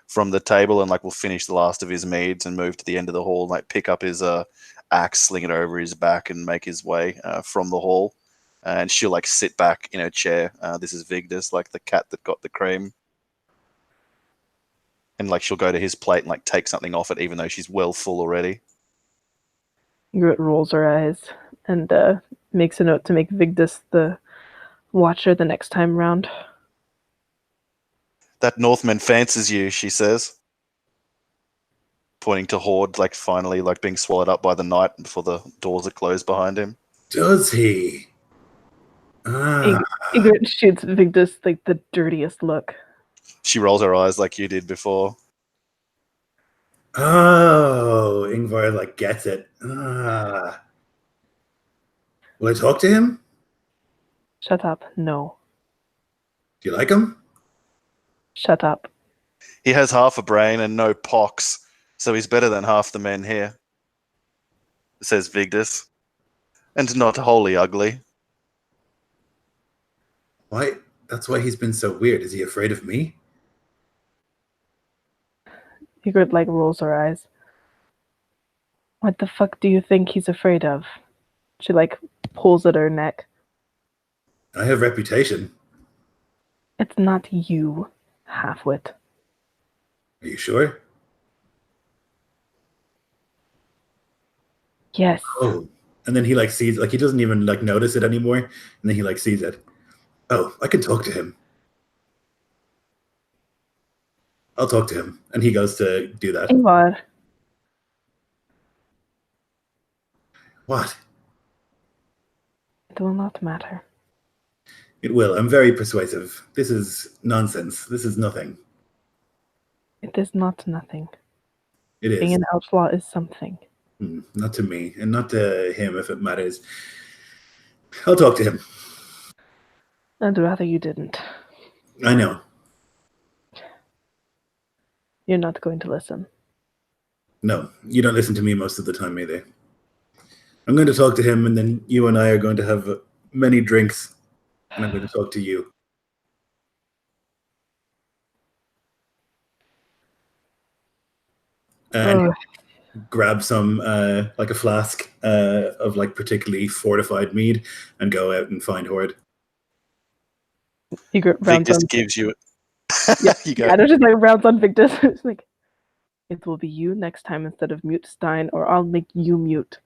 Speaker 1: from the table and like will finish the last of his meads and move to the end of the hall, like pick up his axe, sling it over his back and make his way from the hall. And she'll like sit back in her chair. This is Vigdis, like the cat that got the cream. And like she'll go to his plate and like take something off it even though she's well full already.
Speaker 7: Ygritte rolls her eyes and makes a note to make Vigdis the watcher the next time round.
Speaker 1: That Northman fancies you, she says. Pointing to Horde, like finally like being swallowed up by the night before the doors are closed behind him.
Speaker 5: Does he?
Speaker 7: Ygritte shoots Vigdis like the dirtiest look.
Speaker 1: She rolls her eyes like you did before.
Speaker 5: Oh, Yngvar like gets it. Will I talk to him?
Speaker 7: Shut up. No.
Speaker 5: Do you like him?
Speaker 7: Shut up.
Speaker 1: He has half a brain and no pox, so he's better than half the men here, says Vigdis. And not wholly ugly.
Speaker 5: Why? That's why he's been so weird. Is he afraid of me?
Speaker 7: Ygritte like rolls her eyes. What the fuck do you think he's afraid of? She like pulls at her neck.
Speaker 5: I have reputation.
Speaker 7: It's not you, halfwit.
Speaker 5: Are you sure?
Speaker 7: Yes.
Speaker 5: Oh. And then he like sees, like he doesn't even like notice it anymore. And then he like sees it. Oh, I can talk to him. I'll talk to him. And he goes to do that.
Speaker 7: Yngvar.
Speaker 5: What?
Speaker 7: It will not matter.
Speaker 5: It will. I'm very persuasive. This is nonsense. This is nothing.
Speaker 7: It is not nothing.
Speaker 5: It is.
Speaker 7: Being an outlaw is something.
Speaker 5: Not to me, and not to him if it matters. I'll talk to him.
Speaker 7: I'd rather you didn't.
Speaker 5: I know.
Speaker 7: You're not going to listen.
Speaker 5: No, you don't listen to me most of the time either. I'm going to talk to him, and then you and I are going to have many drinks, and I'm going to talk to you. And grab some, like a flask of like particularly fortified mead and go out and find Horde.
Speaker 1: Vigdis gives you... you go.
Speaker 7: Yeah, there's just like rounds on Vigdis. It's like, it will be you next time instead of Mute Stein, or I'll make you mute.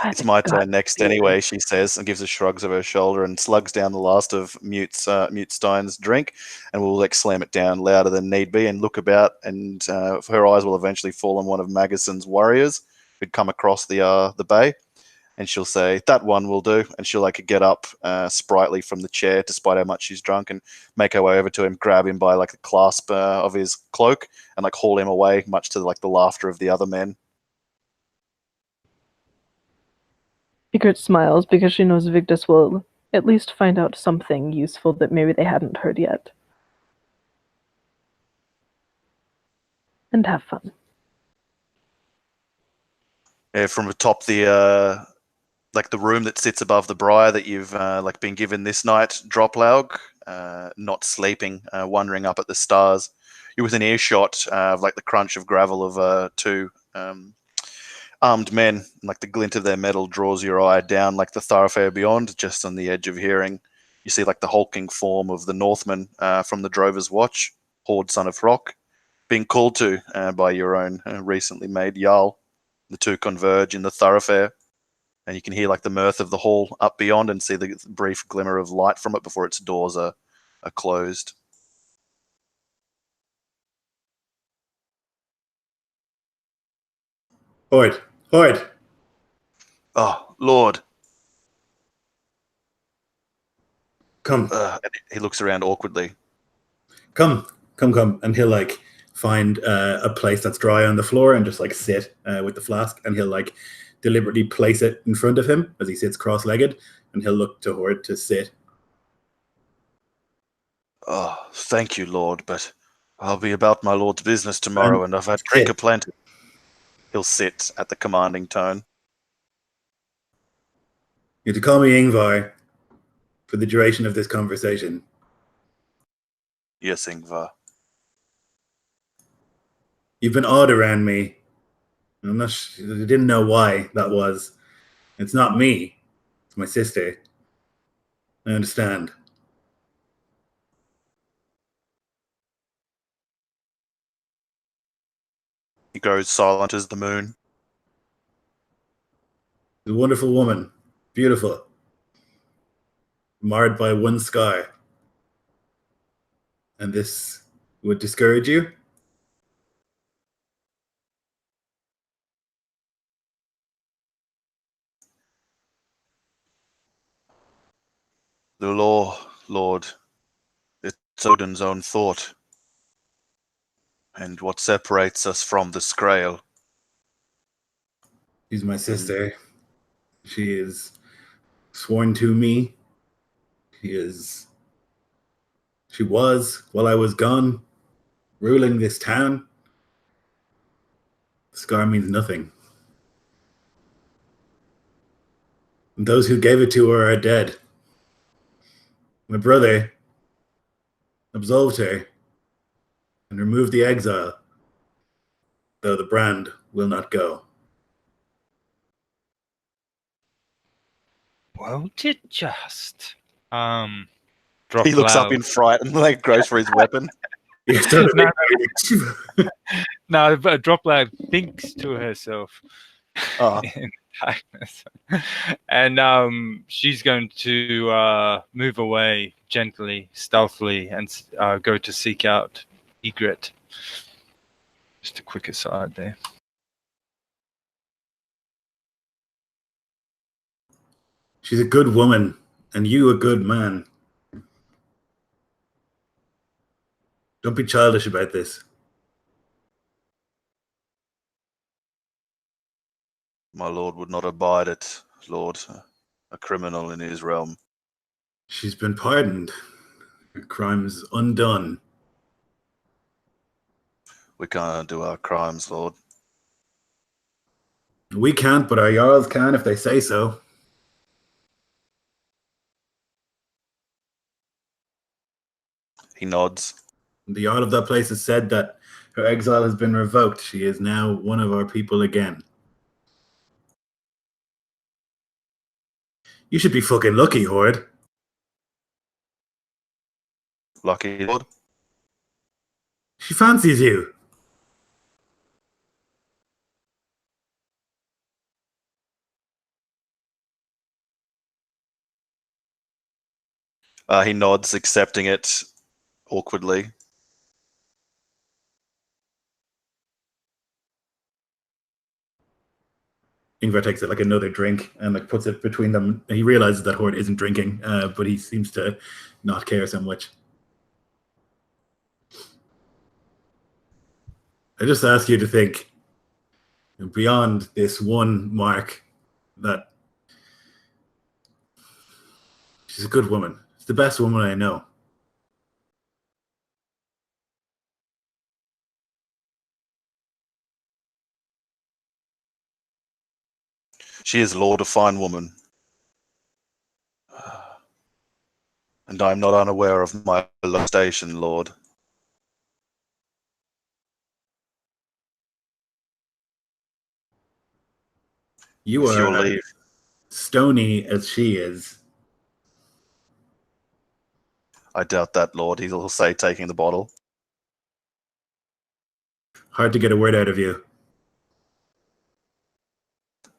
Speaker 1: It's my turn next anyway, she says, and gives a shrugs of her shoulder and slugs down the last of Mute Stein's drink, and will like slam it down louder than need be and look about, and her eyes will eventually fall on one of Magison's warriors, who'd come across the bay, and she'll say, "That one will do," and she'll like get up sprightly from the chair, despite how much she's drunk, and make her way over to him, grab him by like the clasp of his cloak, and like haul him away, much to like the laughter of the other men.
Speaker 7: Ygritte smiles because she knows Vigdis will at least find out something useful that maybe they hadn't heard yet. And have fun.
Speaker 1: From atop the like the room that sits above the briar that you've like been given this night, Droplaug, not sleeping, wondering up at the stars. You're within earshot of like the crunch of gravel of two armed men. Like the glint of their metal draws your eye down like the thoroughfare beyond, just on the edge of hearing. You see like the hulking form of the Northman from the Drover's Watch, Horde Son of Rock, being called to by your own recently made Jarl. The two converge in the thoroughfare, and you can hear like the mirth of the hall up beyond and see the brief glimmer of light from it before its doors are closed.
Speaker 5: Horde!
Speaker 1: Oh, Lord.
Speaker 5: Come.
Speaker 1: And he looks around awkwardly.
Speaker 5: Come. And he'll like find a place that's dry on the floor and just like sit with the flask, and he'll like deliberately place it in front of him as he sits cross-legged, and he'll look to Horde to sit.
Speaker 1: Oh, thank you, Lord, but I'll be about my Lord's business tomorrow, and I've had drink aplenty. He'll sit at the commanding tone.
Speaker 5: You're to call me Yngvar for the duration of this conversation.
Speaker 1: Yes, Yngvar.
Speaker 5: You've been odd around me. I didn't know why that was. It's not me. It's my sister. I understand.
Speaker 1: He grows silent as the moon.
Speaker 5: She's a wonderful woman. Beautiful. Marred by one scar. And this would discourage you?
Speaker 1: The law, Lord, it's Odin's own thought. And what separates us from the Scrael.
Speaker 5: She's my sister. She is sworn to me. She was, while I was gone, ruling this town. The scar means nothing. And those who gave it to her are dead. My brother absolved her and removed the exile, though the brand will not go.
Speaker 6: Won't it just? Drop
Speaker 1: He looks up
Speaker 6: loud.
Speaker 1: in fright and like goes for his weapon.
Speaker 6: No, but Drop Loud thinks to herself
Speaker 1: Oh.
Speaker 6: in darkness. And she's going to move away gently, stealthily, and go to seek out Ygritte. Just a quick aside there.
Speaker 5: She's a good woman, and you a good man. Don't be childish about this.
Speaker 1: My lord would not abide it, Lord. A criminal in his realm.
Speaker 5: She's been pardoned. Her crime's undone.
Speaker 1: We can't undo our crimes, Lord.
Speaker 5: We can't, but our Jarls can if they say so.
Speaker 1: He nods.
Speaker 5: The Jarl of that place has said that her exile has been revoked. She is now one of our people again. You should be fucking lucky, Horde.
Speaker 1: Lucky, Lord.
Speaker 5: She fancies you.
Speaker 1: He nods, accepting it awkwardly.
Speaker 5: Yngvar takes it like another drink and like puts it between them. He realizes that Horde isn't drinking, but he seems to not care so much. I just ask you to think beyond this one mark that she's a good woman. She's the best woman I know.
Speaker 1: She is Lord, a fine woman. And I am not unaware of my low station, Lord.
Speaker 5: You
Speaker 1: With your
Speaker 5: are
Speaker 1: leave.
Speaker 5: stony as she is.
Speaker 1: I doubt that, Lord, he'll say, taking the bottle.
Speaker 5: Hard to get a word out of you.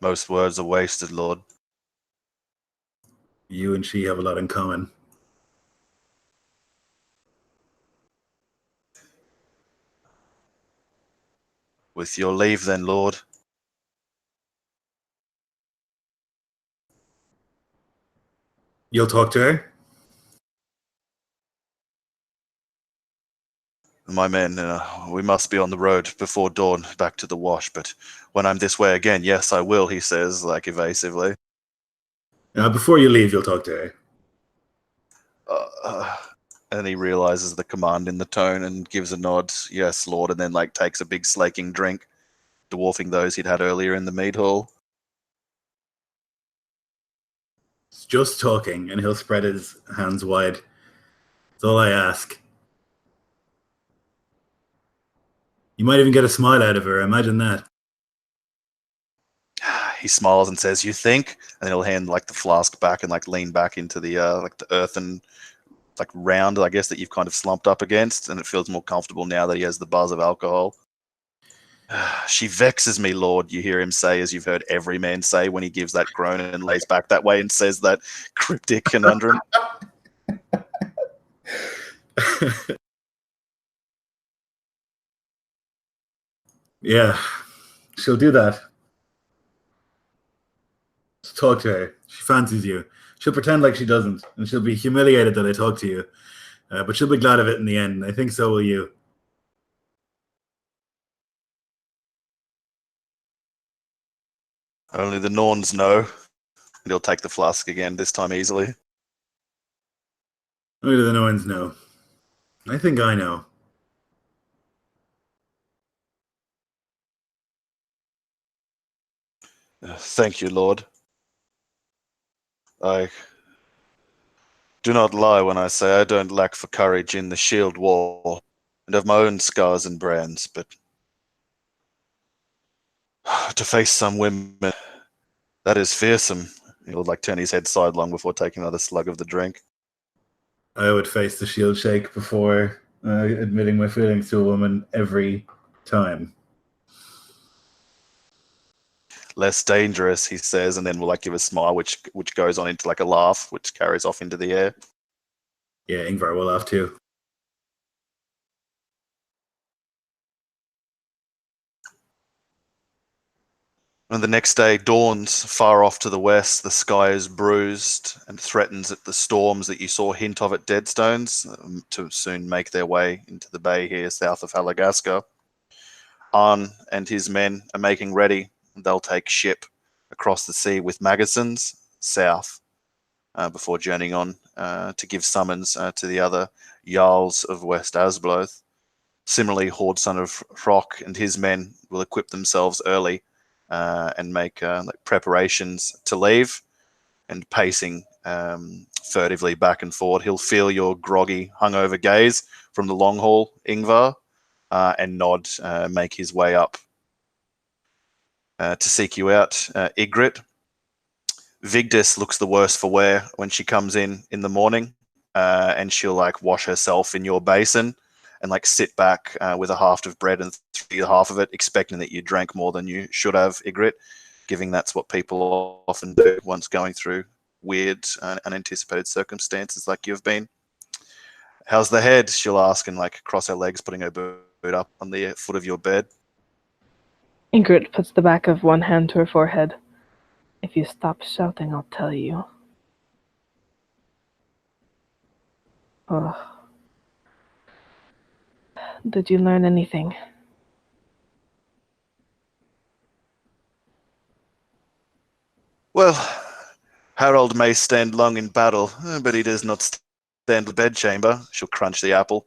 Speaker 1: Most words are wasted, Lord.
Speaker 5: You and she have a lot in common.
Speaker 1: With your leave, then, Lord.
Speaker 5: You'll talk to her?
Speaker 1: My men, we must be on the road before dawn back to the wash, but when I'm this way again, yes, I will, he says, like evasively.
Speaker 5: Before you leave, you'll talk to her.
Speaker 1: And he realizes the command in the tone and gives a nod, yes, Lord, and then like takes a big slaking drink, dwarfing those he'd had earlier in the mead hall.
Speaker 5: It's just talking, and he'll spread his hands wide. That's all I ask. You might even get a smile out of her, imagine that.
Speaker 1: He smiles and says, "You think?" And then he'll hand like the flask back and like lean back into the like the earthen like round, I guess, that you've kind of slumped up against, and it feels more comfortable now that he has the buzz of alcohol. She vexes me, Lord, you hear him say, as you've heard every man say when he gives that groan and lays back that way and says that cryptic conundrum.
Speaker 5: Yeah, she'll do that. Just talk to her. She fancies you. She'll pretend like she doesn't, and she'll be humiliated that I talk to you. But she'll be glad of it in the end. I think so will you.
Speaker 1: Only the Norns know. And he'll take the flask again, this time easily.
Speaker 5: Only the Norns know. I think I know.
Speaker 1: Thank you, Lord. I do not lie when I say I don't lack for courage in the shield war, and have my own scars and brands, but to face some women, that is fearsome. He'll like turn his head sidelong before taking another slug of the drink.
Speaker 5: I would face the shield shake before admitting my feelings to a woman every time.
Speaker 1: Less dangerous, he says, and then will like give a smile, which goes on into like a laugh, which carries off into the air.
Speaker 5: Yeah, Yngvar will laugh too.
Speaker 1: When the next day dawns far off to the west, the sky is bruised and threatens at the storms that you saw hint of at Deadstones to soon make their way into the bay here south of Halagaska. Arn and his men are making ready. They'll take ship across the sea with Magasins south before journeying on to give summons to the other Jarls of West Asbloth. Similarly, Horde son of Hrock and his men will equip themselves early and make like preparations to leave, and pacing furtively back and forward. He'll feel your groggy, hungover gaze from the long haul, Yngvar, and nod, make his way up to seek you out, Ygritte. Vigdis looks the worse for wear when she comes in the morning, and she'll like wash herself in your basin and like sit back with a half of bread and the half of it, expecting that you drank more than you should have, Ygritte, giving that's what people often do once going through weird, unanticipated circumstances like you've been. How's the head? She'll ask, and like cross her legs, putting her boot up on the foot of your bed.
Speaker 7: Ingrid puts the back of one hand to her forehead If you stop shouting, I'll tell you. Oh. Did you learn anything?
Speaker 1: Well, Harold may stand long in battle, but he does not stand the bedchamber. She'll crunch the apple.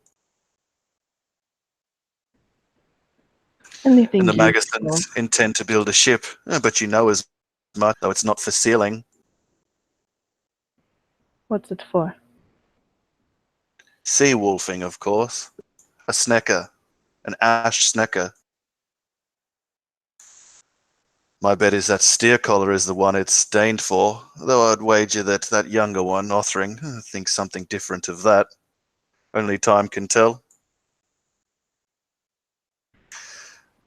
Speaker 7: Anything
Speaker 1: And the
Speaker 7: useful?
Speaker 1: Magazines intend to build a ship, but you know as much, though it's not for sailing.
Speaker 7: What's it for?
Speaker 1: Sea wolfing, of course. A snecker. An ash snecker. My bet is that steer collar is the one it's stained for, though I'd wager that that younger one, Othring, thinks something different of that. Only time can tell.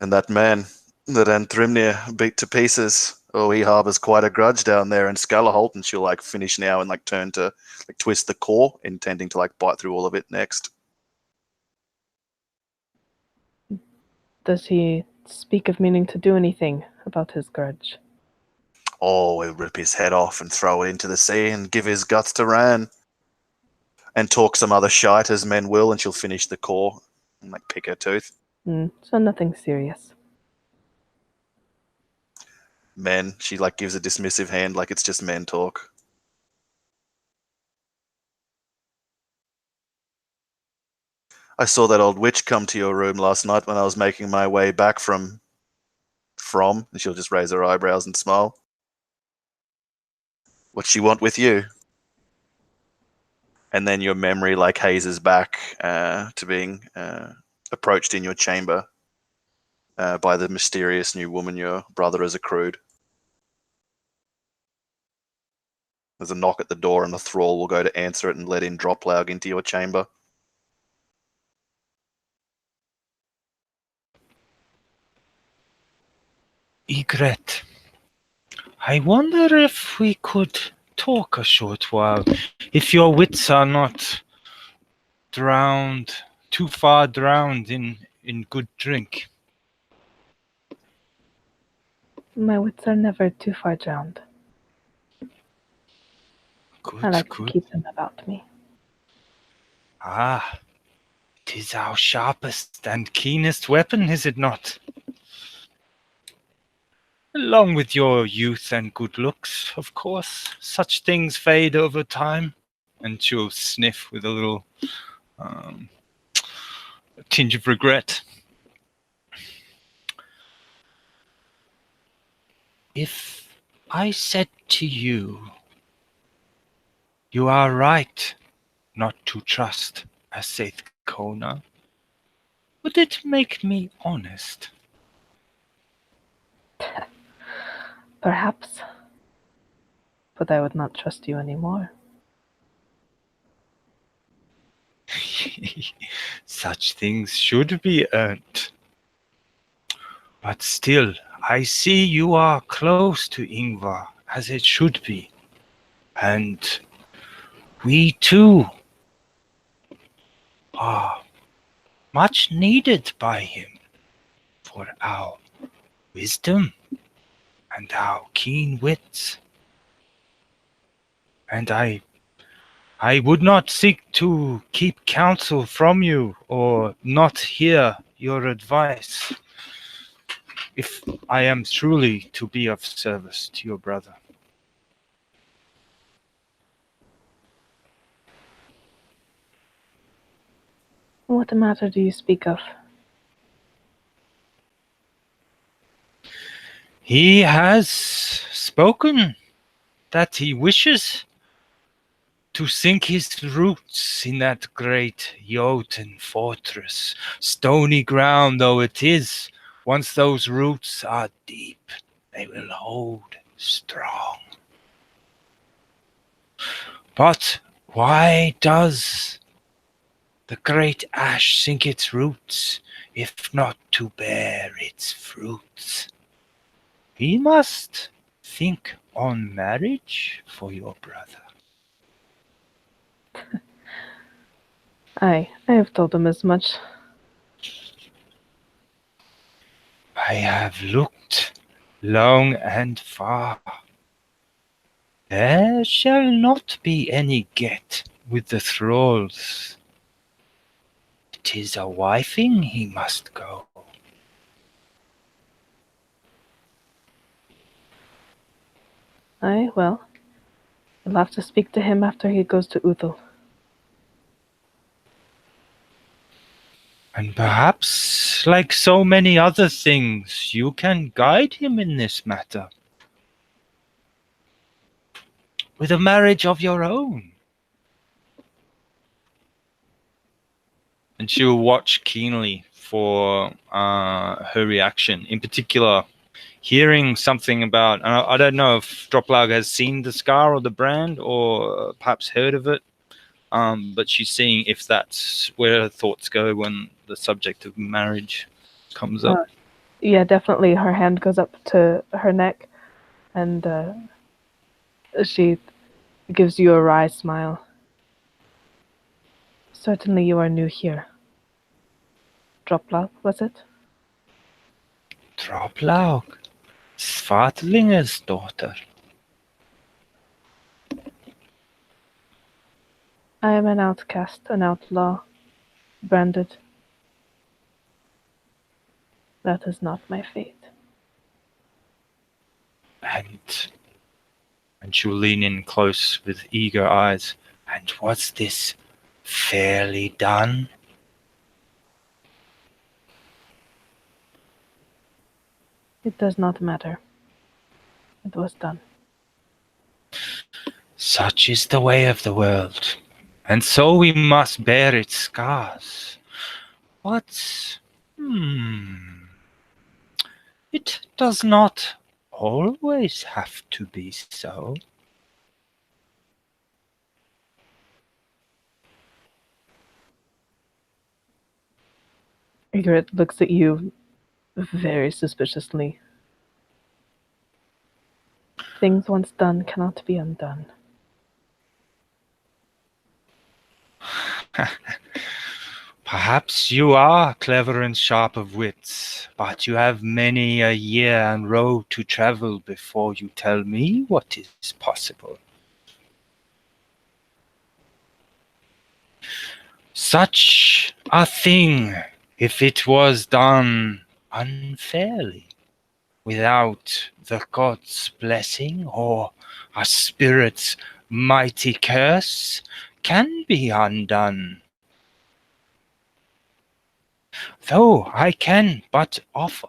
Speaker 1: And that man that Anthrimnir beat to pieces, oh, he harbours quite a grudge down there in Scalaholt, and she'll finish now and turn to twist the core, intending to bite through all of it next.
Speaker 7: Does he speak of meaning to do anything about his grudge?
Speaker 1: Oh, he'll rip his head off and throw it into the sea and give his guts to Ran. And talk some other shite as men will, and she'll finish the core and pick her tooth.
Speaker 7: So nothing serious.
Speaker 1: Men, she gives a dismissive hand like it's just men talk. I saw that old witch come to your room last night when I was making my way back from, and she'll just raise her eyebrows and smile. What's she want with you? And then your memory hazes back to being approached in your chamber by the mysterious new woman your brother has accrued. There's a knock at the door and the thrall will go to answer it and let in Droplaug into your chamber.
Speaker 6: Ygritte, I wonder if we could talk a short while, if your wits are not drowned, too far drowned in good drink.
Speaker 7: My wits are never too far drowned.
Speaker 6: Good,
Speaker 7: I like
Speaker 6: good.
Speaker 7: to keep them about me.
Speaker 6: Ah, 'tis our sharpest and keenest weapon, is it not? Along with your youth and good looks, of course. Such things fade over time. And she'll sniff with a little tinge of regret. If I said to you, you are right not to trust a Seth Kona, would it make me honest?
Speaker 7: Perhaps. But I would not trust you anymore.
Speaker 6: Such things should be earned. But still, I see you are close to Yngvar, as it should be. And we too are much needed by him for our wisdom and our keen wits. And I would not seek to keep counsel from you or not hear your advice if I am truly to be of service to your brother.
Speaker 7: What matter do you speak of?
Speaker 6: He has spoken that he wishes to sink his roots in that great Jotun fortress, stony ground though it is. Once those roots are deep, they will hold strong. But why does the great ash sink its roots, if not to bear its fruits? We must think on marriage for your brother.
Speaker 7: I have told him as much.
Speaker 6: I have looked long and far, There shall not be any get with the thralls. 'Tis a wifing he must go.
Speaker 7: Aye, well, you'll have to speak to him after he goes to Uthal.
Speaker 6: And perhaps, like so many other things, you can guide him in this matter. With a marriage of your own. And she'll watch keenly for her reaction. In particular, hearing something about, I don't know if Droplag has seen the scar or the brand or perhaps heard of it, but she's seeing if that's where her thoughts go when the subject of marriage comes up.
Speaker 7: Yeah, definitely. Her hand goes up to her neck, and she gives you a wry smile. Certainly you are new here. Droplag, was it?
Speaker 6: Droplag, Svartlinger's daughter.
Speaker 7: I am an outcast, an outlaw, branded. That is not my fate.
Speaker 6: And she'll lean in close with eager eyes. And was this fairly done?
Speaker 7: It does not matter. It was done.
Speaker 6: Such is the way of the world, and so we must bear its scars. But, it does not always have to be so.
Speaker 7: Ygritte looks at you very suspiciously. Things once done cannot be undone.
Speaker 6: Perhaps you are clever and sharp of wits, but you have many a year and road to travel before you tell me what is possible. Such a thing, if it was done unfairly, without the god's blessing or a spirit's mighty curse, can be undone. Though I can but offer.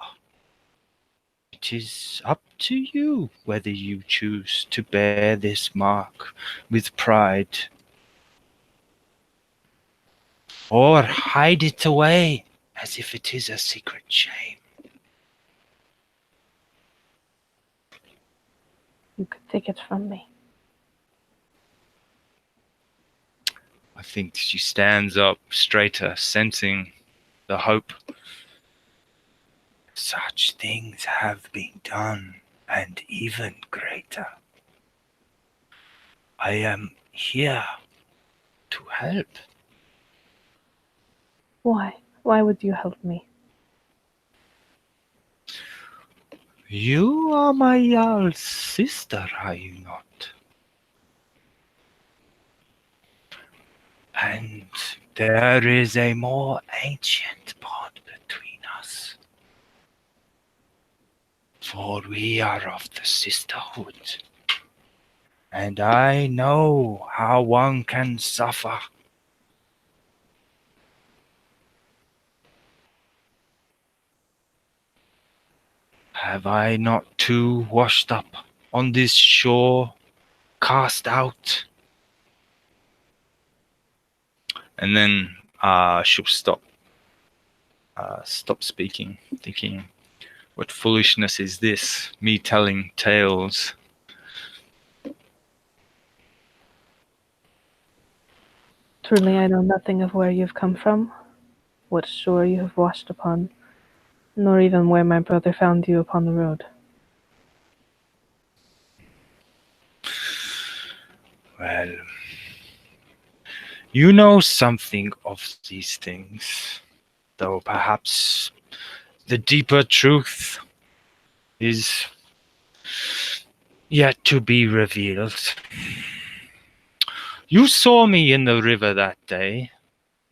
Speaker 6: It is up to you whether you choose to bear this mark with pride or hide it away as if it is a secret shame.
Speaker 7: You could take it from me.
Speaker 6: I think she stands up straighter, sensing the hope. Such things have been done, and even greater. I am here to help.
Speaker 7: Why? Why would you help me?
Speaker 6: You are my Jarl's sister, are you not? And there is a more ancient bond between us. For we are of the sisterhood. And I know how one can suffer. Have I not too washed up on this shore, cast out? And then she'll stop speaking, thinking, what foolishness is this, me telling tales?
Speaker 7: Truly, I know nothing of where you've come from, what shore you have washed upon, nor even where my brother found you upon the road.
Speaker 6: Well, you know something of these things, though perhaps the deeper truth is yet to be revealed. You saw me in the river that day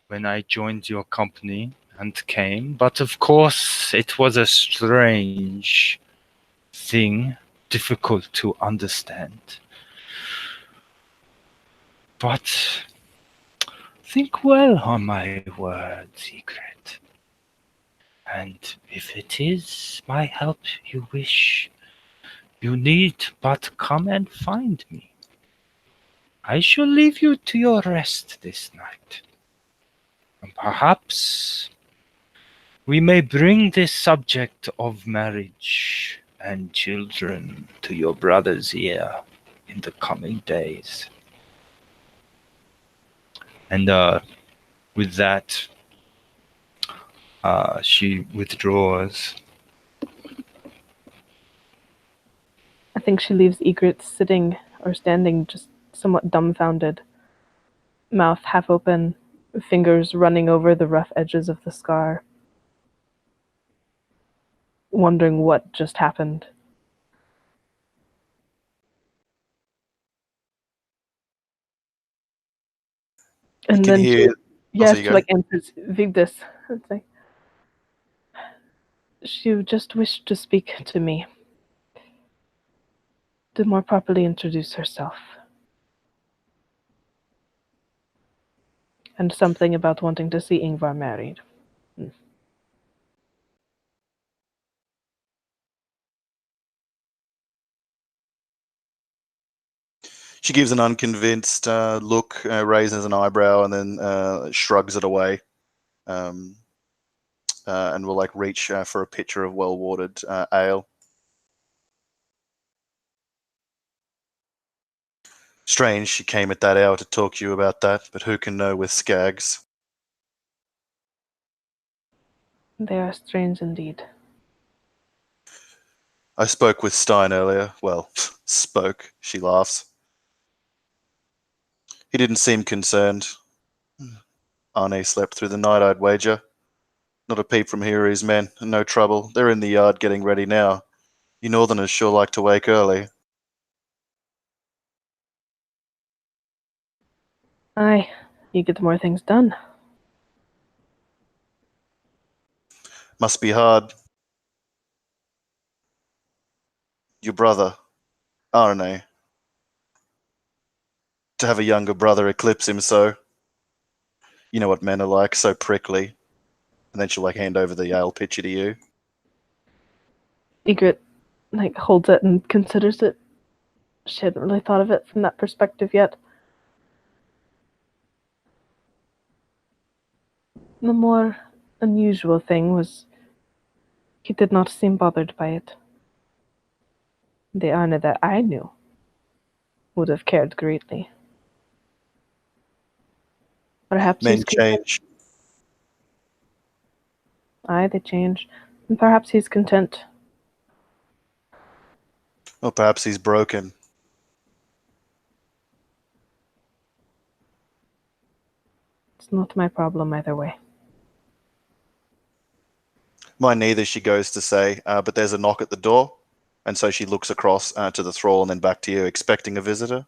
Speaker 6: when I joined your company and came, but of course it was a strange thing, difficult to understand. But think well on my words, Ygritte. And if it is my help you wish, you need but come and find me. I shall leave you to your rest this night. And perhaps we may bring this subject of marriage and children to your brother's ear in the coming days. And with that, she withdraws.
Speaker 7: I think she leaves Egret sitting or standing just somewhat dumbfounded, mouth half open, fingers running over the rough edges of the scar, wondering what just happened.
Speaker 1: You
Speaker 7: And
Speaker 1: can
Speaker 7: then
Speaker 1: hear.
Speaker 7: she
Speaker 1: go.
Speaker 7: like answers Vigdis. It's like, she just wished to speak to me, to more properly introduce herself. And something about wanting to see Yngvar married.
Speaker 1: She gives an unconvinced look, raises an eyebrow, and then shrugs it away. And will like reach for a pitcher of well-watered ale. Strange she came at that hour to talk to you about that, but who can know with skags?
Speaker 7: They are strange indeed.
Speaker 1: I spoke with Stein earlier. Well, spoke, she laughs. He didn't seem concerned. Arne slept through the night, I'd wager. Not a peep from here or his men, and no trouble. They're in the yard getting ready now. You northerners sure like to wake early.
Speaker 7: Aye, you get more things done.
Speaker 1: Must be hard. Your brother, Arne. To have a younger brother eclipse him so. You know what men are like, so prickly. And then she'll like hand over the ale pitcher to you.
Speaker 7: Egret like holds it and considers it. She hadn't really thought of it from that perspective yet. The more unusual thing was he did not seem bothered by it. The Arne that I knew would have cared greatly. Perhaps
Speaker 1: Men
Speaker 7: he's
Speaker 1: change.
Speaker 7: Aye, they change. And perhaps he's content.
Speaker 1: Or perhaps he's broken.
Speaker 7: It's not my problem either way.
Speaker 1: Mine neither, she goes to say, but there's a knock at the door. And so she looks across to the thrall and then back to you, expecting a visitor.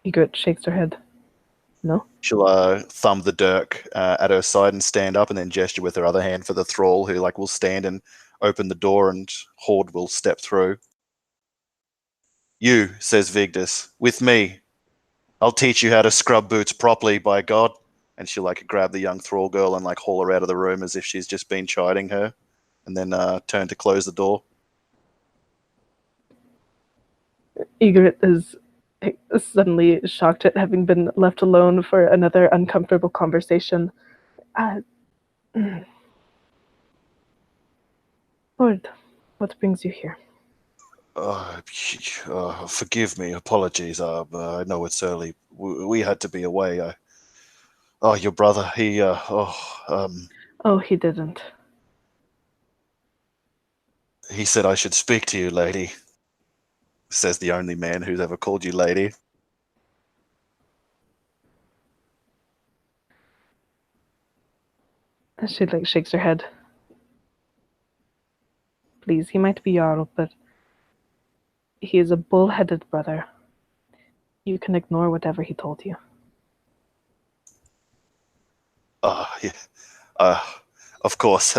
Speaker 7: Egret shakes her head. No?
Speaker 1: She'll thumb the dirk at her side and stand up and then gesture with her other hand for the thrall, who like will stand and open the door and Horde will step through. You, says Vigdis, with me. I'll teach you how to scrub boots properly, by God. And she'll like grab the young thrall girl and like haul her out of the room as if she's just been chiding her, and then turn to close the door.
Speaker 7: Egret is suddenly shocked at having been left alone for another uncomfortable conversation. Lord, what brings you here?
Speaker 1: Forgive me, apologies. I know it's early. We had to be away. Your brother, he,
Speaker 7: Oh, he didn't.
Speaker 1: he said I should speak to you, lady, says the only man who's ever called you lady.
Speaker 7: She like shakes her head. Please, he might be Jarl, but he is a bull-headed brother. You can ignore whatever he told you.
Speaker 1: Yeah. Of course.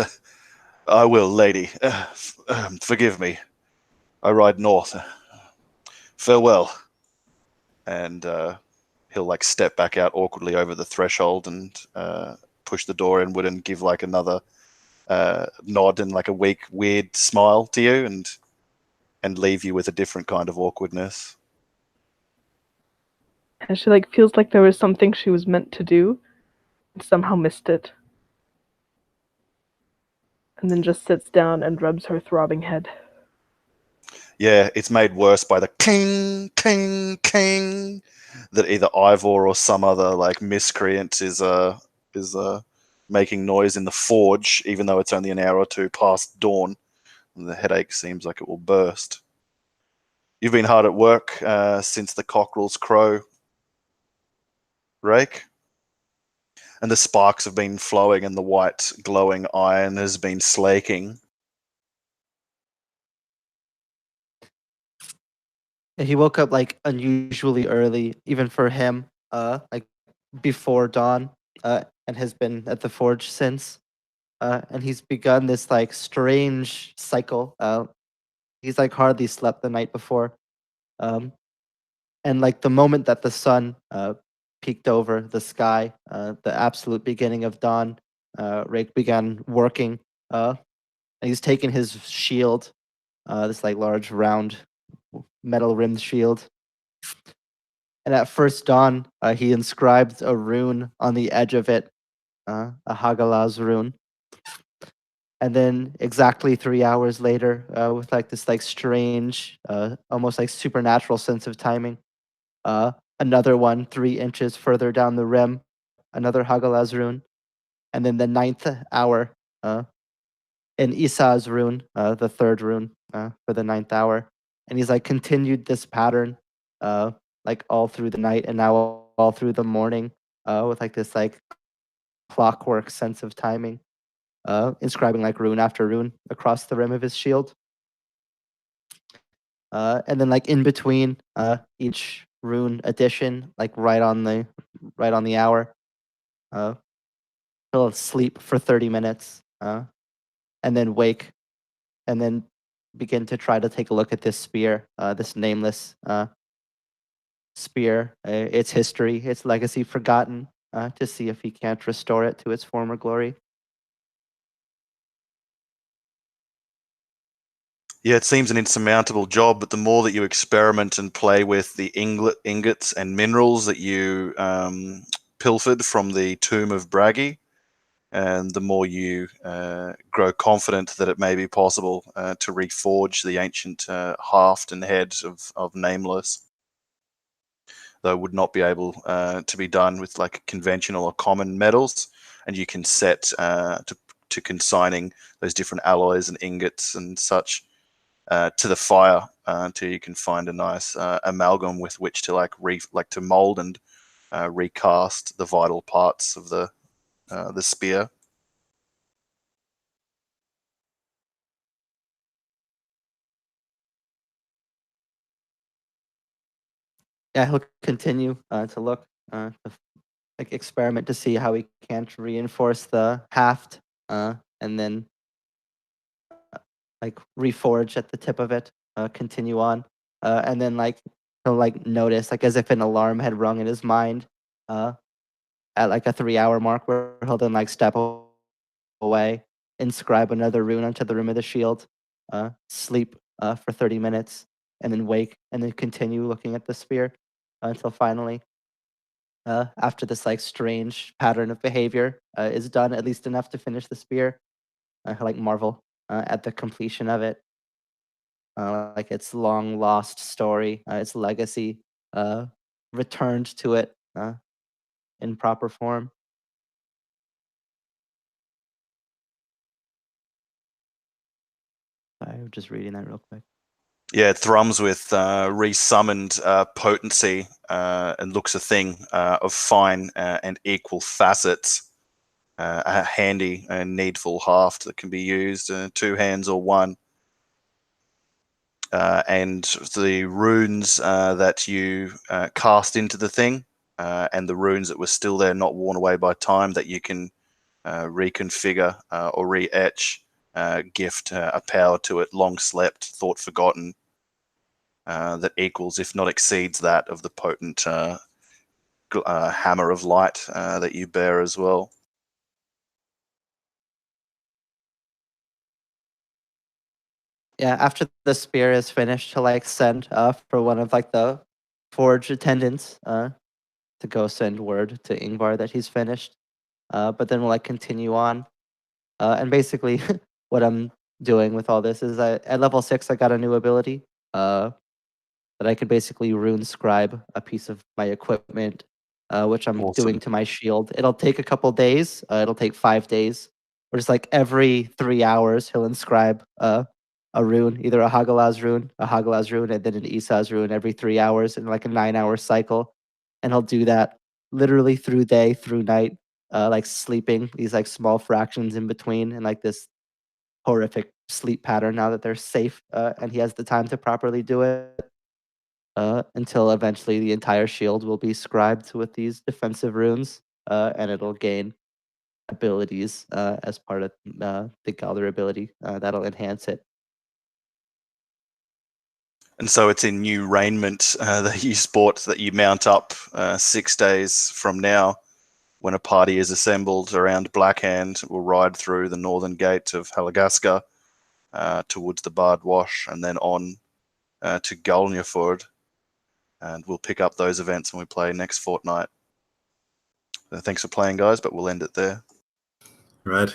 Speaker 1: I will, lady. Forgive me. I ride north. Farewell. And he'll like step back out awkwardly over the threshold and push the door inward and give like another nod and like a weak, weird smile to you, and leave you with a different kind of awkwardness.
Speaker 7: And she like feels like there was something she was meant to do and somehow missed it. And then just sits down and rubs her throbbing head.
Speaker 1: Yeah, it's made worse by the king, king, king that either Ivor or some other like miscreant is making noise in the forge, even though it's only an hour or two past dawn, and the headache seems like it will burst. You've been hard at work since the cockerel's crow, Rake, and the sparks have been flowing, and the white glowing iron has been slaking.
Speaker 3: He woke up like unusually early, even for him, like before dawn, and has been at the forge since. And he's begun this like strange cycle. He's like hardly slept the night before. And like the moment that the sun peeked over the sky, the absolute beginning of dawn, Rake began working. And he's taken his shield, this like large round metal rimmed shield. And at first dawn, he inscribed a rune on the edge of it, a Hagalaz rune. And then exactly 3 hours later, with like this like strange, almost like supernatural sense of timing, another one 3 inches further down the rim, another Hagalaz rune. And then the 9th hour, in Issa's rune, the 3rd rune for the 9th hour. And he's like continued this pattern, like all through the night and now all through the morning, with like this like clockwork sense of timing, inscribing like rune after rune across the rim of his shield. And then like in between each rune addition, like right on the hour, he'll sleep for 30 minutes, and then wake, and then begin to try to take a look at this spear, this nameless spear, its history, its legacy forgotten, to see if he can't restore it to its former glory.
Speaker 1: Yeah, it seems an insurmountable job, but the more that you experiment and play with the ingots and minerals that you pilfered from the tomb of Braggi, and the more you grow confident that it may be possible to reforge the ancient haft and head of Nameless, though would not be able to be done with like conventional or common metals, and you can set to consigning those different alloys and ingots and such to the fire until you can find a nice amalgam with which to to mold and recast the vital parts of the spear.
Speaker 3: Yeah, he'll continue to look, like experiment to see how he can't reinforce the haft, and then like reforge at the tip of it, continue on, and then like he'll like notice like as if an alarm had rung in his mind, at like a 3-hour mark where he'll then like step away, inscribe another rune onto the rim of the shield, sleep for 30 minutes, and then wake, and then continue looking at the spear until finally, after this like strange pattern of behavior is done, at least enough to finish the spear, like marvel at the completion of it, like its long lost story, its legacy returned to it in proper form. I'm just reading that real quick.
Speaker 1: Yeah, it thrums with resummoned potency and looks a thing of fine and equal facets. A handy and needful haft that can be used 2 hands or one, and the runes that you cast into the thing, and the runes that were still there, not worn away by time, that you can reconfigure or re-etch, gift a power to it, long slept, thought forgotten, that equals, if not exceeds, that of the potent hammer of light that you bear as well.
Speaker 3: Yeah, after the spear is finished, he'll like send for one of like the forge attendants to go send word to Yngvar that he's finished. But then we'll like continue on. And basically what I'm doing with all this is at level 6 I got a new ability that I could basically rune scribe a piece of my equipment, which I'm doing
Speaker 1: Awesome.
Speaker 3: to my shield. It'll take a couple days. It'll take 5 days. Or just like every 3 hours, he'll inscribe a rune, either a Hagalaz rune, and then an Isaz rune every 3 hours in like a 9-hour cycle. And he'll do that literally through day, through night, like sleeping, these like small fractions in between, and like this horrific sleep pattern now that they're safe, and he has the time to properly do it. Until eventually the entire shield will be scribed with these defensive runes, and it'll gain abilities as part of the Galder ability that'll enhance it.
Speaker 1: And so it's in new raiment that you sport, that you mount up 6 days from now, when a party is assembled around Blackhand. Will ride through the northern gate of Halagaska towards the Bard Wash, and then on to Gulnjaford. And we'll pick up those events when we play next fortnight. Thanks for playing, guys, but we'll end it there.
Speaker 5: Right.